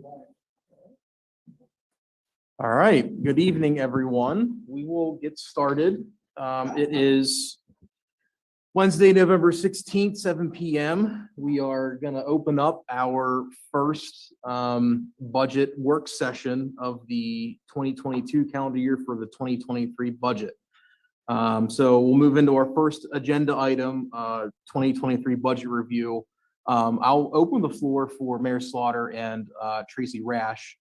All right, good evening, everyone. We will get started. It is Wednesday, November 16th, 7 p.m. We are going to open up our first budget work session of the 2022 calendar year for the 2023 budget. So we'll move into our first agenda item, 2023 budget review. I'll open the floor for Mayor Slaughter and Tracy Rash.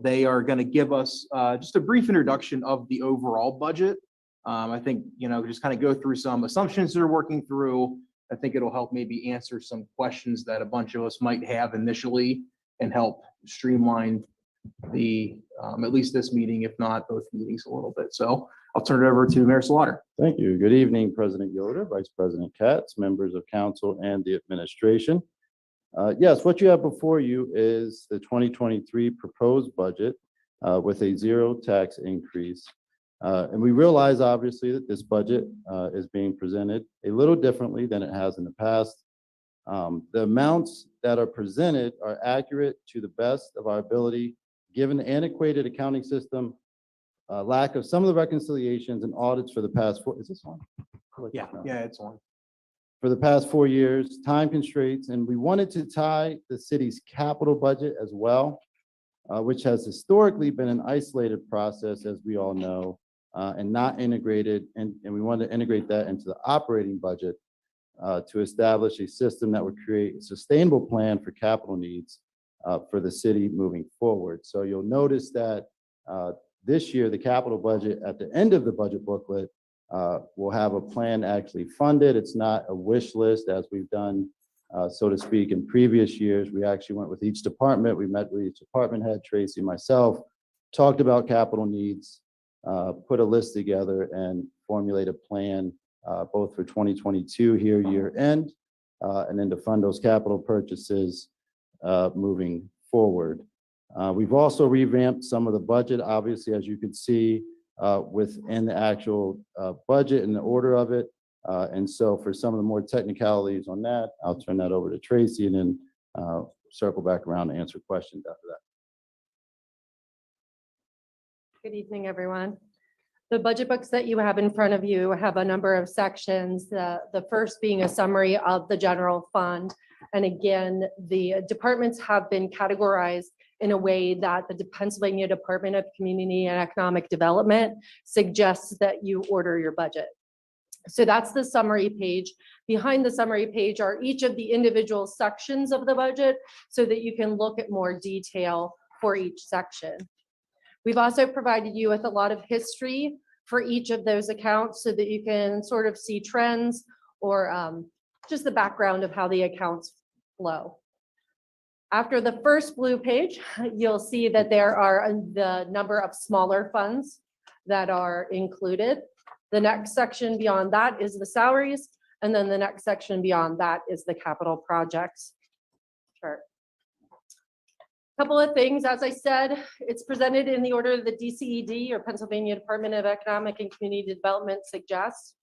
They are going to give us just a brief introduction of the overall budget. I think, just kind of go through some assumptions they're working through. I think it'll help maybe answer some questions that a bunch of us might have initially and help streamline the, at least this meeting, if not both meetings a little bit. So I'll turn it over to Mayor Slaughter. Thank you. Good evening, President Yoder, Vice President Katz, members of council and the administration. Yes, what you have before you is the 2023 proposed budget with a zero tax increase. And we realize obviously that this budget is being presented a little differently than it has in the past. The amounts that are presented are accurate to the best of our ability, given the antiquated accounting system, lack of some of the reconciliations and audits for the past four. Is this on? Yeah, it's on. For the past 4 years, time constraints, and we wanted to tie the city's capital budget as well, which has historically been an isolated process, as we all know, and not integrated, and we wanted to integrate that into the operating budget to establish a system that would create a sustainable plan for capital needs for the city moving forward. So you'll notice that this year, the capital budget at the end of the budget booklet will have a plan actually funded. It's not a wish list as we've done, so to speak, in previous years. We actually went with each department. We met with each department head, Tracy, myself, talked about capital needs, put a list together and formulate a plan both for 2022 year end, and then to fund those capital purchases moving forward. We've also revamped some of the budget, obviously, as you can see, within the actual budget and the order of it. And so for some of the more technicalities on that, I'll turn that over to Tracy and then circle back around to answer questions after that. Good evening, everyone. The budget books that you have in front of you have a number of sections, the first being a summary of the general fund. And again, the departments have been categorized in a way that the Pennsylvania Department of Community and Economic Development suggests that you order your budget. So that's the summary page. Behind the summary page are each of the individual sections of the budget so that you can look at more detail for each section. We've also provided you with a lot of history for each of those accounts so that you can sort of see trends or just the background of how the accounts flow. After the first blue page, you'll see that there are the number of smaller funds that are included. The next section beyond that is the salaries, and then the next section beyond that is the capital projects chart. Couple of things, as I said, it's presented in the order the DCED, or Pennsylvania Department of Economic and Community Development, suggests.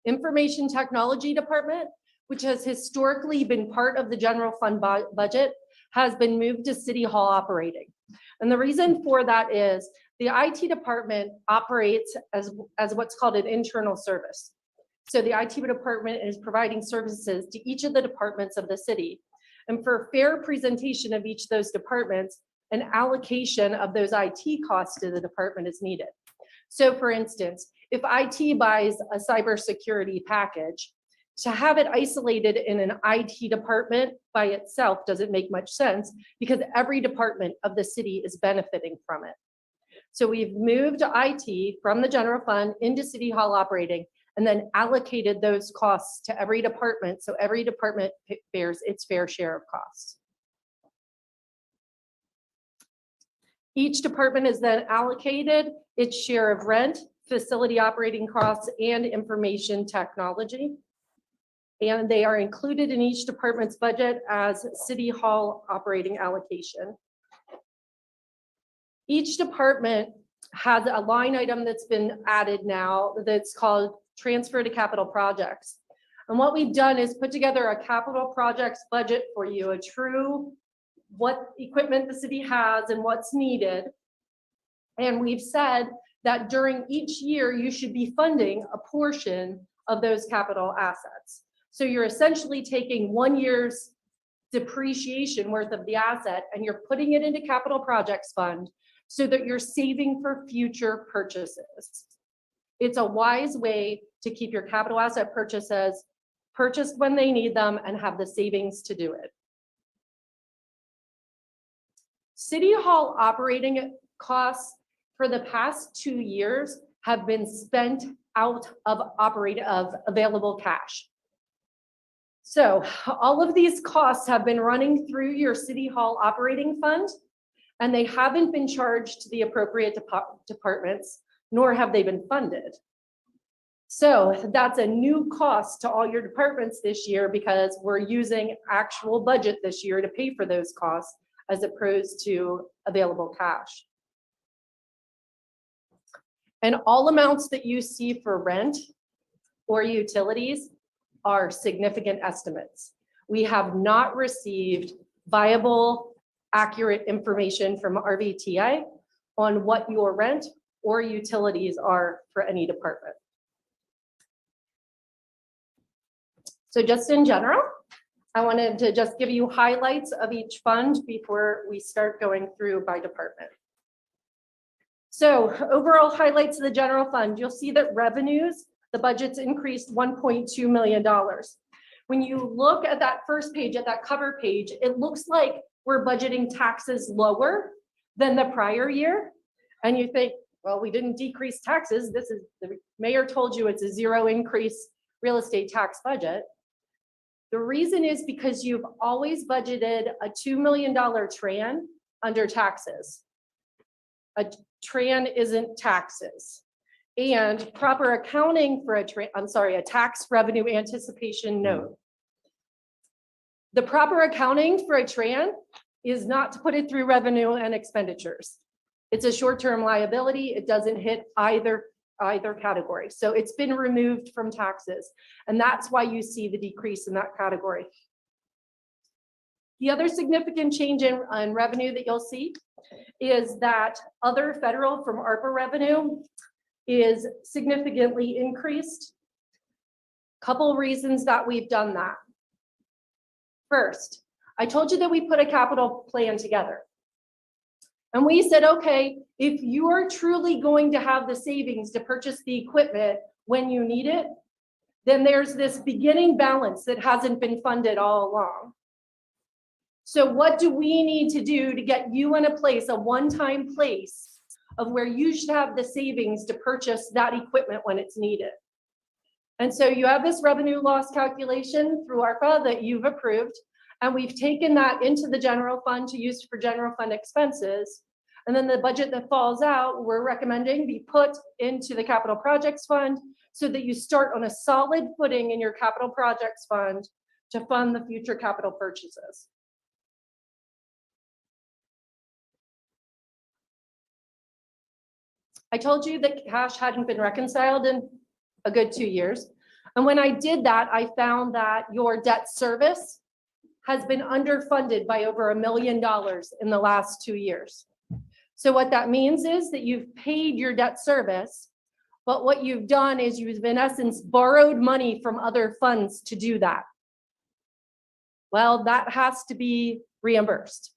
Information Technology Department, which has historically been part of the general fund budget, has been moved to City Hall operating. And the reason for that is the IT department operates as what's called an internal service. So the IT department is providing services to each of the departments of the city. And for fair presentation of each of those departments, an allocation of those IT costs to the department is needed. So for instance, if IT buys a cybersecurity package, to have it isolated in an IT department by itself doesn't make much sense because every department of the city is benefiting from it. So we've moved IT from the general fund into City Hall operating and then allocated those costs to every department. So every department bears its fair share of costs. Each department is then allocated its share of rent, facility operating costs, and information technology. And they are included in each department's budget as City Hall operating allocation. Each department has a line item that's been added now that's called transfer to capital projects. And what we've done is put together a capital projects budget for you, a true what equipment the city has and what's needed. And we've said that during each year, you should be funding a portion of those capital assets. So you're essentially taking 1 year's depreciation worth of the asset and you're putting it into capital projects fund so that you're saving for future purchases. It's a wise way to keep your capital asset purchases purchased when they need them and have the savings to do it. City Hall operating costs for the past 2 years have been spent out of available cash. So all of these costs have been running through your City Hall operating fund, and they haven't been charged to the appropriate departments, nor have they been funded. So that's a new cost to all your departments this year because we're using actual budget this year to pay for those costs as opposed to available cash. And all amounts that you see for rent or utilities are significant estimates. We have not received viable, accurate information from RVTA on what your rent or utilities are for any department. So just in general, I wanted to just give you highlights of each fund before we start going through by department. So overall highlights of the general fund, you'll see that revenues, the budget's increased $1.2 million. When you look at that first page, at that cover page, it looks like we're budgeting taxes lower than the prior year. And you think, well, we didn't decrease taxes. This is, the mayor told you it's a zero increase real estate tax budget. The reason is because you've always budgeted a $2 million TRAN under taxes. A TRAN isn't taxes. And proper accounting for a tax revenue anticipation note. The proper accounting for a TRAN is not to put it through revenue and expenditures. It's a short-term liability. It doesn't hit either category. So it's been removed from taxes. And that's why you see the decrease in that category. The other significant change in revenue that you'll see is that other federal from ARPA revenue is significantly increased. Couple reasons that we've done that. First, I told you that we put a capital plan together. And we said, okay, if you are truly going to have the savings to purchase the equipment when you need it, then there's this beginning balance that hasn't been funded all along. So what do we need to do to get you in a place, a one-time place of where you should have the savings to purchase that equipment when it's needed? And so you have this revenue loss calculation through ARPA that you've approved, and we've taken that into the general fund to use for general fund expenses. And then the budget that falls out, we're recommending be put into the capital projects fund so that you start on a solid footing in your capital projects fund to fund the future capital purchases. I told you that cash hadn't been reconciled in a good 2 years. And when I did that, I found that your debt service has been underfunded by over $1 million in the last 2 years. So what that means is that you've paid your debt service, but what you've done is you've in essence borrowed money from other funds to do that. Well, that has to be reimbursed.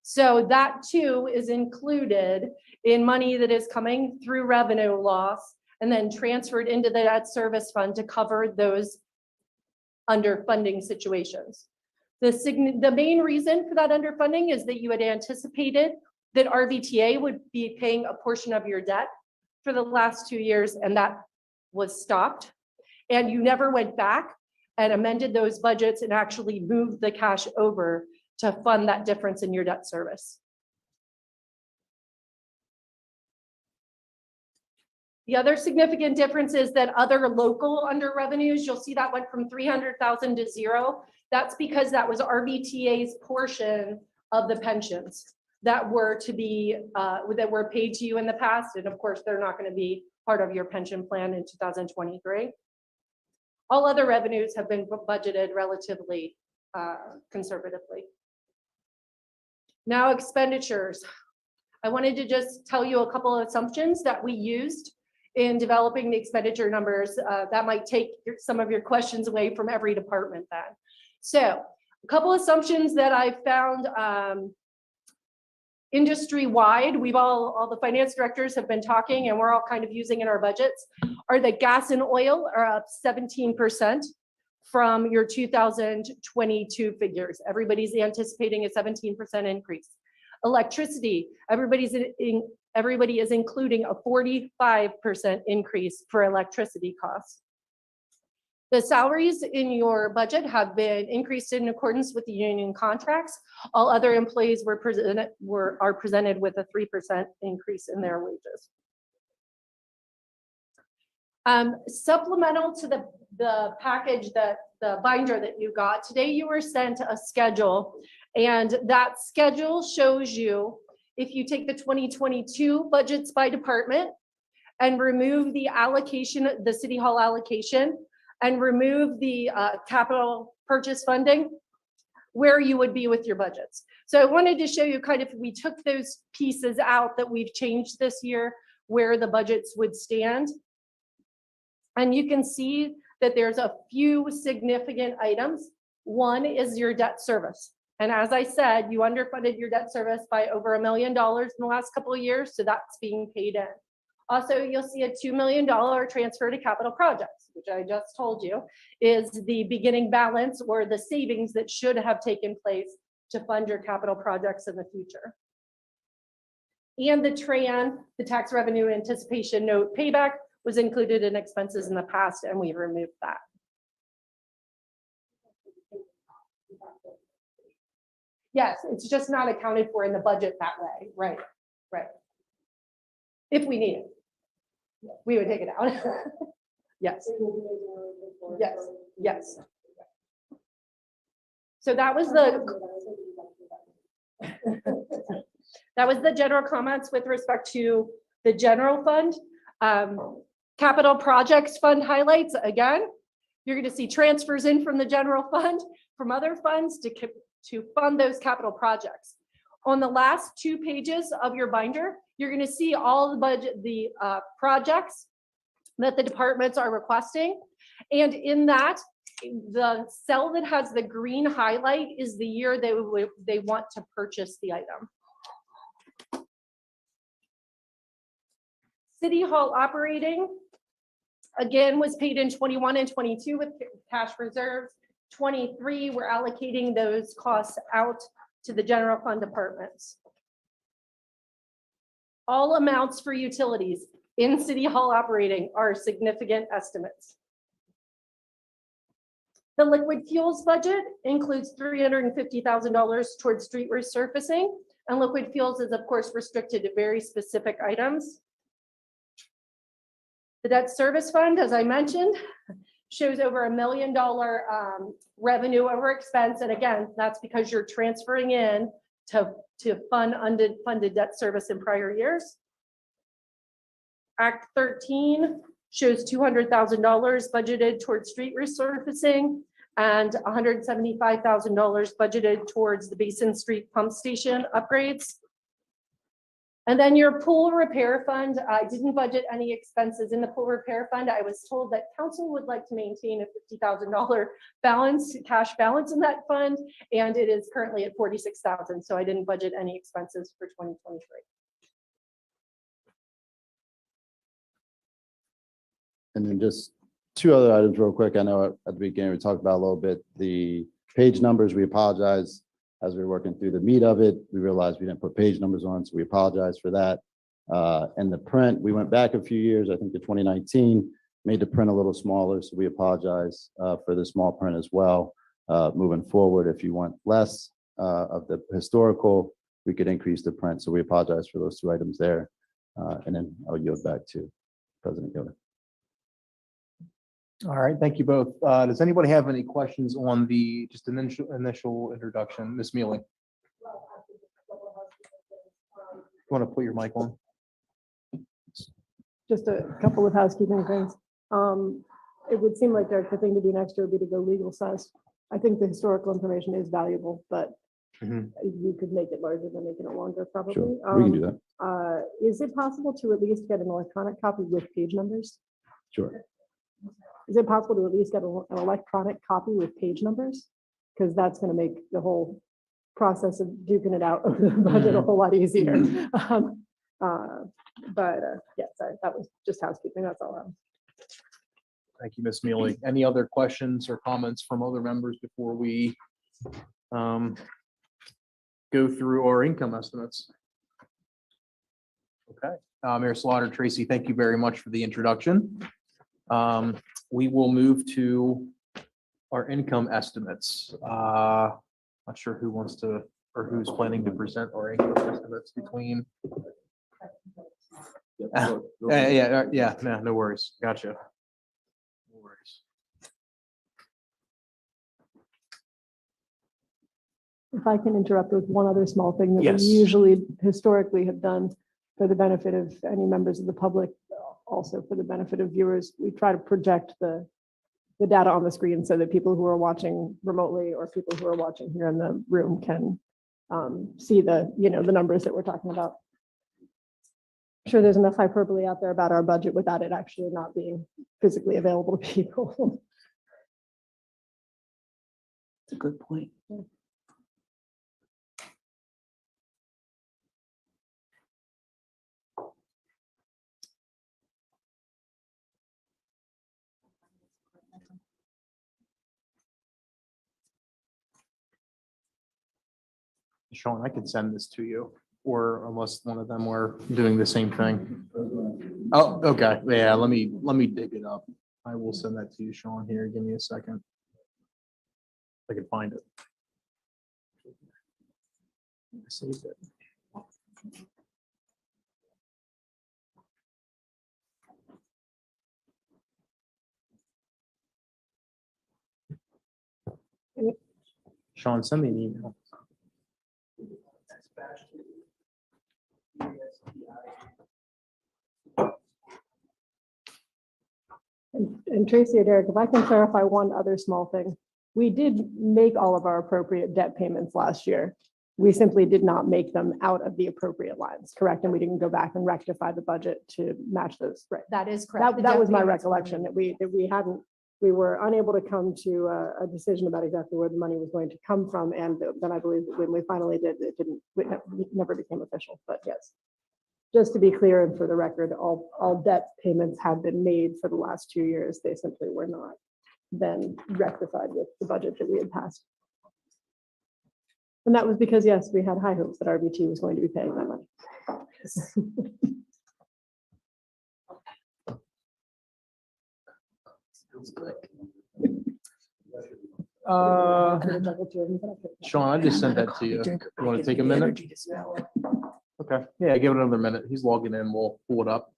So that too is included in money that is coming through revenue loss and then transferred into the debt service fund to cover those underfunding situations. The main reason for that underfunding is that you had anticipated that RVTA would be paying a portion of your debt for the last 2 years, and that was stopped. And you never went back and amended those budgets and actually moved the cash over to fund that difference in your debt service. The other significant difference is that other local under revenues, you'll see that went from 300,000 to 0. That's because that was RVTA's portion of the pensions that were to be that were paid to you in the past, and of course they're not going to be part of your pension plan in 2023. All other revenues have been budgeted relatively conservatively. Now expenditures. I wanted to just tell you a couple of assumptions that we used in developing the expenditure numbers. That might take some of your questions away from every department then. So a couple assumptions that I found industry-wide, all the finance directors have been talking and we're all kind of using in our budgets, are that gas and oil are up 17% from your 2022 figures. Everybody's anticipating a 17% increase. Electricity, everybody is including a 45% increase for electricity costs. The salaries in your budget have been increased in accordance with the union contracts. All other employees are presented with a 3% increase in their wages. Supplemental to the package, the binder that you got today, you were sent a schedule, and that schedule shows you, if you take the 2022 budgets by department and remove the allocation, the city hall allocation, and remove the capital purchase funding, where you would be with your budgets. So I wanted to show you kind of, if we took those pieces out that we've changed this year, where the budgets would stand. And you can see that there's a few significant items. One is your debt service. And as I said, you underfunded your debt service by over $1 million in the last couple of years, so that's being paid in. Also, you'll see a $2 million transfer to capital projects, which I just told you is the beginning balance or the savings that should have taken place to fund your capital projects in the future. And the TRAN, the tax revenue anticipation note payback, was included in expenses in the past, and we removed that. Yes, it's just not accounted for in the budget that way. Right, right. If we need it, we would take it out. Yes. Yes, yes. So that was the general comments with respect to the general fund. Capital projects fund highlights, again, you're going to see transfers in from the general fund, from other funds to fund those capital projects. On the last 2 pages of your binder, you're going to see all the budget, the projects that the departments are requesting. And in that, the cell that has the green highlight is the year they want to purchase the item. City Hall operating, again, was paid in 21 and 22 with cash reserves. 23, we're allocating those costs out to the general fund departments. All amounts for utilities in City Hall operating are significant estimates. The liquid fuels budget includes $350,000 towards street resurfacing, and liquid fuels is of course restricted to very specific items. The debt service fund, as I mentioned, shows over $1 million revenue over expense. And again, that's because you're transferring in to fund funded debt service in prior years. Act 13 shows $200,000 budgeted towards street resurfacing and $175,000 budgeted towards the Basin Street pump station upgrades. And then your pool repair fund, I didn't budget any expenses in the pool repair fund. I was told that council would like to maintain a $50,000 balance, cash balance in that fund, and it is currently at $46,000. So I didn't budget any expenses for 2023. And then just 2 other items real quick. I know at the beginning we talked about a little bit the page numbers. We apologize. As we were working through the meat of it, we realized we didn't put page numbers on, so we apologize for that. And the print, we went back a few years, I think to 2019, made the print a little smaller, so we apologize for the small print as well. Moving forward, if you want less of the historical, we could increase the print, so we apologize for those 2 items there. And then I'll yield back to President Yoder. All right, thank you both. Does anybody have any questions on the just initial introduction? Ms. Mealy. You want to put your mic on? Just a couple of housekeeping things. It would seem like the thing to do next year would be to go legal size. I think the historical information is valuable, but Mhm. You could make it larger than making it longer, probably. Sure, we can do that. Is it possible to at least get an electronic copy with page numbers? Sure. Is it possible to at least get an electronic copy with page numbers? Because that's going to make the whole process of duking it out of the budget a whole lot easier. Yeah, sorry, that was just housekeeping. That's all. Thank you, Ms. Mealy. Any other questions or comments from other members before we go through our income estimates? Okay, Mayor Slaughter, Tracy, thank you very much for the introduction. We will move to our income estimates. Not sure who wants to, or who's planning to present our income estimates between. Yeah, no worries. Gotcha. No worries. If I can interrupt with one other small thing that we Yes. usually historically have done for the benefit of any members of the public, also for the benefit of viewers, we try to project the data on the screen so that people who are watching remotely or people who are watching here in the room can see the numbers that we're talking about. I'm sure there's enough hyperbole out there about our budget without it actually not being physically available to people. That's a good point. Sean, I could send this to you, or unless one of them were doing the same thing. Oh, okay. Yeah, let me dig it up. I will send that to you, Sean. Here, give me a second. If I can find it. I saved it. Sean, send me an email. And Tracy or Derek, if I can clarify one other small thing, we did make all of our appropriate debt payments last year. We simply did not make them out of the appropriate lines, correct? And we didn't go back and rectify the budget to match those, right? That is correct. That was my recollection, that we we were unable to come to a decision about exactly where the money was going to come from. And then I believe that when we finally did, it never became official, but yes. Just to be clear and for the record, all debt payments have been made for the last 2 years. They simply were not then rectified with the budget that we had passed. And that was because, yes, we had high hopes that RBT was going to be paying that money. Sean, I just sent that to you. You want to take a minute? Okay, yeah, give it another minute. He's logging in. We'll pull it up.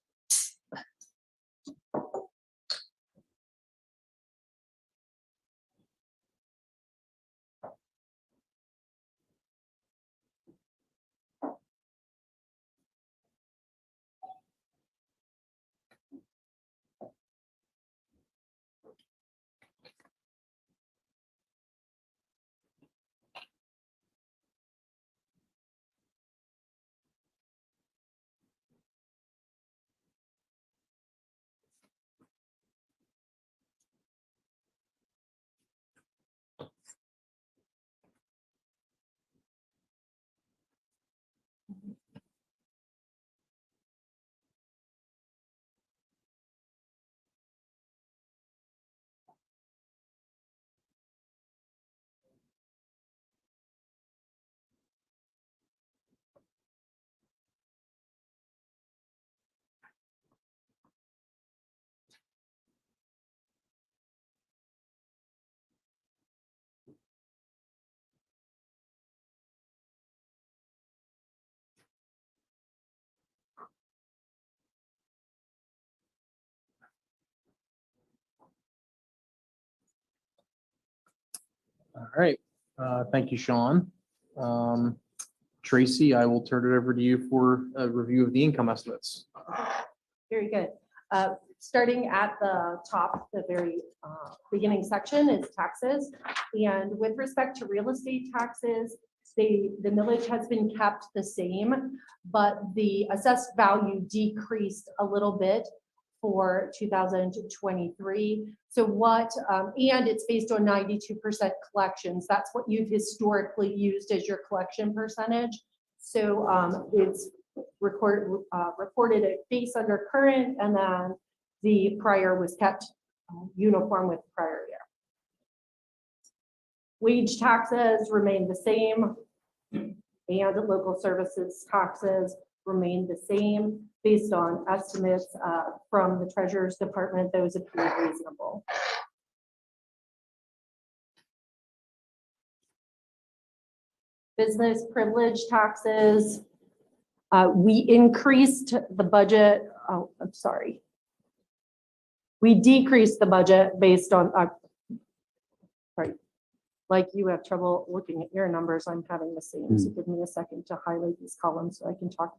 All right, thank you, Sean. Tracy, I will turn it over to you for a review of the income estimates. Very good. Starting at the top, the very beginning section is taxes. And with respect to real estate taxes, the millage has been kept the same, but the assessed value decreased a little bit for 2023. So what, and it's based on 92% collections. That's what you've historically used as your collection percentage. So it's reported at base under current, and then the prior was kept uniform with the prior year. Wage taxes remain the same, and local services taxes remain the same based on estimates from the Treasurer's Department. Those appear reasonable. Business privilege taxes, we increased the budget. Oh, I'm sorry. We decreased the budget based on, right. Like you have trouble looking at your numbers, I'm having the same. So give me a second to highlight these columns so I can talk.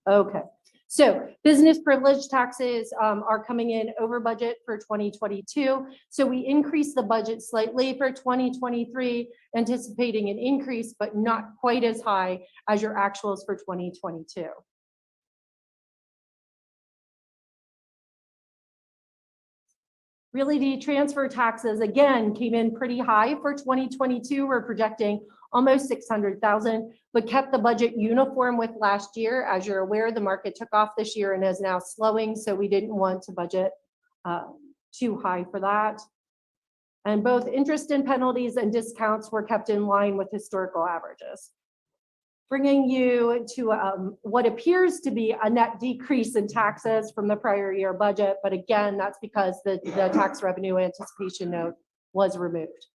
Okay, so business privilege taxes are coming in over budget for 2022. So we increased the budget slightly for 2023, anticipating an increase, but not quite as high as your actuals for 2022. Realty transfer taxes, again, came in pretty high for 2022. We're projecting almost 600,000, but kept the budget uniform with last year. As you're aware, the market took off this year and is now slowing, so we didn't want to budget too high for that. And both interest and penalties and discounts were kept in line with historical averages, bringing you to what appears to be a net decrease in taxes from the prior year budget. But again, that's because the tax revenue anticipation note was removed.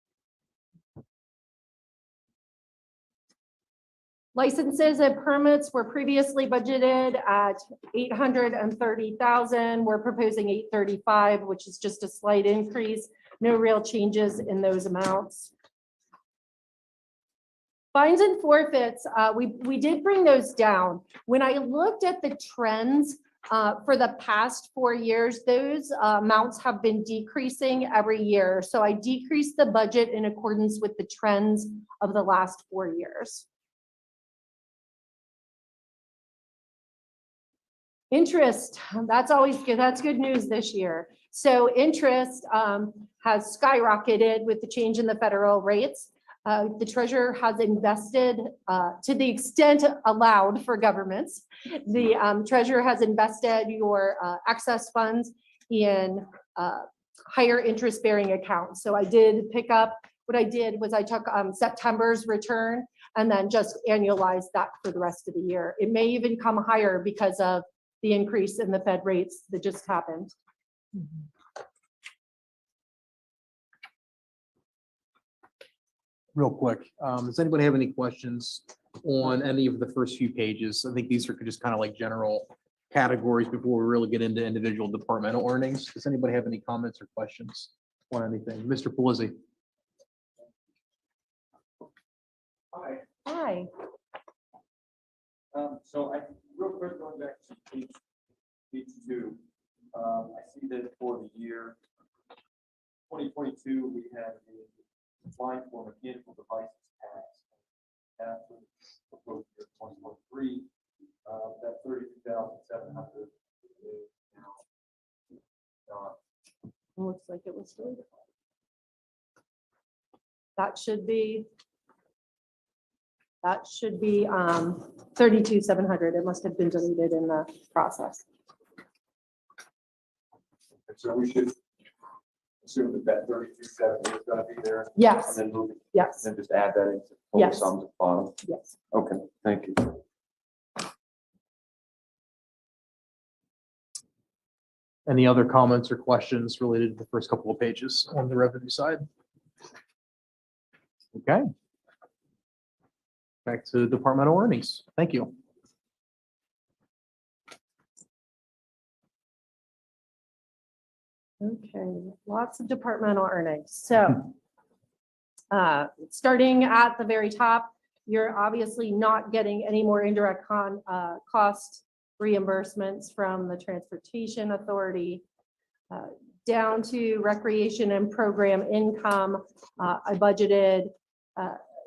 Licenses and permits were previously budgeted at 830,000. We're proposing 835, which is just a slight increase. No real changes in those amounts. Fines and forfeits, we did bring those down. When I looked at the trends for the past 4 years, those amounts have been decreasing every year. So I decreased the budget in accordance with the trends of the last 4 years. Interest, that's always good. That's good news this year. So interest has skyrocketed with the change in the federal rates. The treasurer has invested to the extent allowed for governments. The treasurer has invested your excess funds in higher interest bearing accounts. So I did pick up, what I did was I took September's return and then just annualized that for the rest of the year. It may even come higher because of the increase in the Fed rates that just happened. Real quick, does anybody have any questions on any of the first few pages? I think these are just kind of like general categories before we really get into individual departmental earnings. Does anybody have any comments or questions on anything? Mr. Pelizzi? Hi. Hi. So real quick, going back to page 2, I see that for the year 2022, we had a line for mechanical devices tax. After the proposed year 2023, that 32,700 is now Looks like it was deleted. That should be 32,700. It must have been deleted in the process. so we should assume that 32,700 is going to be there. Yes, And then move it, yes, and then just add that into total Yes. sums at the bottom. yes. Okay, thank you. Any other comments or questions related to the first couple of pages on the revenue side? Okay. Back to departmental earnings. Thank you. Okay, lots of departmental earnings. So starting at the very top, you're obviously not getting any more indirect cost reimbursements from the Transportation Authority. Down to recreation and program income, I budgeted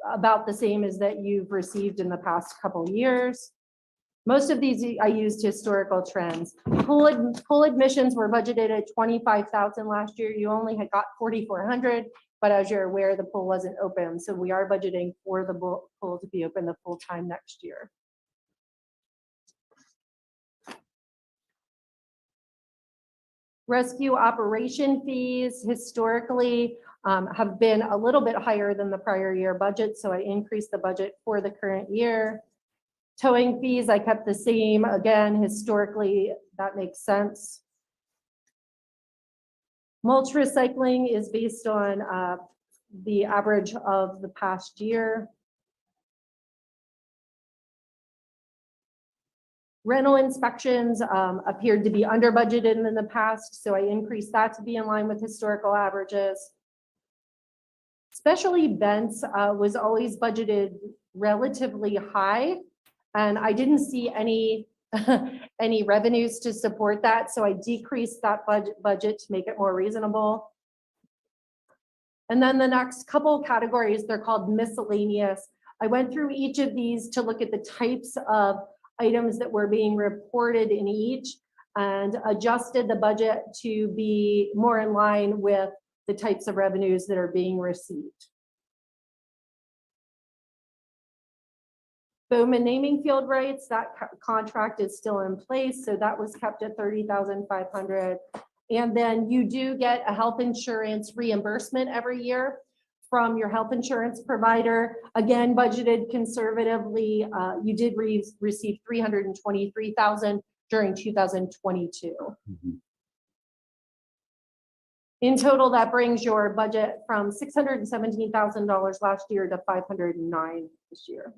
about the same as that you've received in the past couple years. Most of these I used historical trends. Pool admissions were budgeted at 25,000 last year. You only had got 4,400, but as you're aware, the pool wasn't open. So we are budgeting for the pool to be open the full time next year. Rescue operation fees historically have been a little bit higher than the prior year budget, so I increased the budget for the current year. Towing fees, I kept the same. Again, historically, that makes sense. Mulch recycling is based on the average of the past year. Rental inspections appeared to be under budgeted in the past, so I increased that to be in line with historical averages. Special events was always budgeted relatively high, and I didn't see any any revenues to support that, so I decreased that budget to make it more reasonable. And then the next couple categories, they're called miscellaneous. I went through each of these to look at the types of items that were being reported in each and adjusted the budget to be more in line with the types of revenues that are being received. Bowman naming field rights, that contract is still in place, so that was kept at 30,500. And then you do get a health insurance reimbursement every year from your health insurance provider. Again, budgeted conservatively, you did receive 323,000 during 2022. Mhm. In total, that brings your budget from $617,000 last year to 509 this year.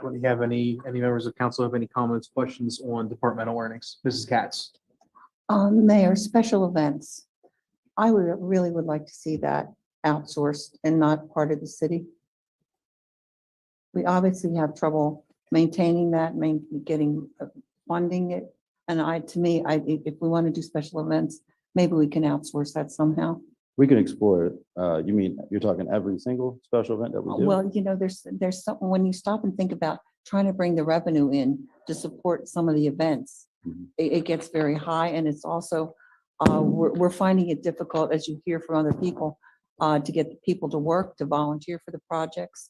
Do you have any members of council have any comments, questions on departmental earnings? Mrs. Katz? Mayor, special events. I really would like to see that outsourced and not part of the city. We obviously have trouble maintaining that, getting funding it. And if we want to do special events, maybe we can outsource that somehow. We can explore it. You mean, you're talking every single special event that we do? Well, there's something, when you stop and think about trying to bring the revenue in to support some of the events, Mhm. it gets very high, and it's also, we're finding it difficult, as you hear from other people, to get the people to work, to volunteer for the projects.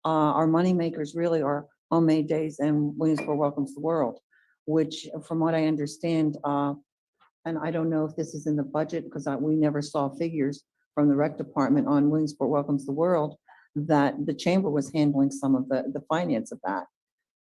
Our moneymakers really are Homemade Days and Williamsport Welcomes the World, which from what I understand, and I don't know if this is in the budget because we never saw figures from the rec department on Williamsport Welcomes the World, that the chamber was handling some of the finance of that.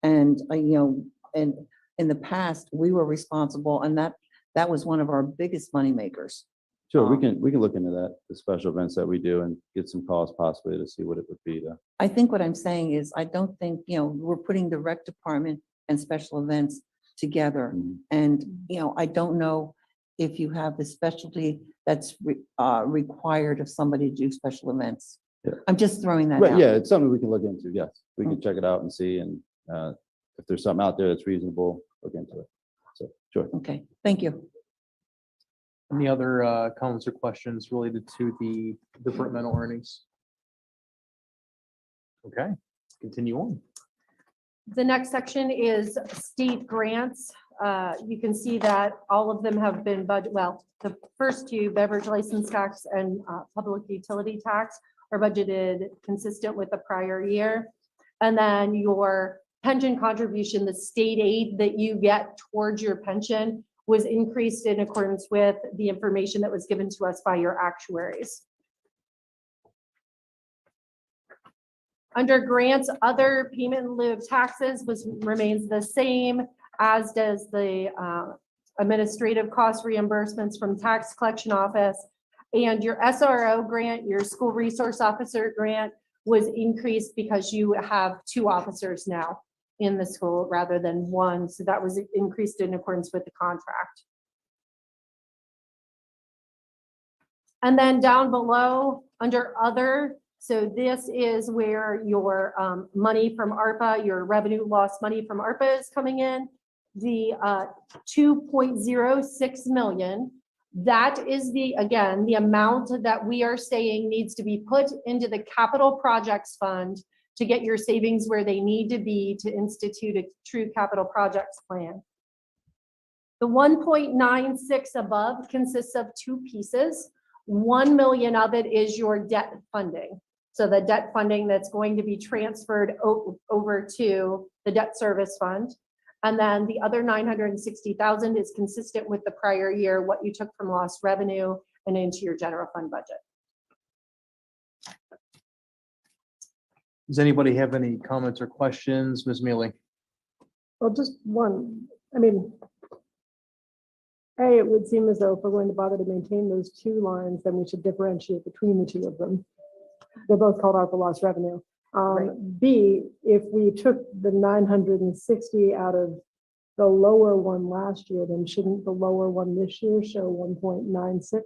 And, and in the past, we were responsible, and that was one of our biggest money makers. Sure, we can look into that, the special events that we do, and get some costs possibly to see what it would be to. I think what I'm saying is, I don't think, we're putting the rec department and special events together. Mhm. And, I don't know if you have the specialty that's required of somebody to do special events. Yeah. I'm just throwing that But out. yeah, it's something we can look into, yes. We can check it out and see, and if there's something out there that's reasonable, look into it. So, sure. Okay, thank you. Any other comments or questions related to the departmental earnings? Okay, continue on. The next section is state grants. You can see that all of them have been the first two, beverage license tax and public utility tax, are budgeted consistent with the prior year. And then your pension contribution, the state aid that you get towards your pension, was increased in accordance with the information that was given to us by your actuaries. Under grants, other payment in lieu of taxes remains the same, as does the administrative cost reimbursements from tax collection office. And your SRO grant, your school resource officer grant, was increased because you have 2 officers now in the school rather than 1. So that was increased in accordance with the contract. And then down below, under other, so this is where your money from ARPA, your revenue loss money from ARPA is coming in. The 2.06 million That is again, the amount that we are saying needs to be put into the capital projects fund to get your savings where they need to be to institute a true capital projects plan. The 1.96 above consists of two pieces. 1 million of it is your debt funding. So the debt funding that's going to be transferred over to the debt service fund. And then the other 960,000 is consistent with the prior year, what you took from lost revenue and into your general fund budget. Does anybody have any comments or questions? Ms. Mealy? Well, just one, I mean, it would seem as though if we're going to bother to maintain those two lines, then we should differentiate between the two of them. They're both called out for lost revenue. B, if we took the 960 out of the lower one last year, then shouldn't the lower one this year show 1.96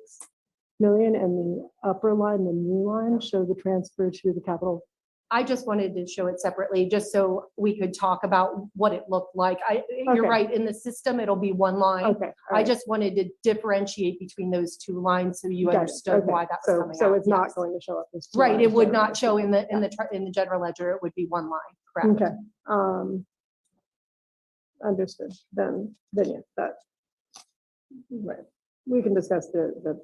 million and the upper line, the new line, show the transfer to the capital? I just wanted to show it separately, just so we could talk about what it looked like. You're Okay. right, in the system, it'll be one line. Okay. I just wanted to differentiate between those two lines so you Got it. understood Okay. why that was coming out. So it's not Yes. going to show up as two Right, it lines, would so- not show in the general ledger, it would be one line, correct? Okay. Understood. Then yeah, that. Right. We can discuss the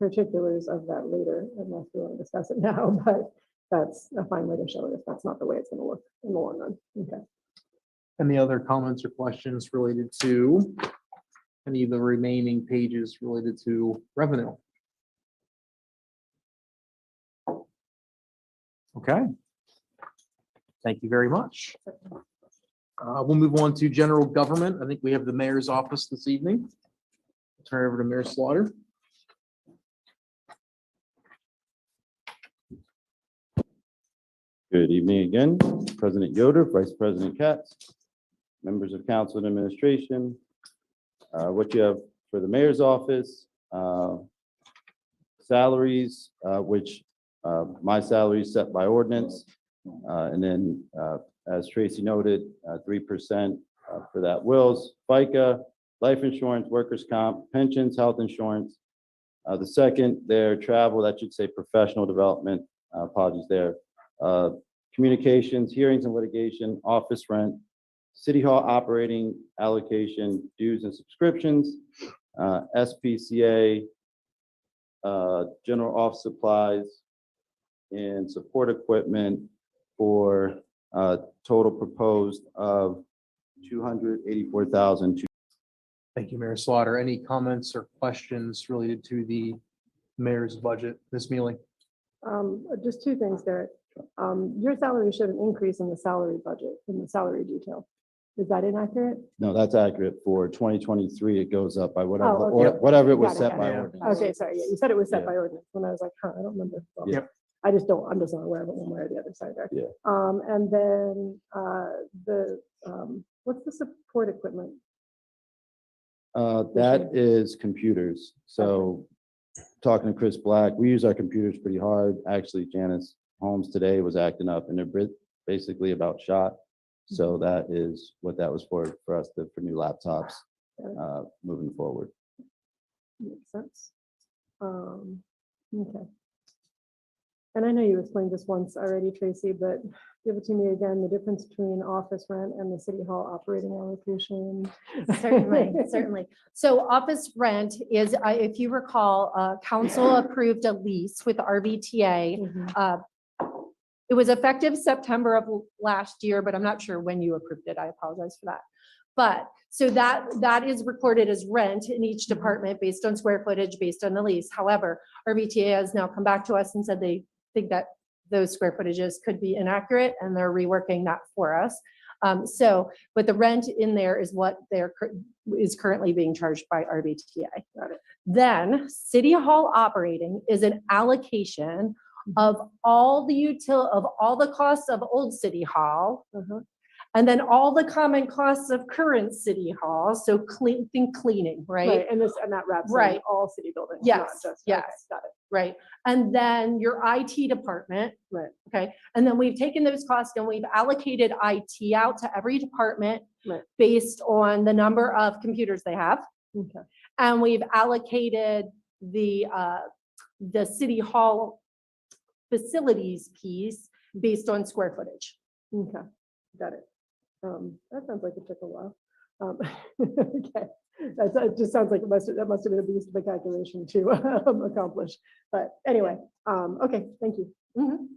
particulars of that later unless we want to discuss it now, but that's a fine way to show it if that's not the way it's going to look in the long run. Okay. Any other comments or questions related to any of the remaining pages related to revenue? Okay. Thank you very much. We'll move on to general government. I think we have the mayor's office this evening. Turn it over to Mayor Slaughter. Good evening again, President Yoder, Vice President Katz, members of council and administration. What you have for the mayor's office, salaries, which my salary is set by ordinance. And then, as Tracy noted, 3% for that wills, FICA, life insurance, workers' comp, pensions, health insurance. The second, their travel, that should say professional development, apologies there. Communications, hearings and litigation, office rent, city hall operating allocation, dues and subscriptions, SPCA, general office supplies, and support equipment for a total proposed of $284,000. Thank you, Mayor Slaughter. Any comments or questions related to the mayor's budget? Ms. Mealy? Just two things, Derek. Your salary showed an increase in the salary budget, in the salary detail. Is that inaccurate? No, that's accurate. For 2023, it goes up by whatever, Oh, or okay. whatever it was Got it, set got by it. ordinance. Okay, sorry. Yeah, you said it was set Yeah. by ordinance. When I was like, I don't remember. Well, Yep. I'm just not aware of it one way or the other side there. Yeah. And then what's the support equipment? That is computers. So talking to Chris Black, we use our computers pretty hard. Actually, Janice Holmes today was acting up and they're basically about shot. So that is what that was for us for new laptops moving forward. Makes sense. Okay. And I know you explained this once already, Tracy, but give it to me again, the difference between office rent and the city hall operating allocation. Certainly, certainly. So office rent is, if you recall, council approved a lease with RVTA. Mhm. It was effective September of last year, but I'm not sure when you approved it. I apologize for that. But so that is recorded as rent in each department based on square footage, based on the lease. However, RVTA has now come back to us and said they think that those square footages could be inaccurate and they're reworking that for us. But the rent in there is what is currently being charged by RVTA. Then City Hall operating is an allocation of all the costs of old City Hall. And then all the common costs of current City Hall. So think cleaning, right? Right, and that wraps in Right. all city buildings. Yes, not just- yes. okay, got it. Right. And then your IT department. Right. Okay. And then we've taken those costs and we've allocated IT out to every department Right. based on the number of computers they have. Okay. And we've allocated the city hall facilities piece based on square footage. Okay, got it. That sounds like it took a while. Okay, it just sounds like that must have been a beast of a calculation to accomplish. But anyway, okay, thank you. Mhm.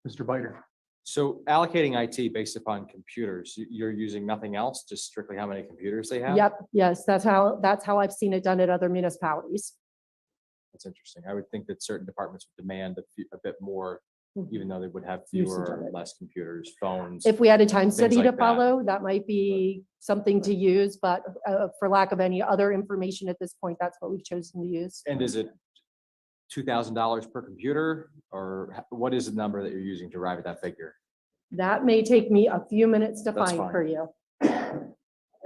Mr. Biter. So allocating IT based upon computers, you're using nothing else, just strictly how many computers they have? Yep, yes, that's how I've seen it done at other municipalities. That's interesting. I would think that certain departments would demand a bit more, Mhm. even though they would have Usage fewer, of or it. less computers, phones. If we had a time Things study to like that. follow, that might be something to use, but for lack of any other information at this point, that's what we've chosen to use. And is it $2,000 per computer, or what is the number that you're using to arrive at that figure? That may take me a few minutes to That's find fine. for you.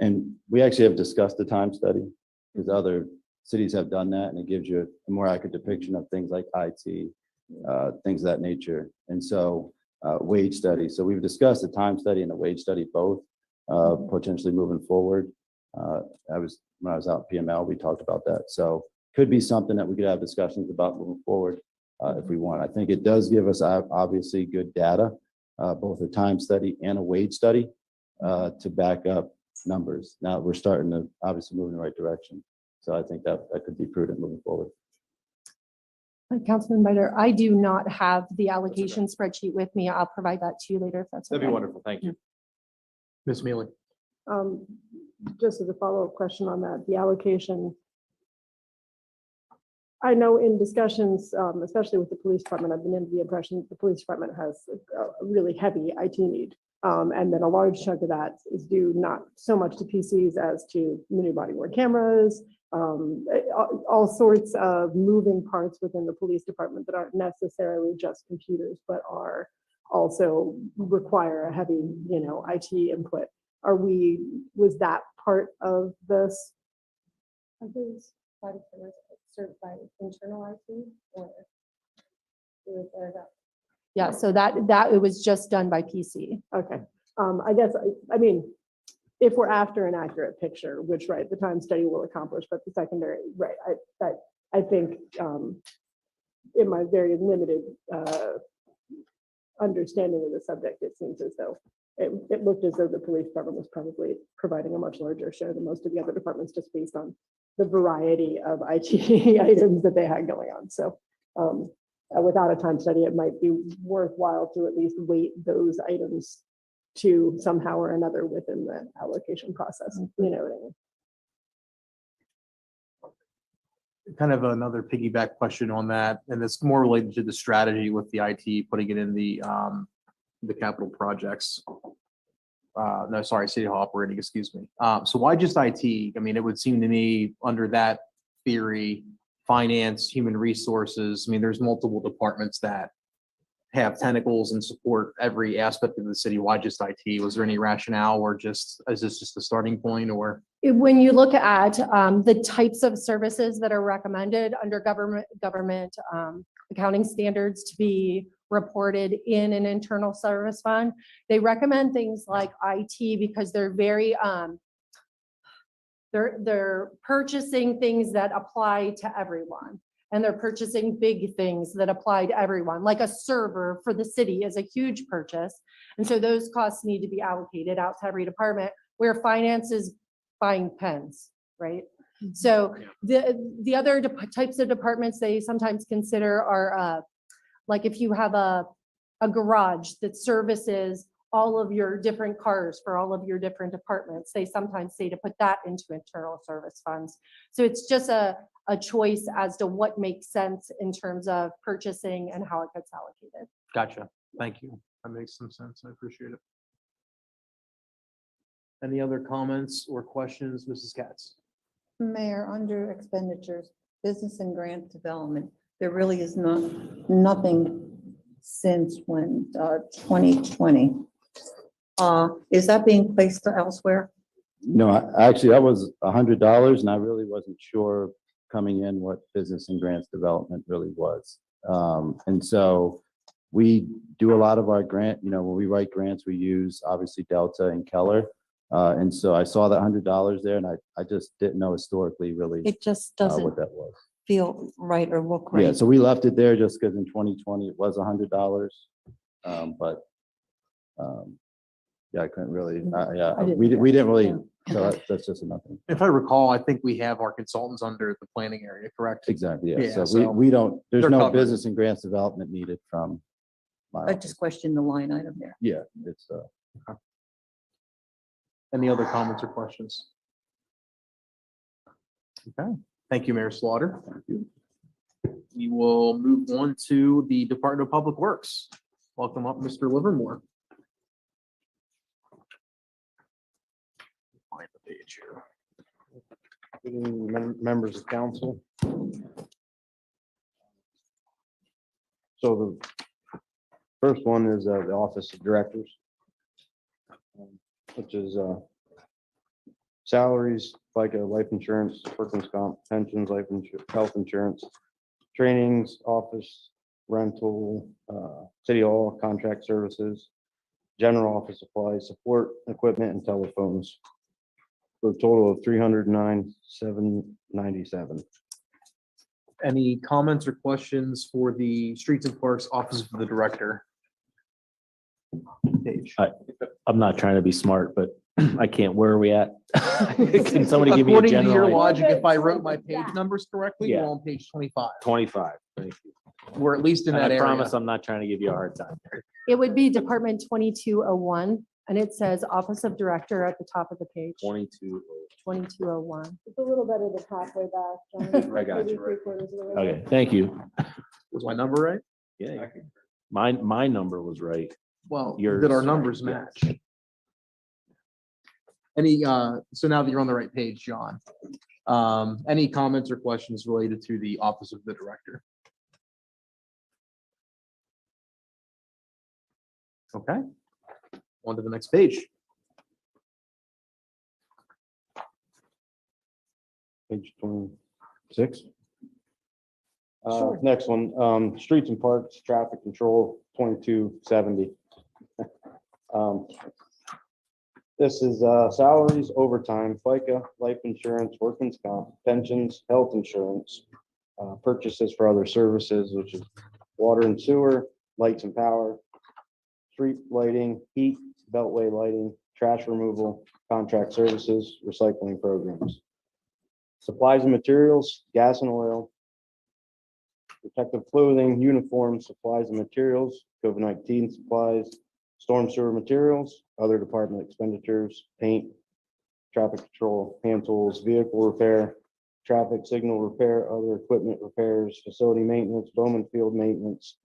And we actually have discussed the time study because other cities have done that and it gives you a more accurate depiction of things like IT, things of that nature. And so wage study. So we've discussed the time study and the wage study both potentially moving forward. When I was out at PML, we talked about that. So could be something that we could have discussions about moving forward if we want. I think it does give us obviously good data, both a time study and a wage study to back up numbers. Now we're starting to obviously move in the right direction. So I think that could be prudent moving forward. Councilman Biter, I do not have the allocation spreadsheet with me. I'll provide that to you later if that's okay. That'd be wonderful. Thank you. Ms. Mealy. Just as a follow-up question on that, the allocation. I know in discussions, especially with the police department, I've been under the impression that the police department has a really heavy IT need. And then a large chunk of that is due not so much to PCs as to mini body worn cameras, all sorts of moving parts within the police department that aren't necessarily just computers, but are also require a heavy, IT input. Was that part of this? Certified internal IT or? Yeah, so that it was just done by PC. Okay, I guess, I mean, if we're after an accurate picture, which, right, the time study will accomplish, but the secondary, right, I think in my very limited understanding of the subject, it seems as though it looked as though the police department was probably providing a much larger share than most of the other departments, just based on the variety of IT items that they had going on. So without a time study, it might be worthwhile to at least weight those items to somehow or another within the allocation process. You know what I mean? Kind of another piggyback question on that, and it's more related to the strategy with the IT, putting it in the capital projects. No, sorry, City Hall operating, excuse me. So why just IT? I mean, it would seem to me under that theory, finance, human resources, I mean, there's multiple departments that have tentacles and support every aspect of the city. Why just IT? Was there any rationale, or is this just a starting point, or? When you look at the types of services that are recommended under government accounting standards to be reported in an internal service fund, they recommend things like IT because they're very they're purchasing things that apply to everyone, and they're purchasing big things that apply to everyone. Like a server for the city is a huge purchase, and so those costs need to be allocated out to every department, where finance is buying pens, right? So the other types of departments they sometimes consider are like if you have a garage that services all of your different cars for all of your different departments, they sometimes say to put that into internal service funds. So it's just a choice as to what makes sense in terms of purchasing and how it gets allocated. Gotcha. Thank you. That makes some sense. I appreciate it. Any other comments or questions, Mrs. Katz? Mayor, under expenditures, business and grant development, there really is nothing since when, 2020. Is that being placed elsewhere? No, actually, that was $100, and I really wasn't sure coming in what business and grants development really was. And so we do a lot of our grant, when we write grants, we use obviously Delta and Keller. And so I saw that $100 there and I just didn't know historically really It just doesn't what that was. feel right or look Yeah, right. so we left it there just because in 2020 it was $100. But yeah, I couldn't really, yeah, I didn't- we didn't really, Yeah. so that's just nothing. If I recall, I think we have our consultants under the planning area, correct? Exactly, Yeah, yeah. So so we don't, there's they're no covered. business and grants development needed from my I office. just questioned the line item there. Yeah, it's, Any other comments or questions? Okay, thank you, Mayor Slaughter. We will move on to the Department of Public Works. Welcome up, Mr. Livermore. Find the page here. Good evening, members of council. So the first one is the Office of Directors, which is salaries, like life insurance, workers' comp, pensions, health insurance, trainings, office rental, city hall, contract services, general office supplies, support, equipment, and telephones, for a total of $309,797. Any comments or questions for the Streets and Parks Office of the Director? Page. I'm not trying to be smart, but I can't, where are we at? Can somebody give me a According to your general? logic, if I wrote my page numbers correctly, you're Yeah. on page 25. 25. Thank you. We're at least in And that I area. promise I'm not trying to give you a hard time. It would be Department 2201, and it says Office of Director at the top of the page, 22. 2201. It's a little better than halfway back. John. I got Maybe you. three-quarters of the way. Okay, thank you. Was my number right? Yeah, my number was right. Well, Yours, did our right, numbers yes. match? Any, so now that you're on the right page, John, any comments or questions related to the Office of the Director? Okay, on to the next page. Page 26. Sure. Next one, streets and parks, traffic control, 2270. This is salaries, overtime, FICA, life insurance, workman's comp, pensions, health insurance, purchases for other services, which is water and sewer, lights and power, street lighting, heat, beltway lighting, trash removal, contract services, recycling programs, supplies and materials, gas and oil, protective clothing, uniforms, supplies and materials, COVID-19 supplies, storm sewer materials, other department expenditures, paint, traffic control, hand tools, vehicle repair, traffic signal repair, other equipment repairs, facility maintenance, Bowman Field maintenance,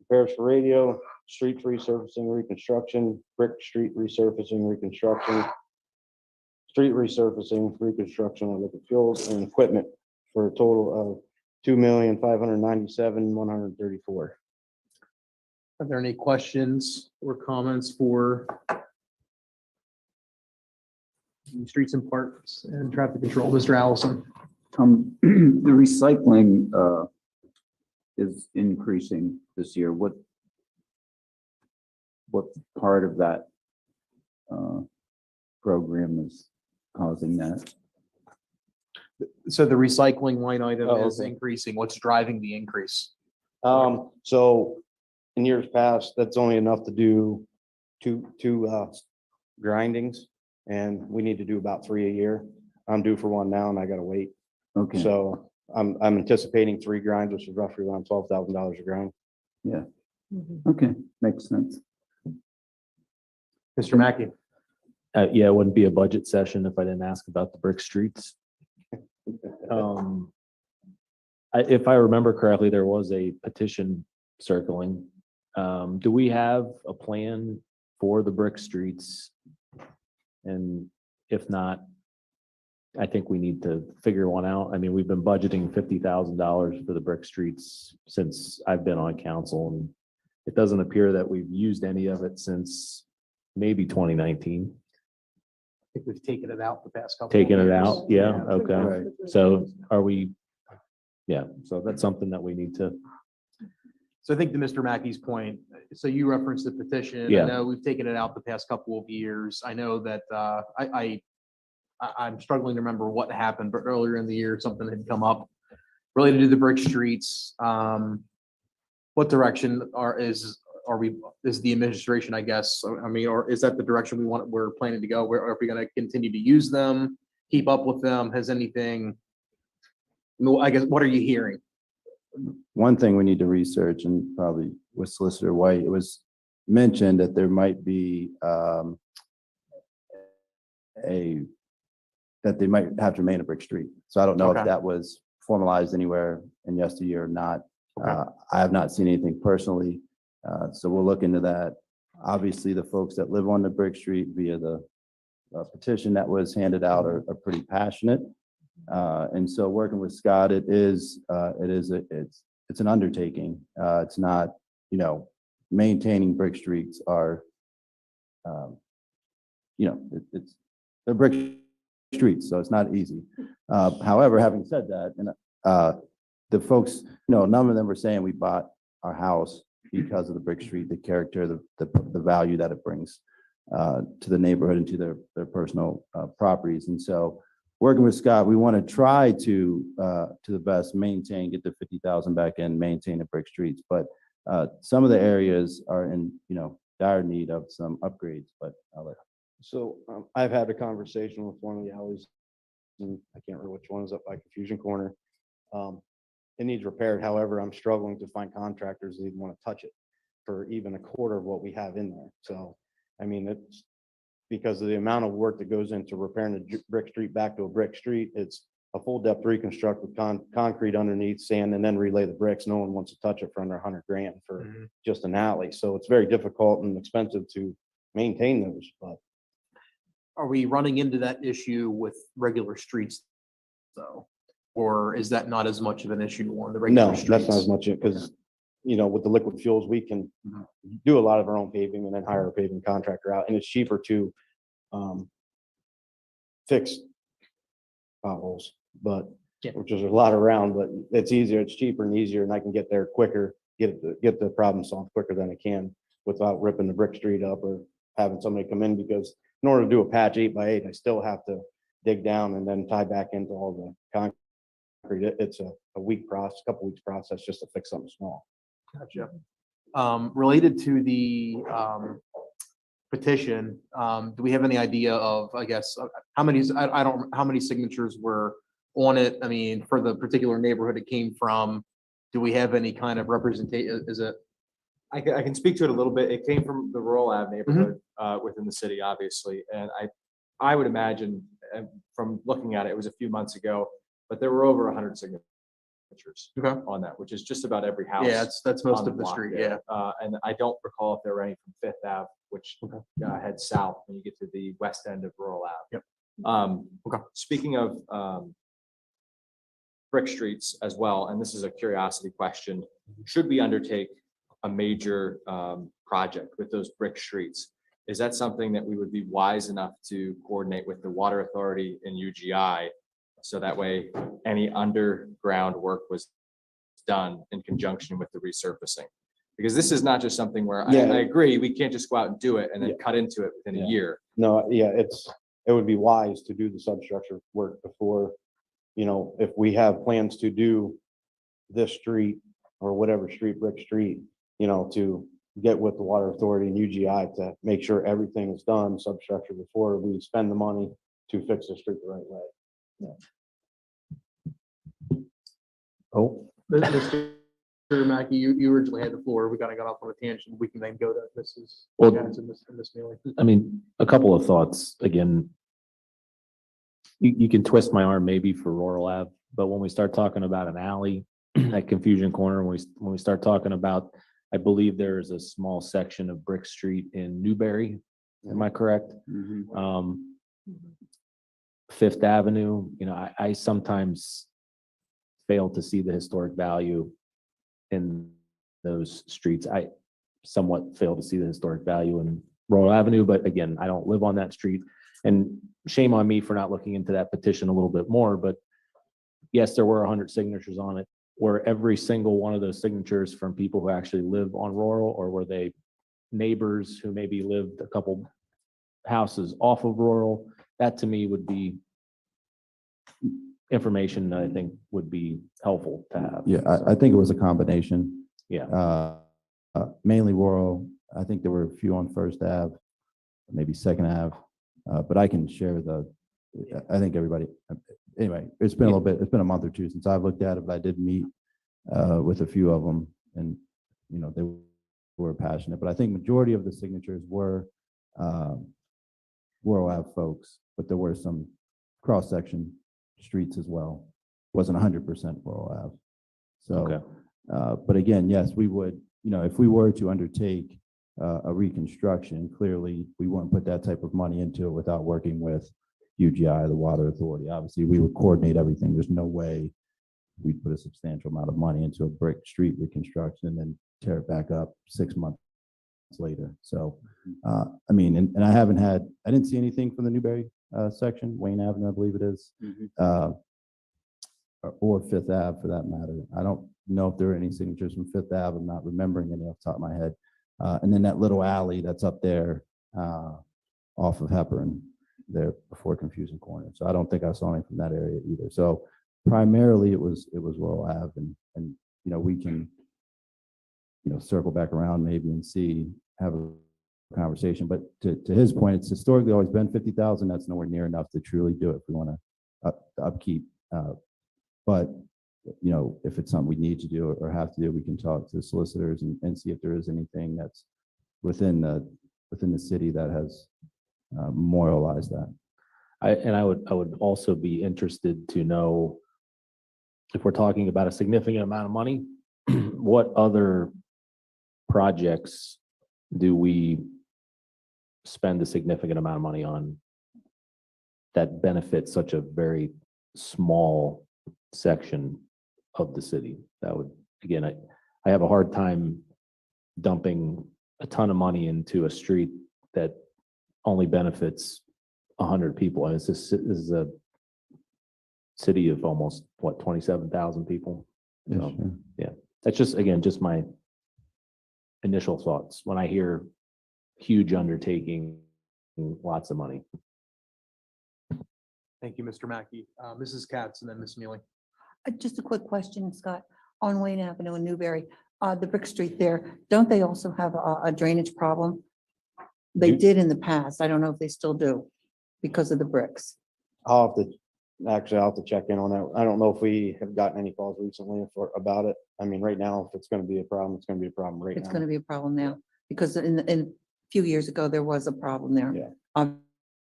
repairs for radio, street resurfacing, reconstruction, brick street resurfacing, reconstruction, street resurfacing, reconstruction of liquid fuels, and equipment for a total of $2,597,134. Are there any questions or comments for the Streets and Parks and Traffic Control? Mr. Allison? The recycling is increasing this year. What part of that program is causing that? So the recycling line item Oh, is okay. increasing. What's driving the increase? So in years past, that's only enough to do two grindings, and we need to do about 3 a year. I'm due for one now and I gotta wait. Okay, So I'm anticipating 3 grinds, which is roughly around $12,000 a grind. okay, makes sense. Mr. Mackey? Yeah, it wouldn't be a budget session if I didn't ask about the brick streets. If I remember correctly, there was a petition circling. Do we have a plan for the brick streets? And if not, I think we need to figure one out. I mean, we've been budgeting $50,000 for the brick streets since I've been on council, and it doesn't appear that we've used any of it since maybe 2019. I think we've taken it out the past couple. of Taking it years. out, yeah, okay. Right. So are we, yeah, so that's something that we need to, So I think to Mr. Mackey's point, So you referenced the petition. Yeah. I know we've taken it out the past couple of years. I know that I'm struggling to remember what happened, but earlier in the year, something had come up related to the brick streets. What direction is the administration, I guess? I mean, or is that the direction we're planning to go? Are we going to continue to use them, keep up with them? Has anything, no, I guess, what are you hearing? One thing we need to research, and probably with Solicitor White, it was mentioned that there might be that they might have to remain a brick street. So I don't know Okay. if that was formalized anywhere in yesteryear or not. Okay. I have not seen anything personally, so we'll look into that. Obviously, the folks that live on the brick street via the petition that was handed out are pretty passionate. And so working with Scott, it's an undertaking. It's not, maintaining brick streets are, they're brick streets, so it's not easy. However, having said that, and the folks, a number of them were saying we bought our house because of the brick street, the character, the value that it brings to the neighborhood and to their personal properties. And so working with Scott, we want to try to the best maintain, get the 50,000 back in, maintain the brick streets. But some of the areas are in, dire need of some upgrades, but I'll let. So I've had a conversation with one of the alleys, and I can't remember which one is up by Confusion Corner. It needs repaired. However, I'm struggling to find contractors that even want to touch it for even a quarter of what we have in there. So, I mean, it's because of the amount of work that goes into repairing a brick street back to a brick street. It's a full depth reconstruct with concrete underneath, sand, and then relay the bricks. No one wants to touch it for under 100 grand for just an alley. So it's very difficult and expensive to maintain those, but. Are we running into that issue with regular streets though? Or is that not as much of an issue on the regular No, streets? that's not as much, because, with the liquid fuels, we can do a lot of our own paving and then hire a paving contractor out, and it's cheaper to fix potholes, but, Yeah. which is a lot around, but it's easier, it's cheaper and easier, and I can get there quicker, get the problem solved quicker than I can without ripping the brick street up or having somebody come in, because in order to do a patch 8x8, I still have to dig down and then tie back into all the concrete. It's a week process, couple weeks process just to fix something small. Gotcha. Related to the petition, do we have any idea of, I guess, how many, how many signatures were on it? I mean, for the particular neighborhood it came from, do we have any kind of representation? Is it? I can speak to it a little bit. It came from the rural Ave neighborhood within the city, obviously. And I would imagine from looking at it, it was a few months ago, but there were over 100 signatures on that, which is just about every house. Yeah, that's most on of the block street, there. yeah. And I don't recall if there were any from Fifth Ave, which heads south when you get to the west end of rural Ave. Yep. Speaking of brick streets as well, and this is a curiosity question, should we undertake a major project with those brick streets? Is that something that we would be wise enough to coordinate with the Water Authority and UGI, so that way any underground work was done in conjunction with the resurfacing? Because this is not just something where I agree, we can't just go out and do it and then cut into it within a year. No, yeah, it would be wise to do the substructure work before, if we have plans to do this street or whatever street, brick street, to get with the Water Authority and UGI to make sure everything is done substructure before we spend the money to fix the street the right way. Oh. Mr. Mackey, you originally had the floor. We kind of got off on a tangent. We can then go to Mrs. Well, Jones and Miss Mealy. I mean, a couple of thoughts. Again, you can twist my arm maybe for Rural Ave, but when we start talking about an alley at Confusion Corner, when we start talking about, I believe there is a small section of Brick Street in Newberry. Am I correct? Fifth Avenue, I sometimes fail to see the historic value in those streets. I somewhat fail to see the historic value in Royal Avenue, but again, I don't live on that street. And shame on me for not looking into that petition a little bit more, but yes, there were 100 signatures on it. Were every single one of those signatures from people who actually live on rural, or were they neighbors who maybe lived a couple houses off of rural, that to me would be information that I think would be helpful to have. Yeah, I think it was a combination. Yeah. Mainly rural. I think there were a few on First Ave, maybe Second Ave. But I can share I think everybody, anyway, it's been a little bit, it's been a month or two since I've looked at it, but I did meet with a few of them, and, you know, they were passionate, but I think majority of the signatures were rural Ave folks, but there were some cross-section streets as well. Wasn't 100% rural Ave. Okay. So, but again, yes, we would, you know, if we were to undertake a reconstruction, clearly we wouldn't put that type of money into it without working with UGI, the Water Authority. Obviously, we would coordinate everything. There's no way we'd put a substantial amount of money into a brick street reconstruction and then tear it back up 6 months later. So, I mean, and I didn't see anything from the Newberry section, Wayne Avenue, I believe it is, or Fifth Ave for that matter. I don't know if there are any signatures from Fifth Ave. I'm not remembering any off the top of my head. And then that little alley that's up there off of Hepburn there before Confusion Corner. So I don't think I saw any from that area either. So primarily it was rural Ave, and you know, we can, you know, circle back around maybe and have a conversation. But to his point, it's historically always been 50,000. That's nowhere near enough to truly do it if we want to upkeep. But you know, if it's something we need to do or have to do, we can talk to the solicitors and see if there is anything that's within the city that has memorialized that. I would also be interested to know, if we're talking about a significant amount of money, what other projects do we spend a significant amount of money on that benefits such a very small section of the city? That would, again, I have a hard time dumping a ton of money into a street that only benefits 100 people. And this is a city of almost, what, 27,000 people? Yes, So, sure. yeah, that's just, again, just my initial thoughts when I hear huge undertaking, lots of money. Thank you, Mr. Mackey. Mrs. Katz and then Ms. Mealy. Just a quick question, Scott. On Wayne Avenue in Newberry, the brick street there, don't they also have a drainage problem? They did in the past. I don't know if they still do because of the bricks. I'll have to check in on that. I don't know if we have gotten any calls recently about it. I mean, right now, if it's going to be a problem, it's going to be a problem right It's now. going to be a problem now because in a few years ago, there was a problem there. Yeah.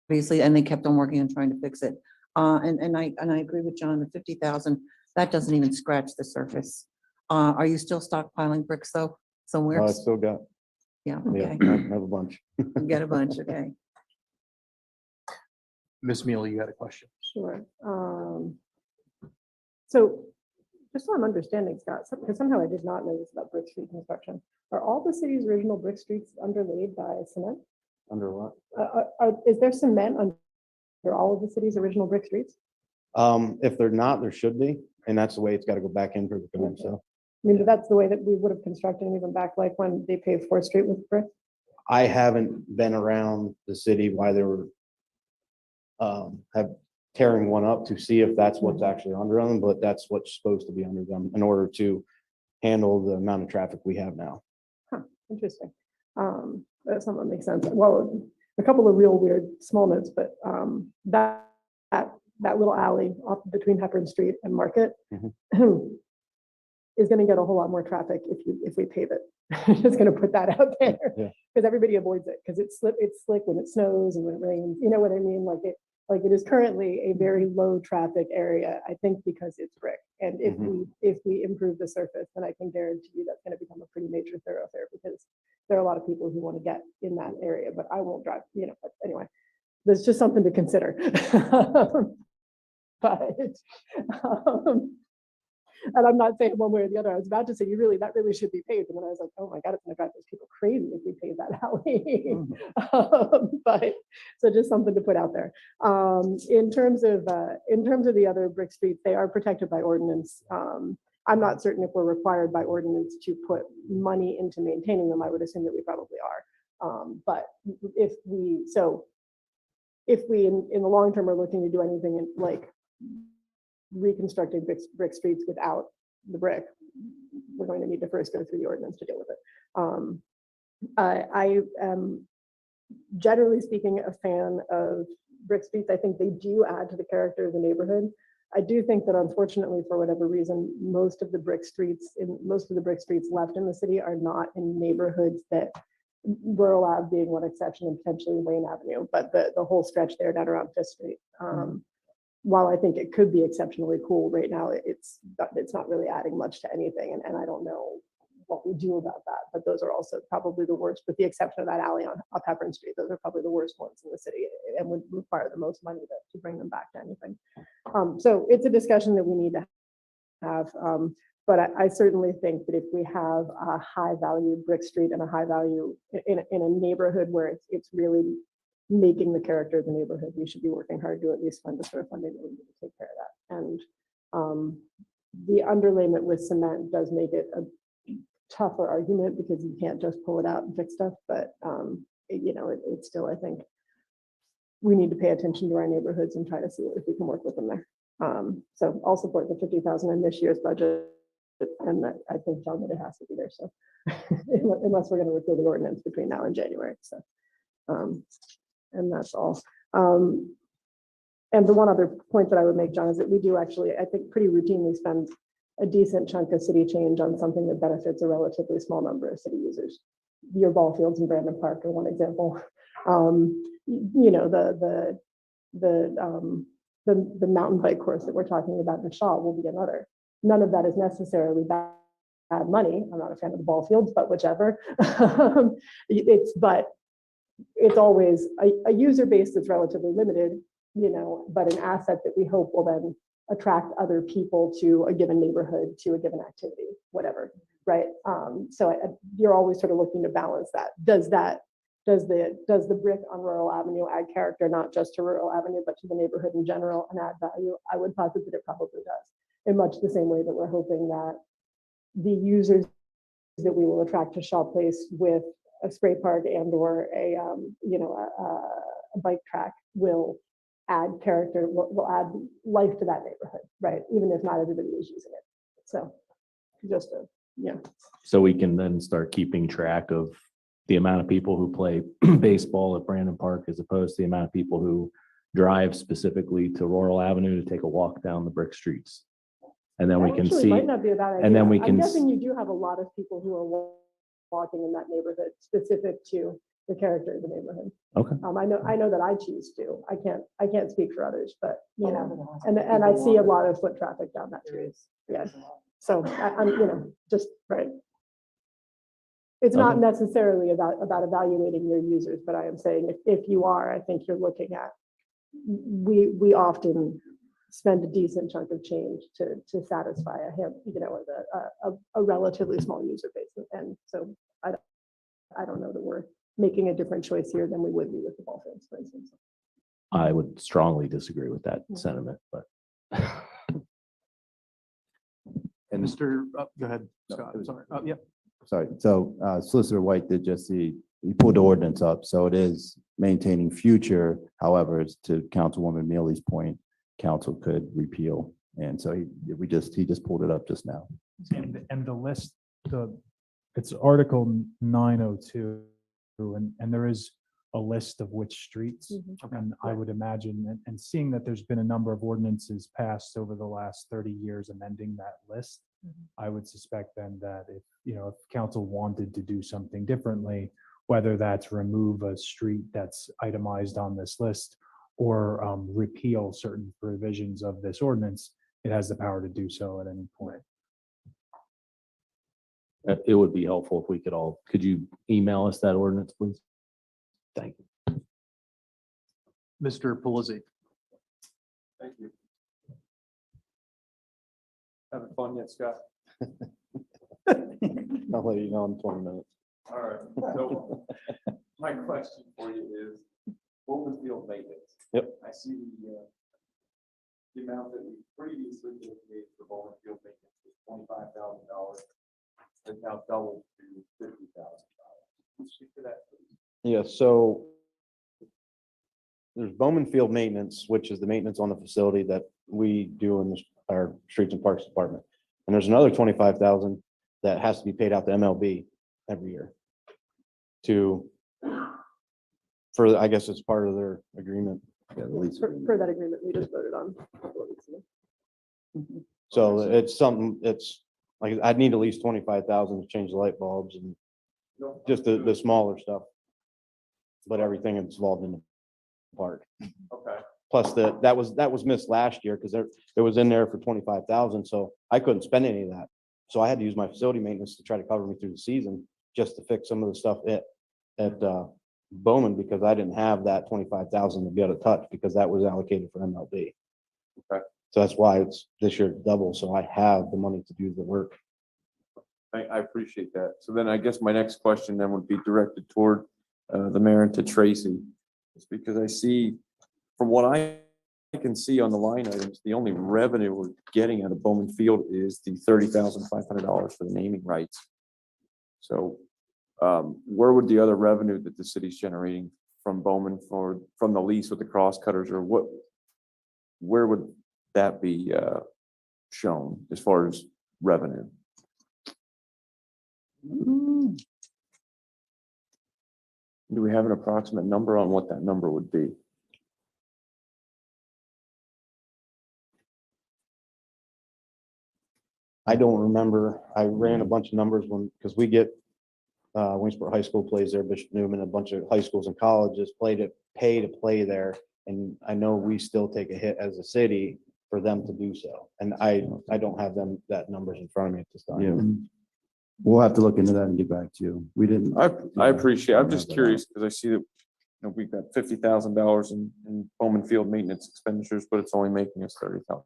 Obviously, and they kept on working on trying to fix it. And I agree with John, the 50,000, that doesn't even scratch the surface. Are you still stockpiling bricks though, somewhere? I still got, Yeah, yeah, okay, I have a bunch. you got a bunch, okay. Ms. Mealy, you had a question. Sure. So just so I'm understanding, Scott, because somehow I did not know this about brick street construction. Are all the city's original brick streets underlaid by cement? Under what? Is there cement under all of the city's original brick streets? If they're not, there should be, and that's the way it's got to go back in for the code, so. I mean, but that's the way that we would have constructed even back like when they paved 4th Street with brick. I haven't been around the city while they were tearing one up to see if that's what's actually under them, but that's what's supposed to be under them in order to handle the amount of traffic we have now. Huh, interesting. That's something that makes sense. Well, a couple of real weird small notes, but that little alley off between Hepburn Street and Market is going to get a whole lot more traffic if we pave it. Just going to put that out there because everybody avoids it because it's slick when it snows and when it rains. You know what I mean? Like it is currently a very low traffic area, I think, because it's brick. And if we improve the surface, then I can guarantee you that's going to become a pretty major thoroughfare because there are a lot of people who want to get in that area, but I won't drive, you know, but anyway, there's just something to consider. And I'm not saying one way or the other. I was about to say, that really should be paved. And then I was like, oh my God, it's going to drive those people crazy if we pave that alley. But so just something to put out there. In terms of the other brick streets, they are protected by ordinance. I'm not certain if we're required by ordinance to put money into maintaining them. I would assume that we probably are. But if we in the long term are looking to do anything like reconstructing brick streets without the brick, we're going to need to first go through the ordinance to deal with it. I am generally speaking a fan of brick streets. I think they do add to the character of the neighborhood. I do think that unfortunately, for whatever reason, most of the brick streets left in the city are not in neighborhoods that, Rural Ave being one exception, and potentially Wayne Avenue, but the whole stretch there down around Fifth Street. While I think it could be exceptionally cool right now, it's not really adding much to anything, and I don't know what we do about that. But those are also probably the worst, with the exception of that alley on Hepburn Street. Those are probably the worst ones in the city, and would require the most money to bring them back to anything. So it's a discussion that we need to have. But I certainly think that if we have a high value brick street and a high value in a neighborhood where it's really making the character of the neighborhood, we should be working hard to at least find the sort of funding that we need to take care of that. And the underlayment with cement does make it a tougher argument because you can't just pull it out and fix stuff. But it's still, I think we need to pay attention to our neighborhoods and try to see if we can work with them there. So I'll support the 50,000 in this year's budget. And I think, John, that it has to be there. So unless we're going to repeal the ordinance between now and January. So, and that's all. And the one other point that I would make, John, is that we do actually, I think, pretty routinely spend a decent chunk of city change on something that benefits a relatively small number of city users. Your ball fields in Brandon Park are one example. The mountain bike course that we're talking about in Shaw will be another. None of that is necessarily bad money. I'm not a fan of the ball fields, but whichever. But it's always a user base that's relatively limited, but an asset that we hope will then attract other people to a given neighborhood, to a given activity, whatever, right? So you're always sort of looking to balance that. Does the brick on Rural Avenue add character, not just to Rural Avenue, but to the neighborhood in general, and add value? I would posit that it probably does, in much the same way that we're hoping that the users that we will attract to Shaw Place with a spray park and or a bike track will add character, will add life to that neighborhood, right? Even if not everybody is using it. So just So we can then start keeping track of the amount of people who play baseball at Brandon Park as opposed to the amount of people who drive specifically to Rural Avenue to take a walk down the brick streets. And then we can see, might not be a bad idea. and then we I'm can, guessing you do have a lot of people who are walking in that neighborhood specific to the character of the neighborhood. okay, I know that I choose to. I can't speak for others, but and I see a lot of foot traffic down that street. Yes. So I'm just right. It's not Okay. necessarily about evaluating your users, but I am saying if you are, I think you're looking at, we often spend a decent chunk of change to satisfy a relatively small user base. And so I don't know that we're making a different choice here than we would be with the ball fields, for instance. I would strongly disagree with that sentiment, but. And Mr. Go ahead, No, Scott. it was- Sorry. Yep. sorry, so Solicitor White did just he pulled the ordinance up, so it is maintaining future. However, it's to Councilwoman Mealy's point, council could repeal. And so he just pulled it up just now. And the list, it's Article 902, and there is a list of which streets. And I would imagine, and seeing that there's been a number of ordinances passed over the last 30 years amending that list, I would suspect then that if council wanted to do something differently, whether that's remove a street that's itemized on this list or repeal certain provisions of this ordinance, it has the power to do so at any point. It would be helpful if we could you email us that ordinance, please? Thank you. Mr. Pelisi. Thank you. Having fun yet, Scott? I'll let you know in 20 minutes. All right, so my question for you is open field maintenance. Yep. I see the amount that we previously made for bowling field maintenance was $25,000 has now doubled to $50,000. Speak to that, please. Yeah, so there's Bowman Field Maintenance, which is the maintenance on the facility that we do in our Streets and Parks Department. And there's another 25,000 that has to be paid out to MLB every year for, I guess it's part of their agreement. Yeah, the lease For that agreement we just voted on. a couple of weeks ago. So it's something, it's like, I'd need at least 25,000 to change the light bulbs and just the smaller stuff. But everything that's involved in the park. Okay. Plus that was missed last year because it was in there for 25,000, so I couldn't spend any of that. So I had to use my facility maintenance to try to cover me through the season, just to fix some of the stuff at Bowman, because I didn't have that 25,000 to be able to touch, because that was allocated for MLB. Okay. So that's why it's this year double, so I have the money to do the work. I appreciate that. So then I guess my next question then would be directed toward the mayor and to Tracy. It's because I see, from what I can see on the line items, the only revenue we're getting out of Bowman Field is the $30,500 for the naming rights. So where would the other revenue that the city's generating from Bowman from the lease with the cross cutters, or where would that be shown as far as revenue? Do we have an approximate number on what that number would be? I don't remember. I ran a bunch of numbers because we get Williamsport High School plays there, Bishop Newman, a bunch of high schools and colleges pay to play there. And I know we still take a hit as a city for them to do so. And I don't have that numbers in front of me at this time. Yeah. We'll have to look into that and get back to you. We didn't. I appreciate, I'm just curious because I see that, we've got $50,000 in Bowman Field maintenance expenditures, but it's only making us $30,000 in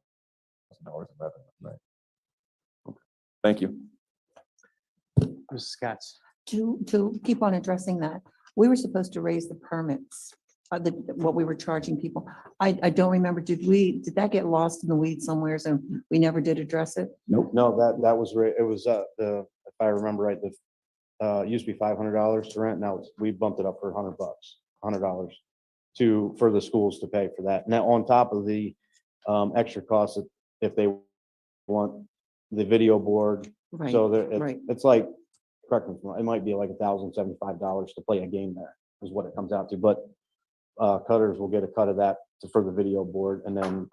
revenue. Right. Okay. Thank you. Mrs. Katz. To keep on addressing that, we were supposed to raise the permits, what we were charging people. I don't remember, did that get lost in the weeds somewheres and we never did address it? Nope. No, that was, it was if I remember right, it used to be $500 to rent. Now we bumped it up for $100 for the schools to pay for that. Now, on top of the extra costs, if they want the video board. Right, So right. it's like, correct me if I'm wrong, it might be like $1,075 to play a game there is what it comes out to. But cutters will get a cut of that for the video board. And then,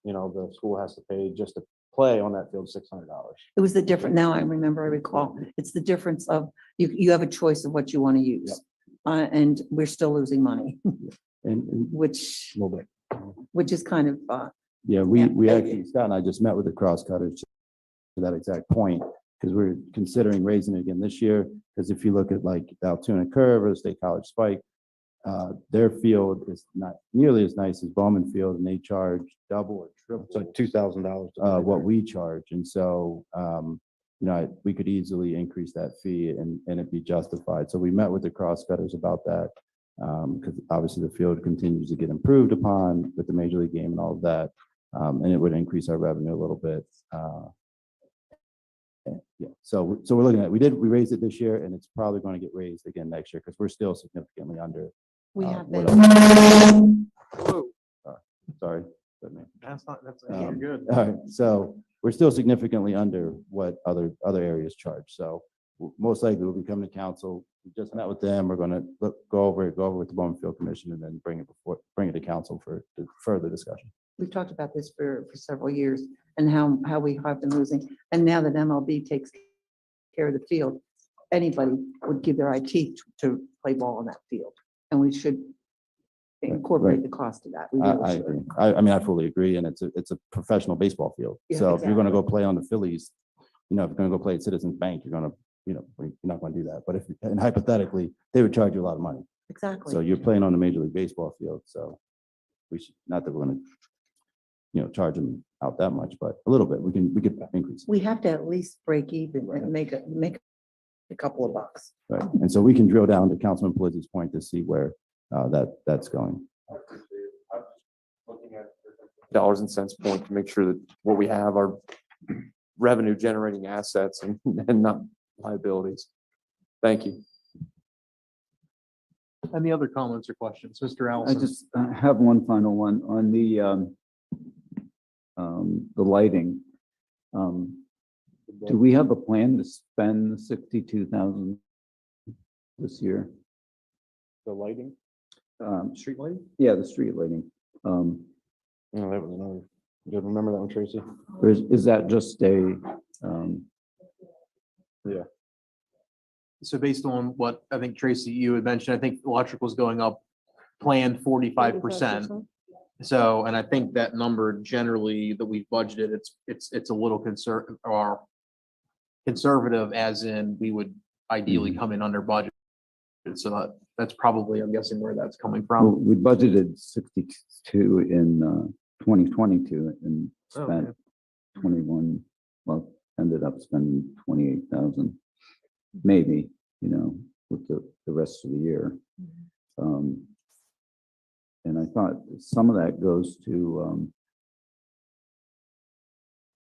the school has to pay just to play on that field $600. It was the different, now I recall, it's the difference of, you have a choice of what you want to use. And we're still losing money, And which, a little bit. which is kind of, Yeah, we actually, Scott and I just met with the cross cutters to that exact point, because we're considering raising it again this year. Because if you look at like Altoona Curve or the State College Spike, their field is not nearly as nice as Bowman Field, and they charge double or triple. It's like $2,000. What we charge. And so, we could easily increase that fee and it'd be justified. So we met with the cross cutters about that. Because obviously the field continues to get improved upon with the Major League game and all of that. And it would increase our revenue a little bit. Yeah, so we're looking at, we raised it this year, and it's probably going to get raised again next year because we're still significantly under. we have what been. Sorry. That's You're good. All right, so we're still significantly under what other areas charge. So most likely we'll be coming to council. We just met with them. We're going to go over with the Bowman Field Commission and then bring it to council for further discussion. We've talked about this for several years and how we have been losing. And now that MLB takes care of the field, anybody would give their IT to play ball on that field. And we should incorporate the cost of that. We really I should. agree. I mean, I fully agree. And it's a professional baseball field. Yeah, So if you're going to exactly. go play on the Phillies, if you're going to go play at Citizens Bank, you're going to, you're not going to do that. But and hypothetically, they would charge you a lot of money. Exactly. So you're playing on the Major League Baseball field. So we should, not that we're going to, charge them out that much, but a little bit. We could increase. We have to at least break even and make a couple of bucks. Right. And so we can drill down to Councilman Pelizzi's point to see where that's going. Looking at dollars and cents point to make sure that what we have are revenue generating assets and not liabilities. Thank you. Any other comments or questions? Mr. I Allison? just have one final one on the lighting. Do we have a plan to spend the 62,000 this year? The lighting? Street lighting? Yeah, the street lighting. No, that was another. You remember that one, Tracy? Or is that just a, So based on what I think Tracy, you had mentioned, I think electrical is going up planned 45%. So, and I think that number generally that we've budgeted, it's a little conservative, as in we would ideally come in under budget. So that's probably, I'm guessing, where that's coming well, from. we budgeted 62 in 2022 and spent Okay. 21, well, ended up spending 28,000, maybe, with the rest of the year. And I thought some of that goes to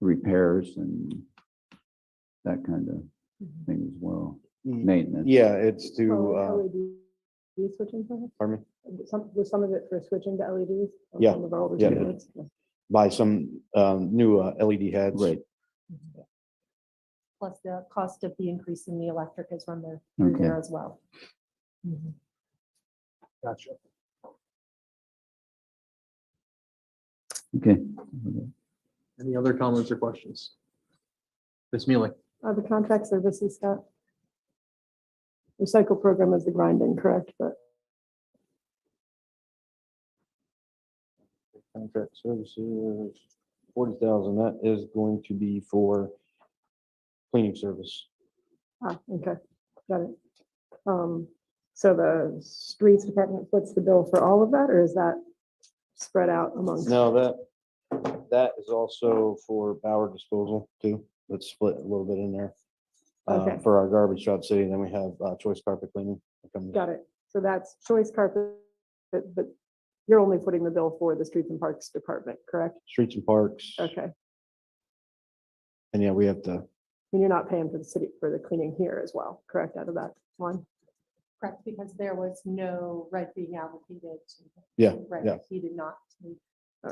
repairs and that kind of thing as well, maintenance. Yeah, it's to, LED switching, perhaps? pardon me, Was some of it for switching to LEDs? on Yeah, some of our older yeah. units? buy some new LED heads. Right. Plus the cost of the increase in the electric is run there through Okay. there as well. Gotcha. Okay. Any other comments or questions? Ms. Mealy? The contract services, Scott? Recycle program is the grinding, correct? But Contract services, 40,000, that is going to be for cleaning service. okay, got it. So the streets department foots the bill for all of that, or is that spread out amongst? No, that is also for Bauer disposal too. Let's split a little bit in there. Okay. For our garbage truck city, then we have choice carpet cleaning. Got it. So that's choice carpet, but you're only footing the bill for the streets and parks department, correct? Streets and parks. Okay. And yeah, we have to, And you're not paying for the city for the cleaning here as well, correct, out of that one? Correct, because there was no rent being allocated. Yeah, Right, yeah. he did not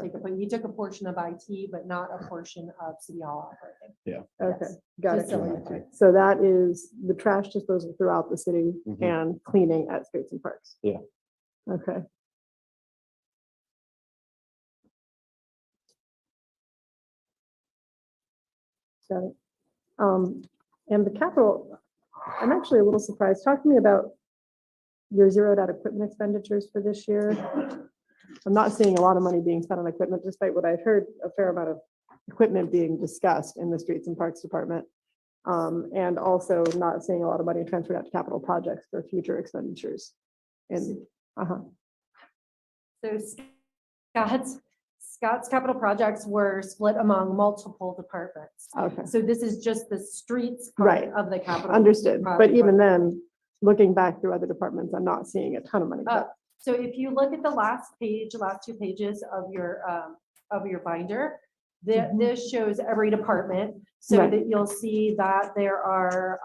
take a, but he took a portion of IT, but not a portion of city hall operating. Okay, Yes. got it. Facility. So that is the trash disposal throughout the city Mhm. and cleaning at streets and parks? Yeah. Okay. Got it. And the capital, I'm actually a little surprised. Talk to me about your zeroed out equipment expenditures for this year. I'm not seeing a lot of money being spent on equipment, despite what I've heard, a fair amount of equipment being discussed in the Streets and Parks Department. And also not seeing a lot of money transferred out to capital projects for future expenditures. And, So Scott's capital projects were split among multiple departments. okay, So this is just the streets Right. part of the capital. understood. But project. even then, looking back through other departments, I'm not seeing a ton of money. Uh, So if you look at the last two pages of your binder, this shows every department, so Mm-hmm. Right. that you'll see that there are,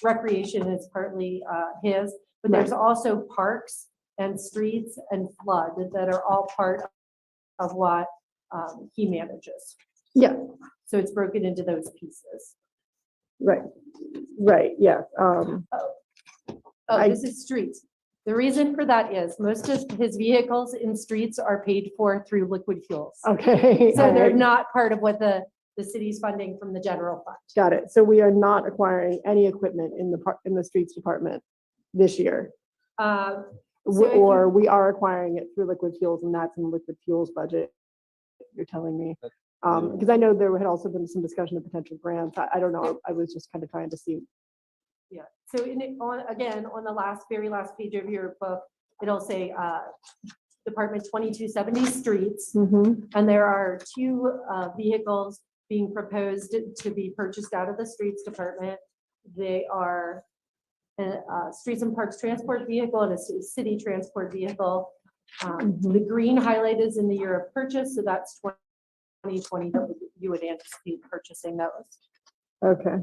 recreation is partly his, but there's also parks and streets and flood that are all part of what he manages. Yeah, So it's broken into those pieces. right, yeah. Oh, I- this is streets. The reason for that is most of his vehicles in streets are paid for through liquid fuels. Okay. So they're alright, not part of what the city's funding from the general fund. Got it. So we are not acquiring any equipment in the streets department this year. So if you- Or we are acquiring it through liquid fuels and that's in the liquid fuels budget, you're telling me. Because I know there had also been some discussion of potential grants. I don't know. I was just kind of trying to see. Yeah, so again, on the very last page of your book, it'll say Department 2270 Streets, and there are two vehicles being proposed to be purchased out of the Streets Department. They are a Streets and Parks Transport Vehicle and a City Transport Vehicle. The green highlight is in the year of purchase, so that's 2020. you would anticipate purchasing those. Okay.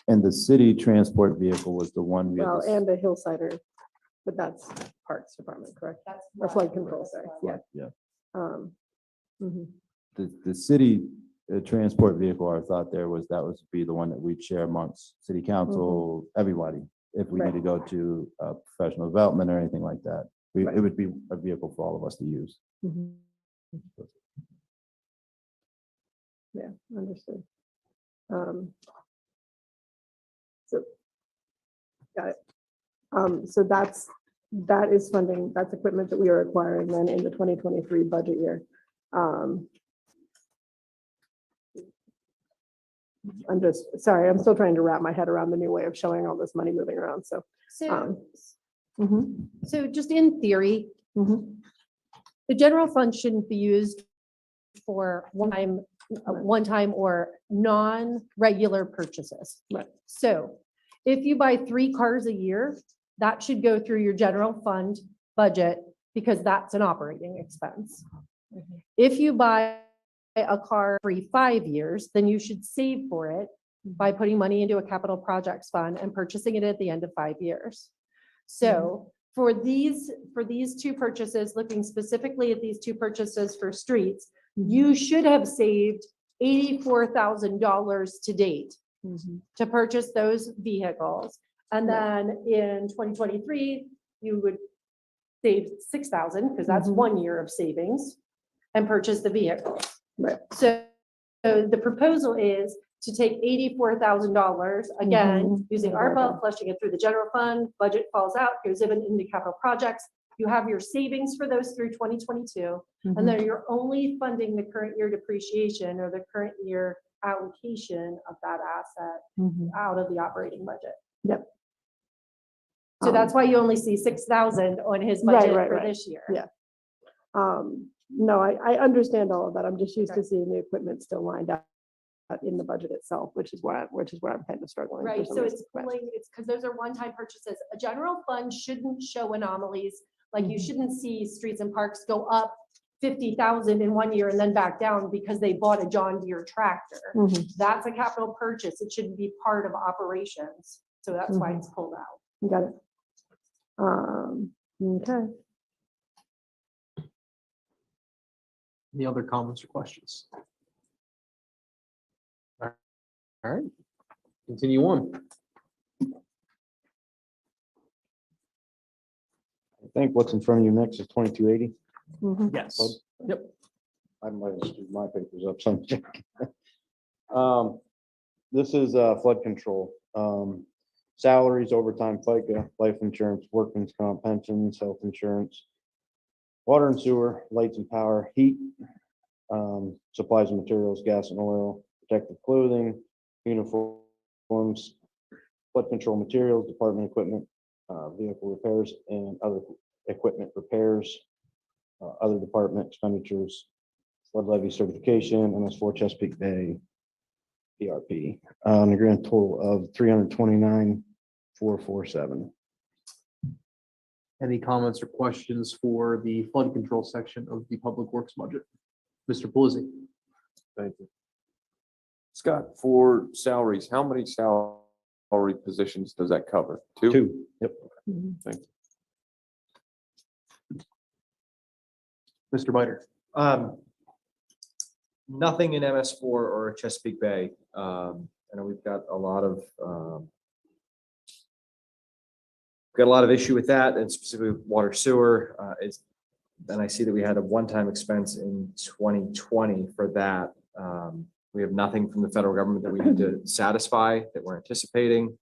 And the city transport vehicle was the one. we had Well, this- and a hillsider, but that's Parks Department, correct? That's Or flood control, sorry, yeah. Yeah. Mhm. The city transport vehicle, our thought there was that was be the one that we'd share amongst city council, everybody. If we need to go to professional development or anything like that, it would be a vehicle for all of us to use. Mhm. Yeah, understood. So, got it. So that is funding, that's equipment that we are acquiring then in the 2023 budget year. I'm just, sorry, I'm still trying to wrap my head around the new way of showing all this money moving around, so. So, Mhm, so just in theory, mhm. the general fund shouldn't be used for one-time or non-regular purchases. Right. So if you buy 3 cars a year, that should go through your general fund budget because that's an operating expense. If you buy a car every 5 years, then you should save for it by putting money into a capital projects fund and purchasing it at the end of 5 years. So for these 2 purchases, looking specifically at these 2 purchases for streets, you should have saved $84,000 to date to purchase those vehicles. And then in 2023, you would save 6,000 because that's 1 year of savings and purchase the vehicle. Right. So the proposal is to take $84,000, again, using ARPA, flushing it through the general fund, budget falls out, goes even into capital projects. You have your savings for those through 2022, and then you're only funding the current year depreciation or the current year allocation of that asset out of the operating budget. Yep. So that's why you only see 6,000 on his Right, budget right, for right. this year. Yeah. No, I understand all of that. I'm just used to Okay. seeing the equipment still lined up in the budget itself, which is where I'm kind of struggling. for Right, some so reason. it's pulling, it's because those are one-time purchases. A general fund shouldn't show anomalies. Like you shouldn't see streets and parks go up 50,000 in 1 year and then back down because they bought a John Deere tractor. Mhm. That's a capital purchase. It shouldn't be part of operations. So that's why it's pulled out. Got it. Okay. Any other comments or questions? All right, continue on. I think what's in front of you next is 2280. Mhm. Yes. Yep. I might have screwed my papers up some. This is flood control. Salaries, overtime, FICA, life insurance, workman's comp, pensions, health insurance, water and sewer, lights and power, heat, supplies and materials, gas and oil, protective clothing, uniforms, flood control materials, department equipment, vehicle repairs and other equipment repairs, other department expenditures, flood levy certification, MS4 Chesapeake Bay, PRP, a grand total of 329,447. Any comments or questions for the flood control section of the public works budget? Mr. Pelisi? Thank you. Scott, for salaries, how many salary positions does that cover? Two? Yep. Thank you. Mr. Biter? Nothing in MS4 or Chesapeake Bay. I know we've got a lot of issue with that, and specifically with water sewer. And I see that we had a one-time expense in 2020 for that. We have nothing from the federal government that we need to satisfy that we're anticipating.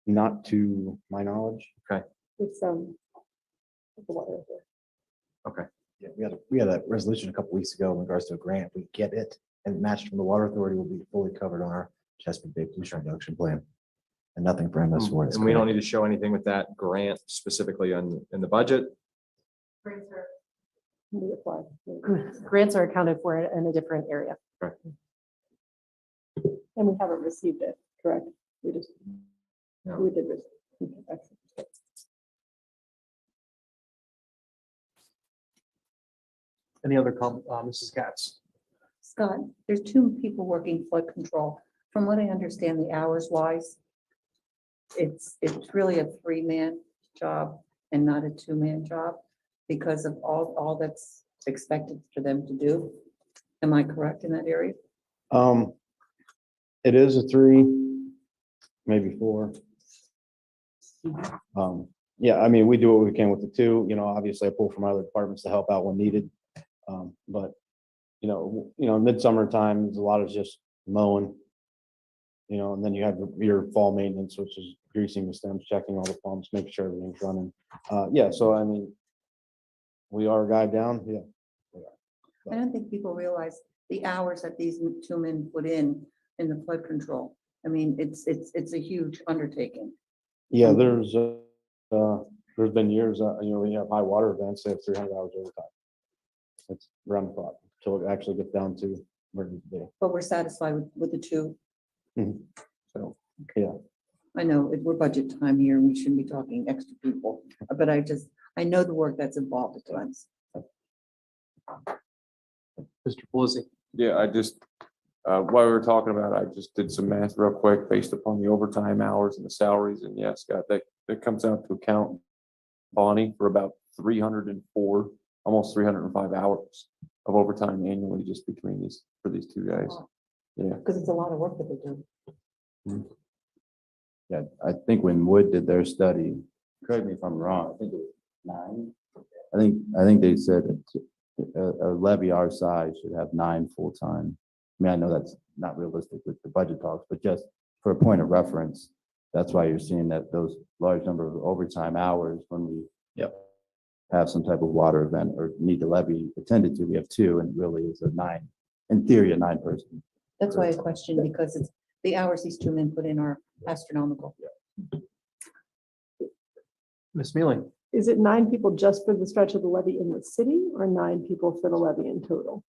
Not to my knowledge. It's the water up there. Yeah, we had a resolution a couple weeks ago in regards to a grant. We get it and matched from the water authority will be fully covered on our Chesapeake Bay pollution reduction plan. And nothing for MS4. And we don't need to show anything with that grant specifically in the budget. We apply. Grants are accounted for in a different area. And we haven't received it, correct? We just, No. we did. Excellent. Any other Mrs. Katz? Scott, there's two people working flood control. From what I understand, the hours wise, it's really a three-man job and not a two-man job because of all that's expected for them to do. Am I correct in that area? It is a 3, maybe 4. Yeah, I mean, we do what we can with the 2, obviously I pull from other departments to help out when needed. But, midsummer time, there's a lot of just mowing. And then you have your fall maintenance, which is greasing the stems, checking all the pumps, making sure everything's running. Yeah, so I mean, we are a guy down, yeah. I don't think people realize the hours that these two men put in the flood control. I mean, it's a huge undertaking. Yeah, there's been years, we have high water events, they have 300 hours overtime. It's around the clock until it actually gets down to emergency day. But we're satisfied with the two. So, yeah. I know we're budget time here and we shouldn't be talking extra people, but I know the work that's involved at times. Mr. Pelisi? Yeah, I just, while we were talking about it, I just did some math real quick based upon the overtime hours and the salaries. And yes, Scott, that comes out to account Bonnie for about 304, almost 305 hours of overtime annually just for these two guys. Yeah. Because it's a lot of work that they do. Yeah, I think when Wood did their study, correct me if I'm wrong, I think it was 9. I think they said that a levy our size should have 9 full-time. I mean, I know that's not realistic with the budget talks, but just for a point of reference, that's why you're seeing that those large number of overtime hours when we have some type of water event or need the levy attended to, we have 2, and really is a 9, in theory, a 9-person. That's why I question, because it's the hours these two men put in are astronomical. Ms. Mealy? Is it 9 people just for the stretch of the levee in the city or 9 people for the levee in total?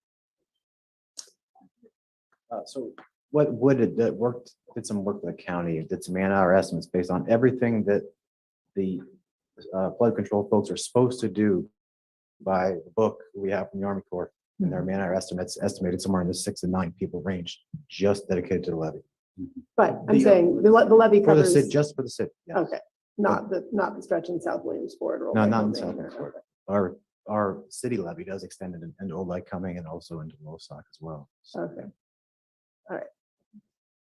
So what Wood did some work for the county, did some man-hour estimates based on everything that the flood control folks are supposed to do by the book we have from the Army Corps. And their man-hour estimates estimated somewhere in the 6 to 9 people range just dedicated to the levee. But I'm saying the levee For the covers, city, just for the city. yes. okay, not the stretch in South Williamsport or. No, Old not in Lake South Building or- Williamsport. Our city levy does extend it into Old Lake Coming and also into Lostock as well. So Okay,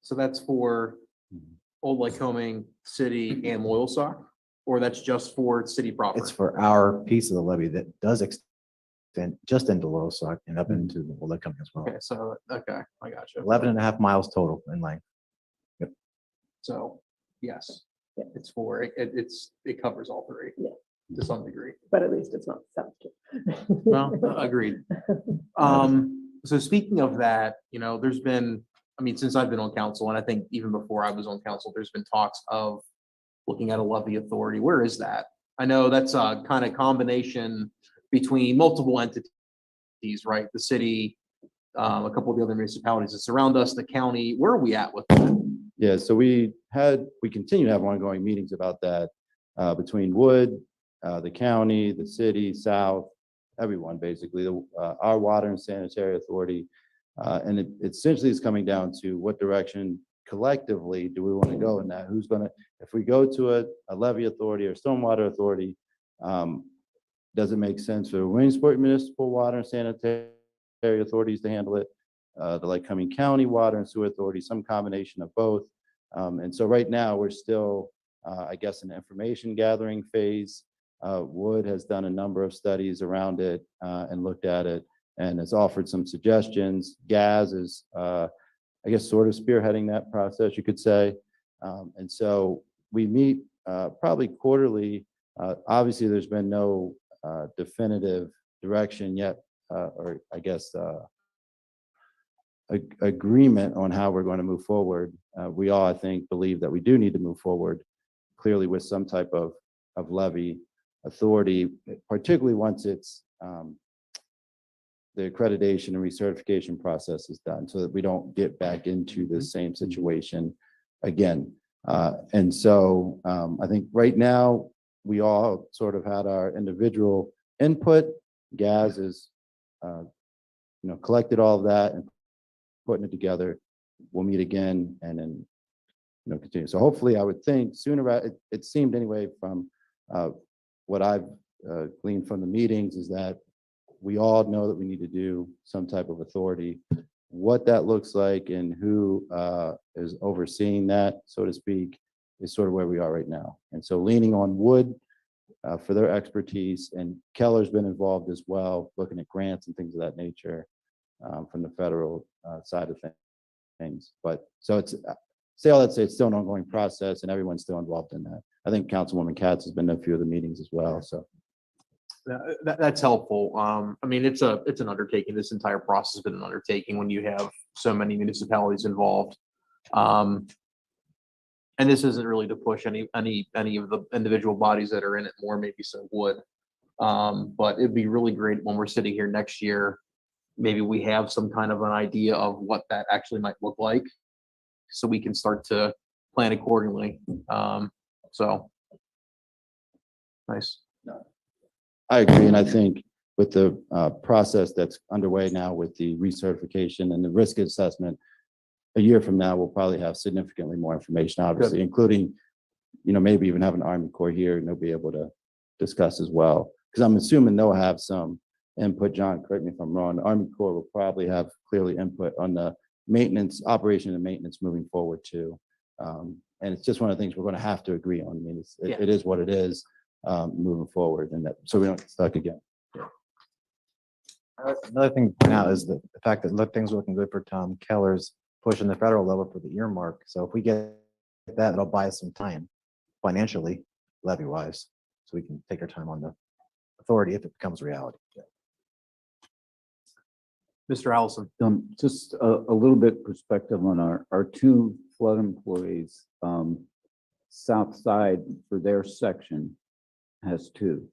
So that's for Old Lycoming, City, and Loyalsock? Or that's just for city proper? it's for our piece of the levy that does extend just into Lostock and up into Old Lake Coming as well. Okay, so, okay, I got you. 11.5 miles total in length. So, yes, Yeah. it's for, it covers all 3. Yeah. To some degree. but at least it's not South. Well, agreed. So speaking of that, there's been, I mean, since I've been on council, and I think even before I was on council, there's been talks of looking at a levy authority. Where is that? I know that's a kind of combination between multiple entities, right? The city, a couple of the other municipalities that surround us, the county. Where are we at with that? Yeah, so we continue to have ongoing meetings about that between Wood, the county, the city, South, everyone, basically, our water and sanitary authority. And it essentially is coming down to what direction collectively do we want to go in that? Who's gonna, if we go to a levy authority or stormwater authority, does it make sense for the Williamsport Municipal Water and Sanitary Authorities to handle it? The Lycoming County Water and Sewer Authority, some combination of both. And so right now, we're still, I guess, in the information gathering phase. Wood has done a number of studies around it and looked at it and has offered some suggestions. Gaz is, I guess, sort of spearheading that process, you could say. And so we meet probably quarterly. Obviously, there's been no definitive direction yet, or I guess agreement on how we're going to move forward. We all, I think, believe that we do need to move forward clearly with some type of levy authority, particularly once it's the accreditation and recertification process is done, so that we don't get back into the same situation again. And so I think right now we all sort of had our individual input. Gaz is collected all of that and putting it together, we'll meet again and then, continue. So hopefully, I would think sooner, it seemed anyway from what I've gleaned from the meetings is that we all know that we need to do some type of authority. What that looks like and who is overseeing that, so to speak, is sort of where we are right now. And so leaning on Wood for their expertise, and Keller's been involved as well, looking at grants and things of that nature from the federal side of things. But so it's, say all that, say it's still an ongoing process and everyone's still involved in that. I think Councilwoman Katz has been to a few of the meetings as well, so. That's helpful. I mean, it's an undertaking. This entire process has been an undertaking when you have so many municipalities involved. And this isn't really to push any of the individual bodies that are in it more, maybe some would. But it'd be really great when we're sitting here next year, maybe we have some kind of an idea of what that actually might look like, so we can start to plan accordingly. So nice. I agree, and I think with the process that's underway now with the recertification and the risk assessment, a year from now, we'll probably have significantly more information, obviously, including, maybe even have an Army Corps here and they'll be able to discuss as well. Because I'm assuming they'll have some input. John, correct me if I'm wrong. The Army Corps will probably have clearly input on the maintenance, operation and maintenance moving forward too. And it's just one of the things we're going to have to agree on. I mean, it is what it is moving forward, and that so we don't get stuck again. Another thing to point out is the fact that things are looking good for Tom Keller's pushing the federal level for the earmark. So if we get that, it'll buy us some time financially, levy wise, so we can take our time on the authority if it becomes reality. Mr. Allison. Just a little bit perspective on our two flood employees. South side for their section has two.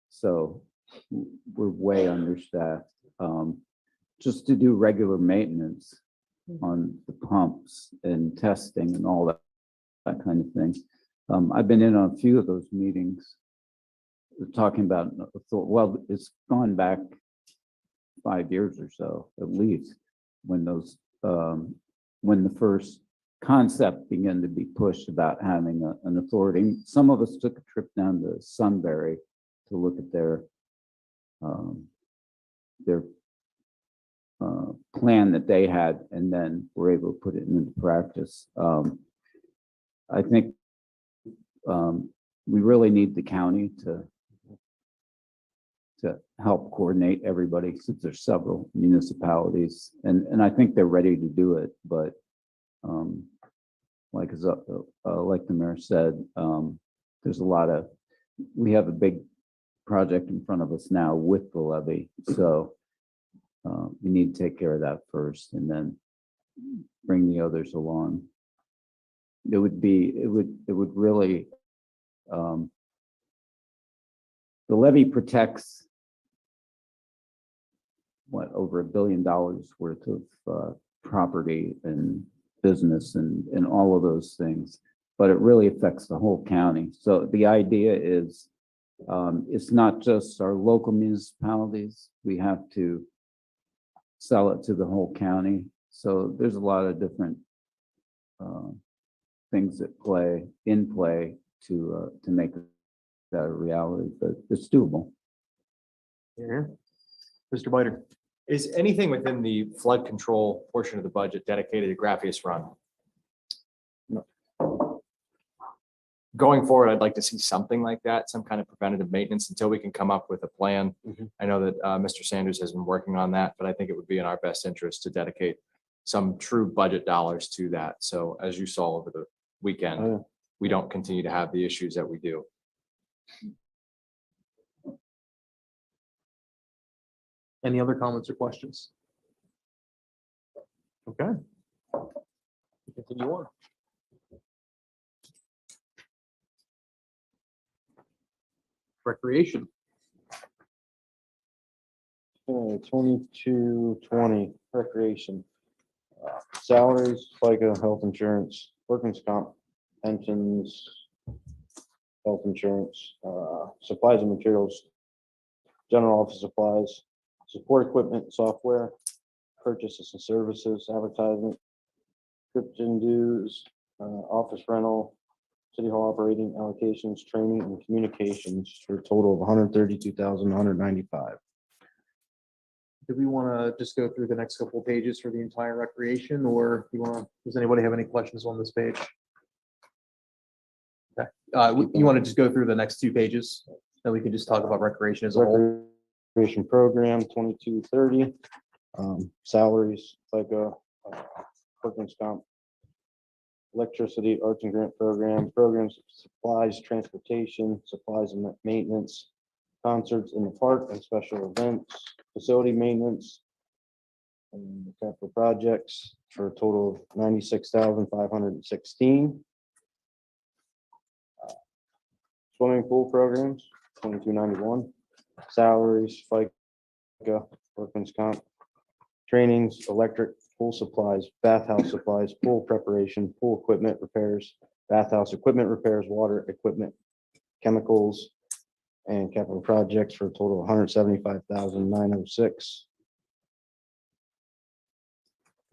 So we're way understaffed. Just to do regular maintenance on the pumps and testing and all that kind of thing. I've been in on a few of those meetings talking about, well, it's gone back 5 years or so, at least, when those, when the first concept began to be pushed about having an authority. Some of us took a trip down to Sunbury to look at their plan that they had, and then were able to put it into practice. I think we really need the county to help coordinate everybody, since there's several municipalities, and I think they're ready to do it. But like the mayor said, there's we have a big project in front of us now with the levy, so we need to take care of that first, and then bring the others along. It would really, the levy protects over $1 billion worth of property and business and all of those things, but it really affects the whole county. So the idea is, it's not just our local municipalities. We have to sell it to the whole county. So there's a lot of different things that play to make that a reality, but it's doable. Yeah. Mr. Biter. Is anything within the flood control portion of the budget dedicated to Graphius Run? No. Going forward, I'd like to see something like that, some kind of preventative maintenance, until we can come up with a plan. I know that Mr. Sanders has been working on that, but I think it would be in our best interest to dedicate some true budget dollars to that. So as you saw over the weekend, we don't continue to have the issues that we do. Any other comments or questions? Okay. Continue on. Recreation. 2220 recreation. Salaries, FICA, health insurance, workman's comp, pensions, health insurance, supplies and materials, general office supplies, support equipment, software, purchases and services, advertisement, subscription dues, office rental, city hall operating allocations, training and communications for a total of 132,195. Do we want to just go through the next couple of pages for the entire recreation, or does anybody have any questions on this page? Okay, you want to just go through the next 2 pages, then we can just talk about recreation as a whole. Recreation program, 2230, salaries, FICA, workman's comp, electricity, arts and grant program, programs, supplies, transportation, supplies and maintenance, concerts in the park and special events, facility maintenance, and capital projects for a total of 96,516. Swimming pool programs, 2291. Salaries, FICA, workman's comp, trainings, electric, pool supplies, bathhouse supplies, pool preparation, pool equipment repairs, bathhouse equipment repairs, water equipment, chemicals, and capital projects for a total of 175,906.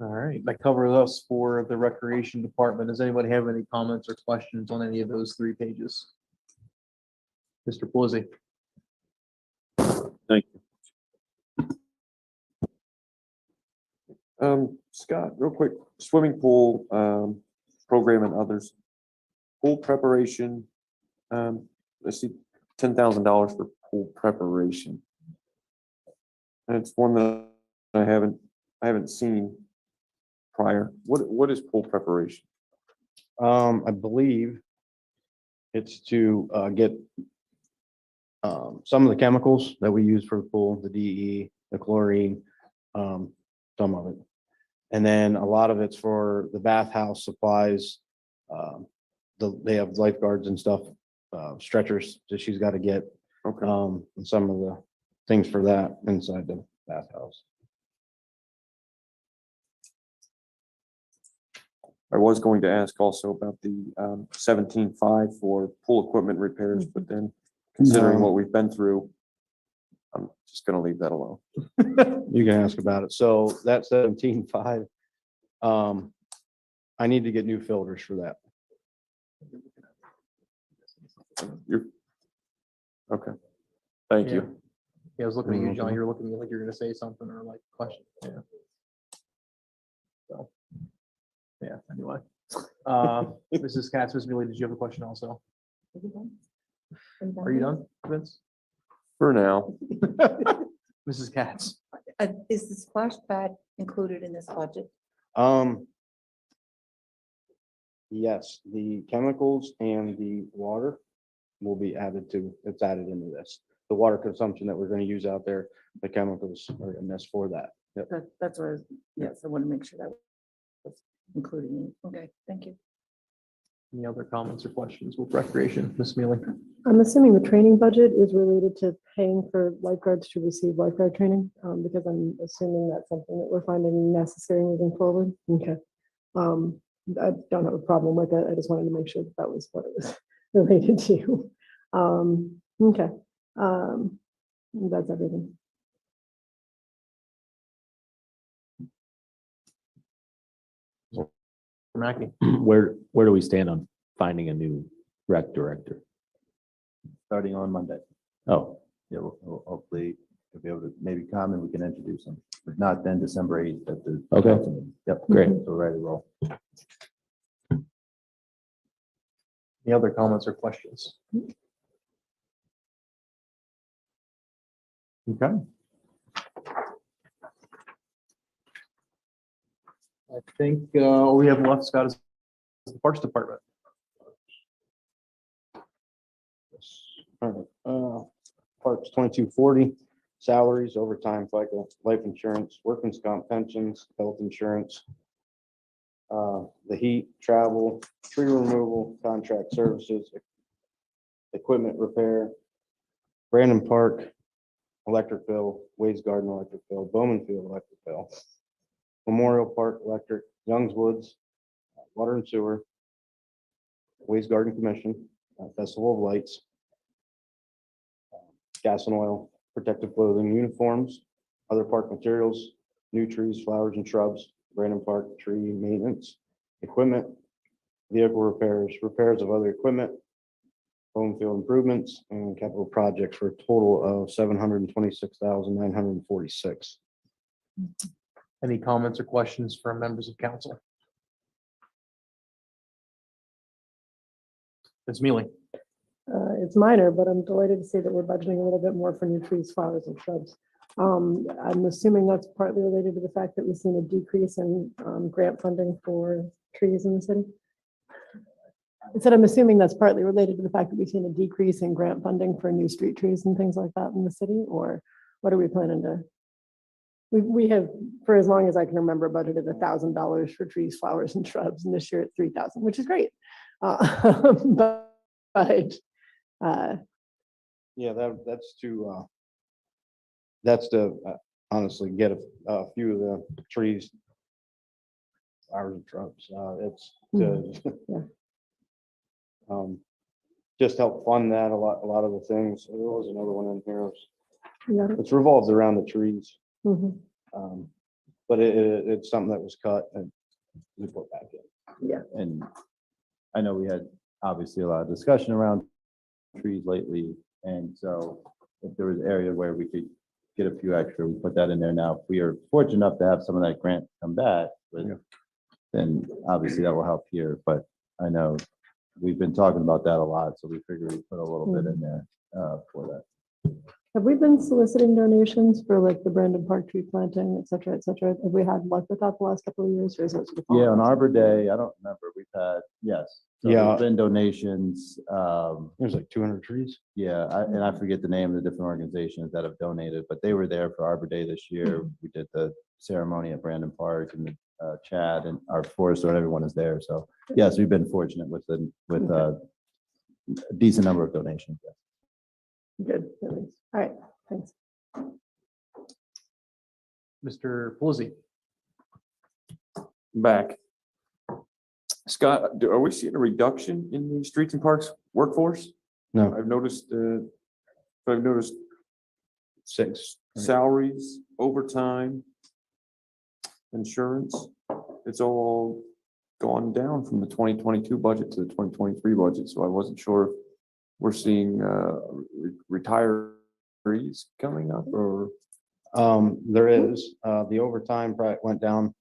All right, that covers us for the recreation department. Does anybody have any comments or questions on any of those 3 pages? Mr. Pelisi? Thank you. Scott, real quick, swimming pool, program and others. Pool preparation, I see $10,000 for pool preparation. And it's one that I haven't seen prior. What is pool preparation? I believe it's to get some of the chemicals that we use for the pool, the DE, the chlorine, some of it. And then a lot of it's for the bathhouse supplies. They have lifeguards and stuff, stretchers that she's got to get. Okay. And some of the things for that inside the bathhouse. I was going to ask also about the 17.5 for pool equipment repairs, but then considering what we've been through, I'm just gonna leave that alone. You can ask about it. So that 17.5, I need to get new filters for that. Okay. Thank you. Yeah, I was looking at you, John. You're looking like you're gonna say something or like question. Yeah. So, yeah, anyway. Mrs. Katz, Ms. Mealy, did you have a question also? Are you done, Vince? For now. Mrs. Katz? Is the splash pad included in this budget? Yes, the chemicals and the water will be added it's added into this. The water consumption that we're going to use out there, the chemicals are in this for that. Yep. That's what, yes, I want to make sure that was included in. Okay, thank you. Any other comments or questions with recreation? Ms. Mealy? I'm assuming the training budget is related to paying for lifeguards to receive lifeguard training, because I'm assuming that's something that we're finding necessary moving forward. Okay. I don't have a problem with it. I just wanted to make sure that was what it was related to. Okay. That's everything. Mackey? Where do we stand on finding a new rec director? Starting on Monday. Oh, Yeah, we'll hopefully we'll be able to maybe come and we can introduce them. If not, then December 8th at the. Okay. council meeting. Yep. great. So we're ready to roll. Any other comments or questions? Okay. I think all we have left, Scott, is the Parks Department. All right, Parks 2240, salaries, overtime, FICA, life insurance, workman's comp, pensions, health insurance, the heat, travel, tree removal, contract services, equipment repair, Brandon Park, electric bill, Wade's Garden electric bill, Bowman Field electric bill, Memorial Park electric, Youngs Woods, water and sewer, Wade's Garden Commission, Festival of Lights, gas and oil, protective clothing, uniforms, other park materials, new trees, flowers and shrubs, Brandon Park tree maintenance, equipment, vehicle repairs, repairs of other equipment, home field improvements, and capital projects for a total of $726,946. Any comments or questions from members of council? Ms. Mealy? It's minor, but I'm delighted to see that we're budgeting a little bit more for new trees, flowers and shrubs. I'm assuming that's partly related to the fact that we've seen a decrease in grant funding for trees in the city. I said I'm assuming that's partly related to the fact that we've seen a decrease in grant funding for new street trees and things like that in the city, or what are we planning to? We have, for as long as I can remember, budgeted $1,000 for trees, flowers and shrubs, and this year it's 3,000, which is great. But Yeah, that's to honestly get a few of the trees, flowers and shrubs. It's to Yeah. just help fund that a lot of the things. There was another one in here. yeah. It's revolves around the trees. Mhm. But it's something that was cut and we put back in. And I know we had obviously a lot of discussion around trees lately. And so if there was an area where we could get a few extra, we put that in there now. If we are fortunate enough to have some of that grant come back, then obviously that will help here. But I know we've been talking about that a lot, so we figured we put a little bit in there for that. Have we been soliciting donations for like the Brandon Park tree planting, et cetera, et cetera? Have we had luck with that the last couple of years, or is it? Sort of Yeah, on fallen off? Arbor Day, I don't remember, we've had, yes. So Yeah. there's been donations. There's like 200 trees. Yeah, and I forget the name of the different organizations that have donated, but they were there for Arbor Day this year. We did the ceremony at Brandon Park, and Chad and our forester and everyone is there. So yes, we've been fortunate with a decent number of donations. Good. At least. All right, thanks. Mr. Pelisi? Back. Scott, are we seeing a reduction in the streets and parks workforce? No. I've noticed Six. salaries, overtime, insurance. It's all gone down from the 2022 budget to the 2023 budget. So I wasn't sure if we're seeing retirees coming up or. There is, the overtime probably went down.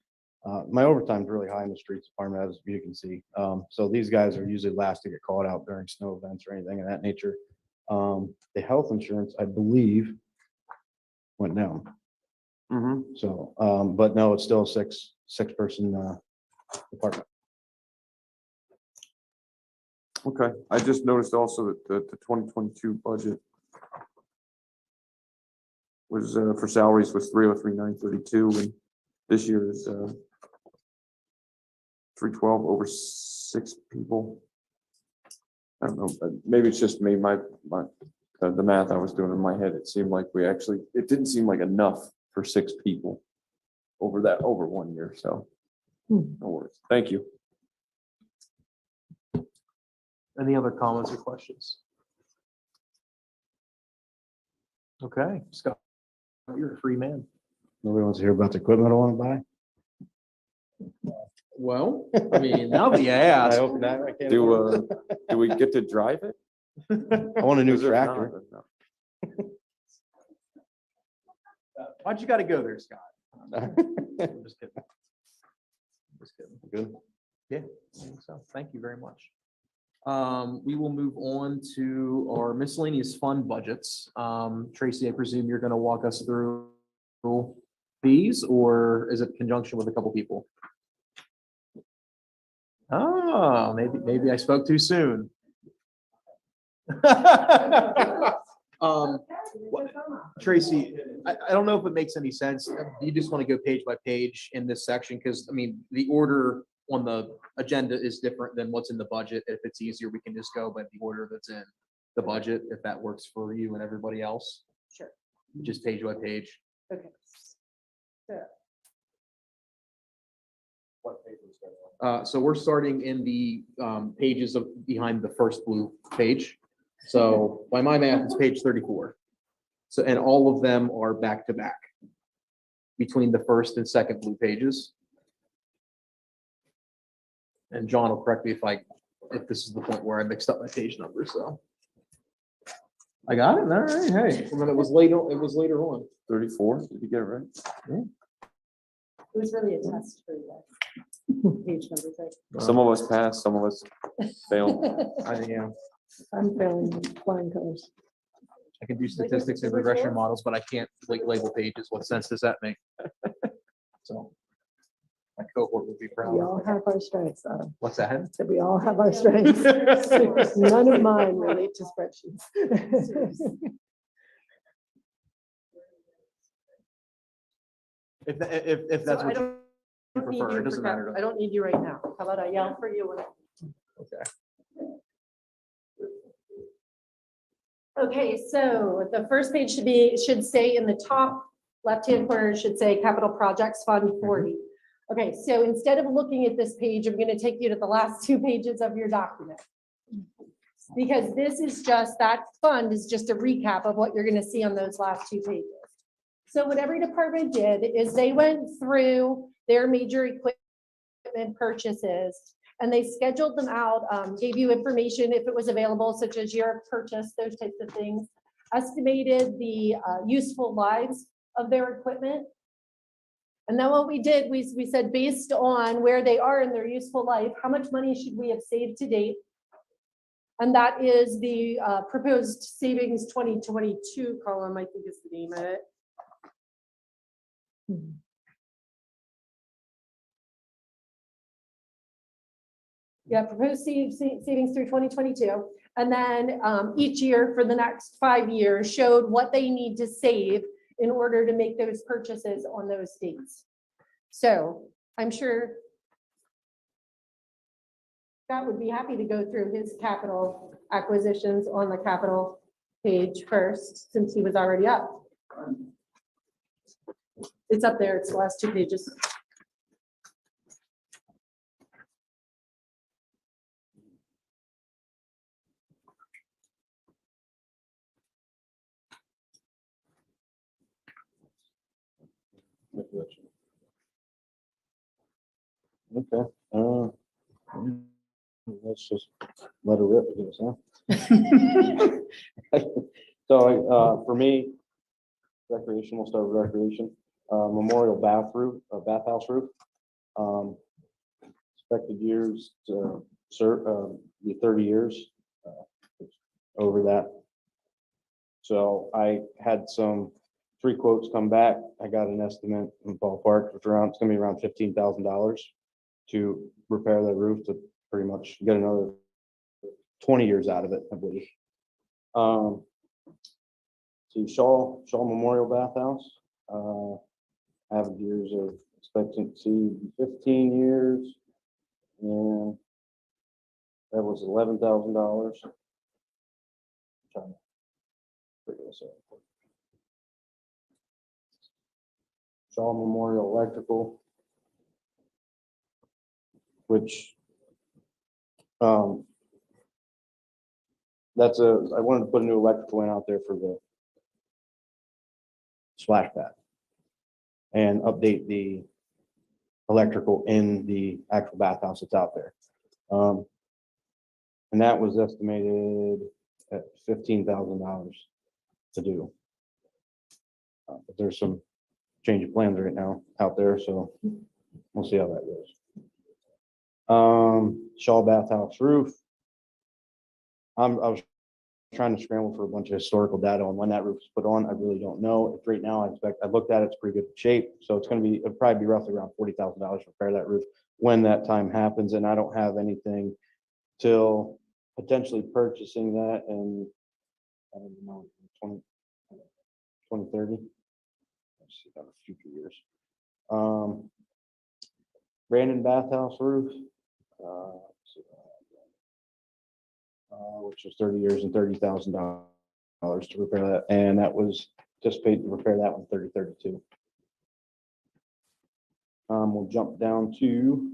My overtime's really high in the streets department, as you can see. So these guys are usually last to get called out during snow events or anything of that nature. The health insurance, I believe, went down. So, but no, it's still a six-person department. Okay, I just noticed also that the 2022 budget was for salaries was 303,932, and this year is 312 over 6 people. I don't know, maybe it's just me, the math I was doing in my head, it seemed like it didn't seem like enough for 6 people over 1 year, so no worries. Thank you. Any other comments or questions? Okay, Scott, you're a free man. Nobody wants to hear about the equipment I want to buy? Well, I mean, now that you I ask. hope not. I can't afford Do we get to drive it? it. I want a new Because if tractor. not, Why'd you gotta go there, Scott? I'm just kidding. Just kidding. Good. Yeah, I think so. Thank you very much. We will move on to our miscellaneous fund budgets. Tracy, I presume you're gonna walk us through these, or is it in conjunction with a couple people? Oh, maybe I spoke too soon. Tracy, I don't know if it makes any sense. You just want to go page by page in this section, because I mean, the order on the agenda is different than what's in the budget. If it's easier, we can just go by the order that's in the budget, if that works for you and everybody else. Sure. Just page by page. Okay. So we're starting in the pages behind the first blue page. So by my math, it's page 34. So, and all of them are back to back. between the first and second blue pages. And John will correct me if this is the point where I mixed up my page numbers, so. I got it, all right, hey, and then it was later on. 34, did you get it right? It was really a test for you. Page number six. Some of us passed, some of us failed. I'm failing flying colors. I can do statistics and regression models, but I can't like label pages. What sense does that make? So my cohort would be We proud. all have our strengths. What's that? So we all have our strengths. None of mine relate to spreadsheets. If that's So what you Need prefer, you it doesn't for- matter. I don't need you right now. How about I yell for you? Okay. Okay, so the first page should say in the top left-hand corner, should say Capital Projects Fund 40. Okay, so instead of looking at this page, I'm gonna take you to the last 2 pages of your document. Because this is just, that fund is just a recap of what you're gonna see on those last 2 pages. So what every department did is they went through their major equipment purchases and they scheduled them out, gave you information if it was available, such as your purchase, those types of things, estimated the useful lives of their equipment. And then what we did, we said, based on where they are in their useful life, how much money should we have saved to date? And that is the proposed savings 2022 column, I think is the name of it. Yeah, proposed savings through 2022. And then each year for the next 5 years showed what they need to save in order to make those purchases on those dates. So I'm sure Scott would be happy to go through his capital acquisitions on the capital page first, since he was already up. It's up there, it's the last 2 pages. Okay, let's just let her rip, I guess, huh? So, for me, recreation, we'll start with recreation, memorial bathhouse roof. Expected years to serve, be 30 years, over that. So I had 3 quotes come back. I got an estimate in ballpark, it's gonna be around $15,000 to repair that roof, to pretty much get another 20 years out of it, I believe. See, Shaw Memorial Bathhouse, average years of expectancy 15 years, and that was $11,000. Trying to figure this out. Shaw Memorial Electrical, which I wanted to put a new electrical in out there for the splash pad and update the electrical in the actual bathhouse that's out there. And that was estimated at $15,000 to do. But there's some change of plans right now out there, so we'll see how that goes. Shaw Bathhouse roof. I was trying to scramble for a bunch of historical data on when that roof was put on. I really don't know. Right now, I looked at it, it's pretty good shape. So it'll probably be roughly around $40,000 to repair that roof when that time happens. And I don't have anything till potentially purchasing that in, I don't know, 2030. Let's see, about future years. Brandon Bathhouse roof, which was 30 years and $30,000 to repair that, and that was anticipated to repair that one 3032. We'll jump down to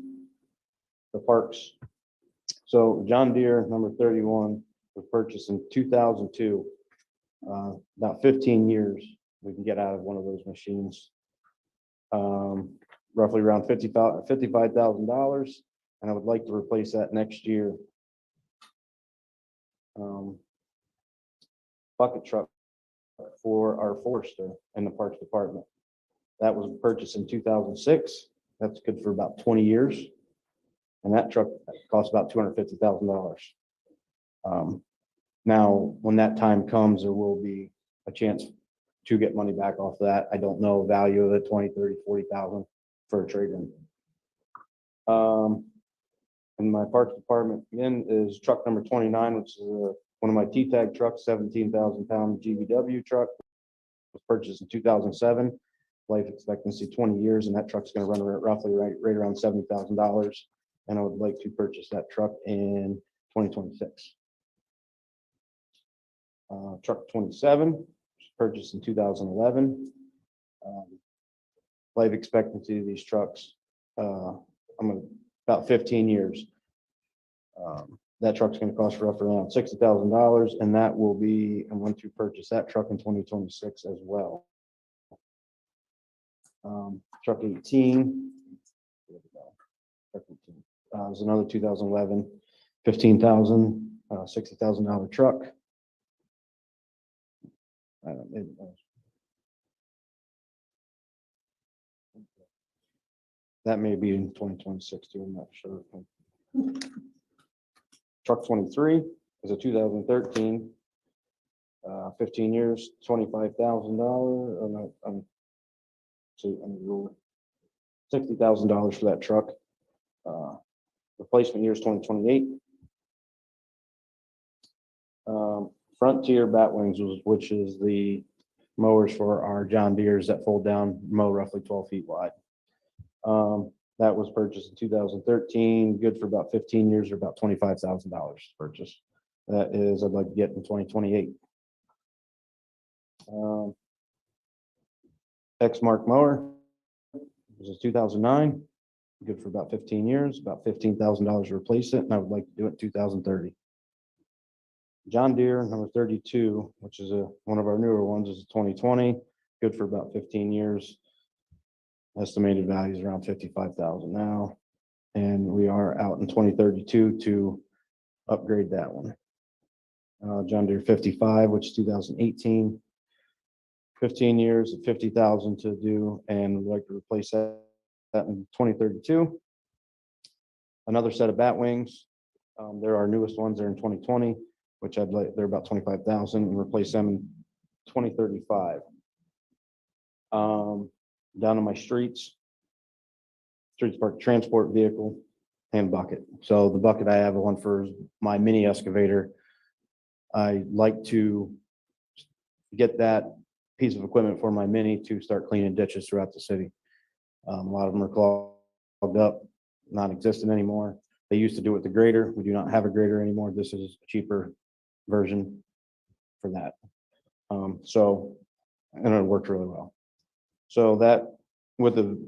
the parks. So John Deere number 31 was purchased in 2002. About 15 years we can get out of one of those machines. roughly around $55,000, and I would like to replace that next year. Bucket truck for our forester in the Parks Department. That was purchased in 2006. That's good for about 20 years. And that truck costs about $250,000. Now, when that time comes, there will be a chance to get money back off that. I don't know the value of it, 20, 30, 40,000 for a trade-in. And my Parks Department again is truck number 29, which is one of my T-Tag trucks, 17,000 pound GVW truck. Was purchased in 2007. Life expectancy 20 years, and that truck's going to run roughly right around $70,000. And I would like to purchase that truck in 2026. Truck 27 was purchased in 2011. Life expectancy of these trucks, about 15 years. That truck's going to cost roughly around $60,000, and that will be, I want to purchase that truck in 2026 as well. Truck 18. Is another 2011, $15,000, $60,000 truck. That may be in 2026 too, I'm not sure. Truck 23 is a 2013, 15 years, $25,000. $60,000 for that truck. Replacement year is 2028. Frontier Batwings, which is the mowers for our John Deeres that fold down, mow roughly 12 feet wide. That was purchased in 2013, good for about 15 years or about $25,000 purchase. That is, I'd like to get in 2028. X-Mark mower, this is 2009, good for about 15 years, about $15,000 to replace it, and I would like to do it in 2030. John Deere number 32, which is one of our newer ones, is 2020, good for about 15 years. Estimated value is around $55,000 now, and we are out in 2032 to upgrade that one. John Deere 55, which is 2018, 15 years at $50,000 to do, and we'd like to replace that in 2032. Another set of bat wings. They're our newest ones. They're in 2020, which they're about $25,000, and replace them in 2035. Down on my streets park transport vehicle and bucket. So the bucket I have one for my mini excavator. I like to get that piece of equipment for my mini to start cleaning ditches throughout the city. A lot of them are clogged up, non-existent anymore. They used to do it with the grader. We do not have a grader anymore. This is a cheaper version for that. And it worked really well. So that, with the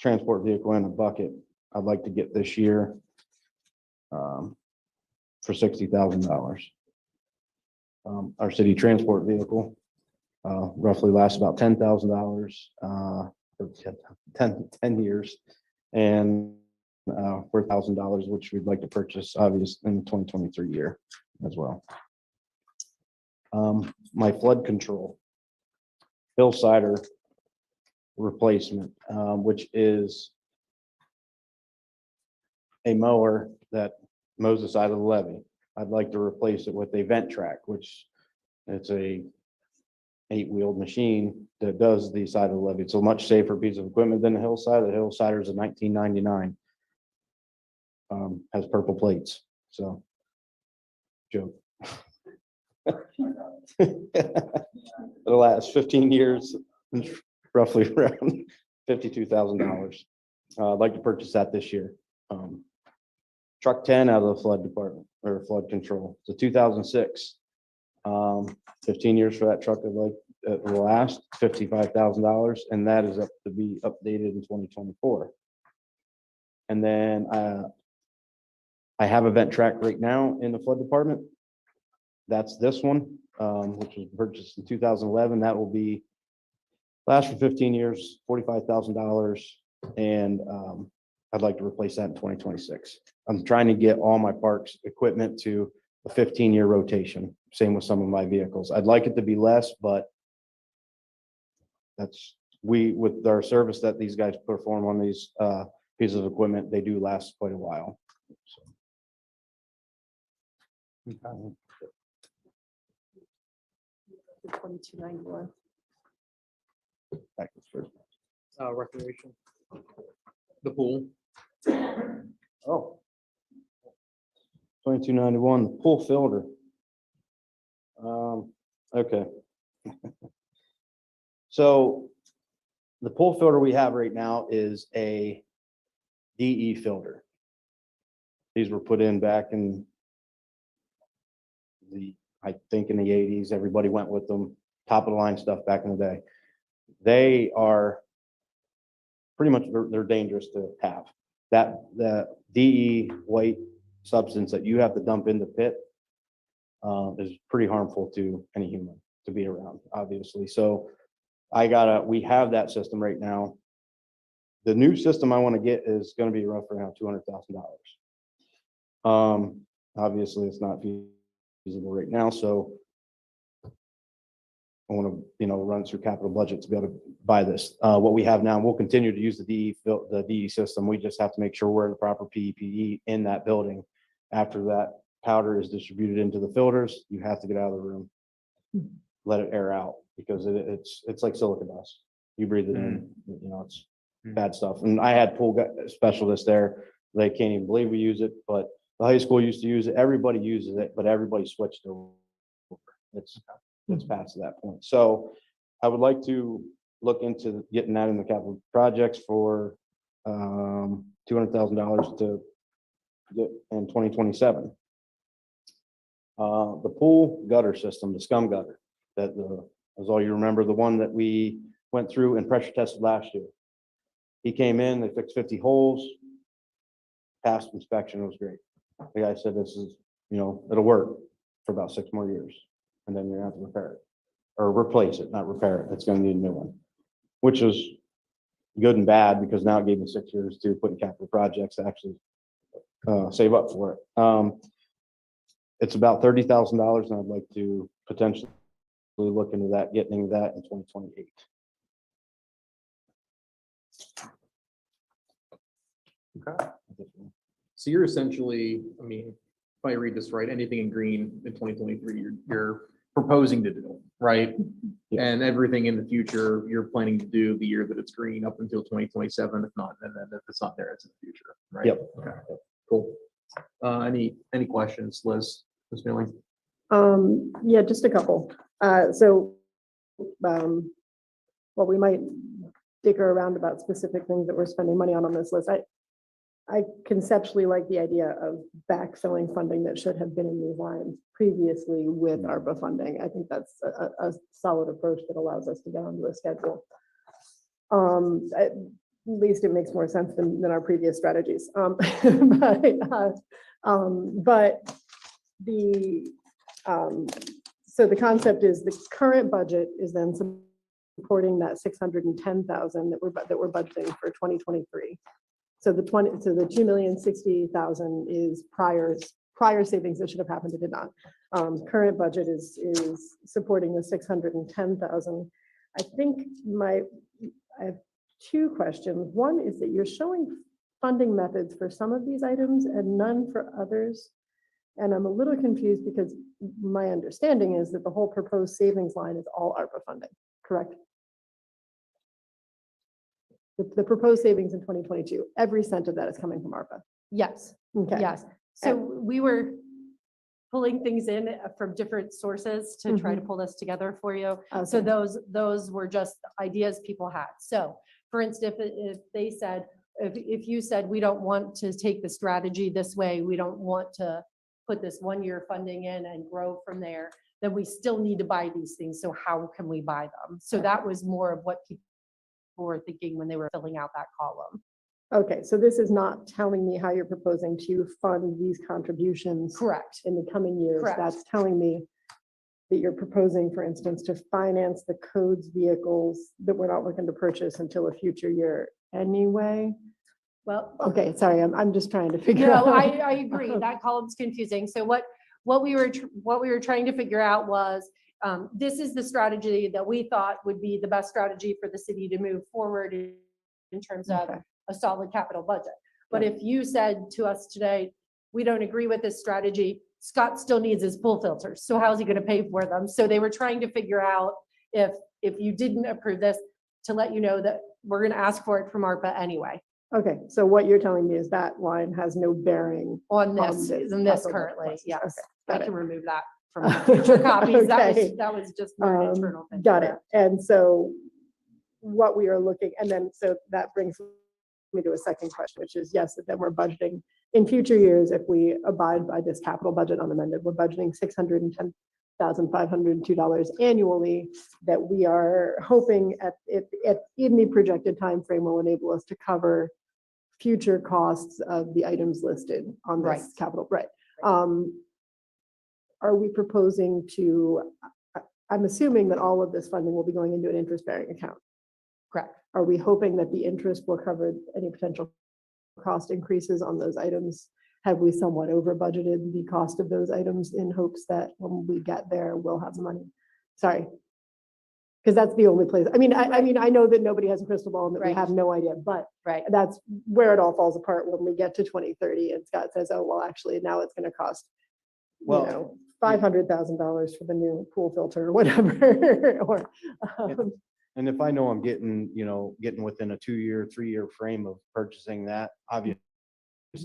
transport vehicle and a bucket, I'd like to get this year for $60,000. Our city transport vehicle roughly lasts about $10,000 for 10 years, and for $1,000, which we'd like to purchase obviously in the 2023 year as well. My flood control hillsider replacement, which is a mower that mows the side of the levee. I'd like to replace it with a vent track, which it's a 8-wheeled machine that does the side of the levee. It's a much safer piece of equipment than the hillside. The hillsider is a 1999. Has purple plates. So, joke. The last 15 years, roughly around $52,000. I'd like to purchase that this year. Truck 10 out of the flood department or flood control. It's a 2006. 15 years for that truck. I'd like it will last $55,000, and that is up to be updated in 2024. And then I have a vent track right now in the flood department. That's this one, which was purchased in 2011. That will be Lasts for 15 years, $45,000. And I'd like to replace that in 2026. I'm trying to get all my parks equipment to a 15-year rotation. Same with some of my vehicles. I'd like it to be less, but with our service that these guys perform on these pieces of equipment, they do last quite a while. So. 2291. Back to first. Recreation. The pool. Oh. 2291, pool filter. Okay. So the pool filter we have right now is a DE filter. These were put in back in I think in the 80s, everybody went with them, top of the line stuff back in the day. They are pretty much, they're dangerous to have. The DE white substance that you have to dump in the pit is pretty harmful to any human to be around, obviously. So we have that system right now. The new system I want to get is going to be roughly around $200,000. Obviously it's not feasible right now. So I want to, run through capital budget to be able to buy this. What we have now, we'll continue to use the DE system. We just have to make sure we're in the proper PPE in that building. After that powder is distributed into the filters, you have to get out of the room, let it air out, because it's like silica dust. You breathe it in, it's bad stuff. And I had pool specialists there. They can't even believe we use it, but the high school used to use it. Everybody uses it, but everybody switched over. It's past that point. So I would like to look into getting that in the capital projects for $200,000 to get in 2027. The pool gutter system, the scum gutter, as all you remember, the one that we went through and pressure tested last year. He came in, they fixed 50 holes, passed inspection, it was great. The guy said, this is, it'll work for about 6 more years. And then you're gonna have to repair it or replace it, not repair it. It's gonna need a new one, which is good and bad because now it gave me 6 years to put in capital projects to actually save up for it. It's about $30,000 and I'd like to potentially look into that, getting that in 2028. Okay. So you're essentially, if I read this right, anything in green in 2023, you're proposing to do, right? Yeah. And everything in the future, you're planning to do the year that it's green up until 2027, if not, and then if it's not there, it's in the future, right? Yep. Okay, cool. Any questions, Liz? Ms. Millie? Yeah, just a couple. Well, we might dicker around about specific things that we're spending money on this list. I conceptually like the idea of backfilling funding that should have been in these lines previously with ARPA funding. I think that's a solid approach that allows us to get onto a schedule. At least it makes more sense than our previous strategies. But so the concept is the current budget is then supporting that 610,000 that we're budgeting for 2023. So the 2,060,000 is prior savings that should have happened. It did not. Current budget is supporting the 610,000. I think I have 2 questions. One is that you're showing funding methods for some of these items and none for others. And I'm a little confused because my understanding is that the whole proposed savings line is all ARPA funding, correct? The proposed savings in 2022, every cent of that is coming from ARPA. Yes, Okay. yes. So we were pulling things in from different sources to try to pull this together for you. So Okay. those were just ideas people had. So for instance, if they said, if you said, we don't want to take the strategy this way, we don't want to put this 1-year funding in and grow from there, then we still need to buy these things. So how can we buy them? So that was more of what people were thinking when they were filling out that column. Okay, so this is not telling me how you're proposing to fund these contributions. Correct. In the coming years. Correct. That's telling me that you're proposing, for instance, to finance the codes vehicles that we're not looking to purchase until a future year anyway? Well, Okay, sorry, I'm just trying to figure no, out. I agree. That column's confusing. So what we were trying to figure out was, this is the strategy that we thought would be the best strategy for the city to move forward in terms of Okay. a solid capital budget. But if you said to us today, we don't agree with this strategy, Scott still needs his pool filters. So how's he going to pay for them? So they were trying to figure out if you didn't approve this, to let you know that we're going to ask for it from ARPA anyway Okay, so what you're telling me is that line has no bearing. on this, this in this capital currently. process. Yes. Okay, I got can it. remove that from future copies. Okay. That was just an internal thing. Got it. correct? And so what we are looking, and then, so that brings me to a second question, which is, yes, then we're budgeting in future years, if we abide by this capital budget unamended, we're budgeting $610,502 annually that we are hoping in the projected time frame will enable us to cover future costs of the items listed on Right. this capital, right? Are we proposing to, I'm assuming that all of this funding will be going into an interest-bearing account. Correct. Are we hoping that the interest will cover any potential cost increases on those items? Have we somewhat over budgeted the cost of those items in hopes that when we get there, we'll have the money? Sorry. Because that's the only place. I mean, I know that nobody has a crystal ball and that we Right. have no idea, but Right. that's where it all falls apart when we get to 2030 and Scott says, oh, well, actually now it's going to cost, Well, $500,000 for the new pool filter or whatever. Or, And if I know I'm getting within a 2-year, 3-year frame of purchasing that, obviously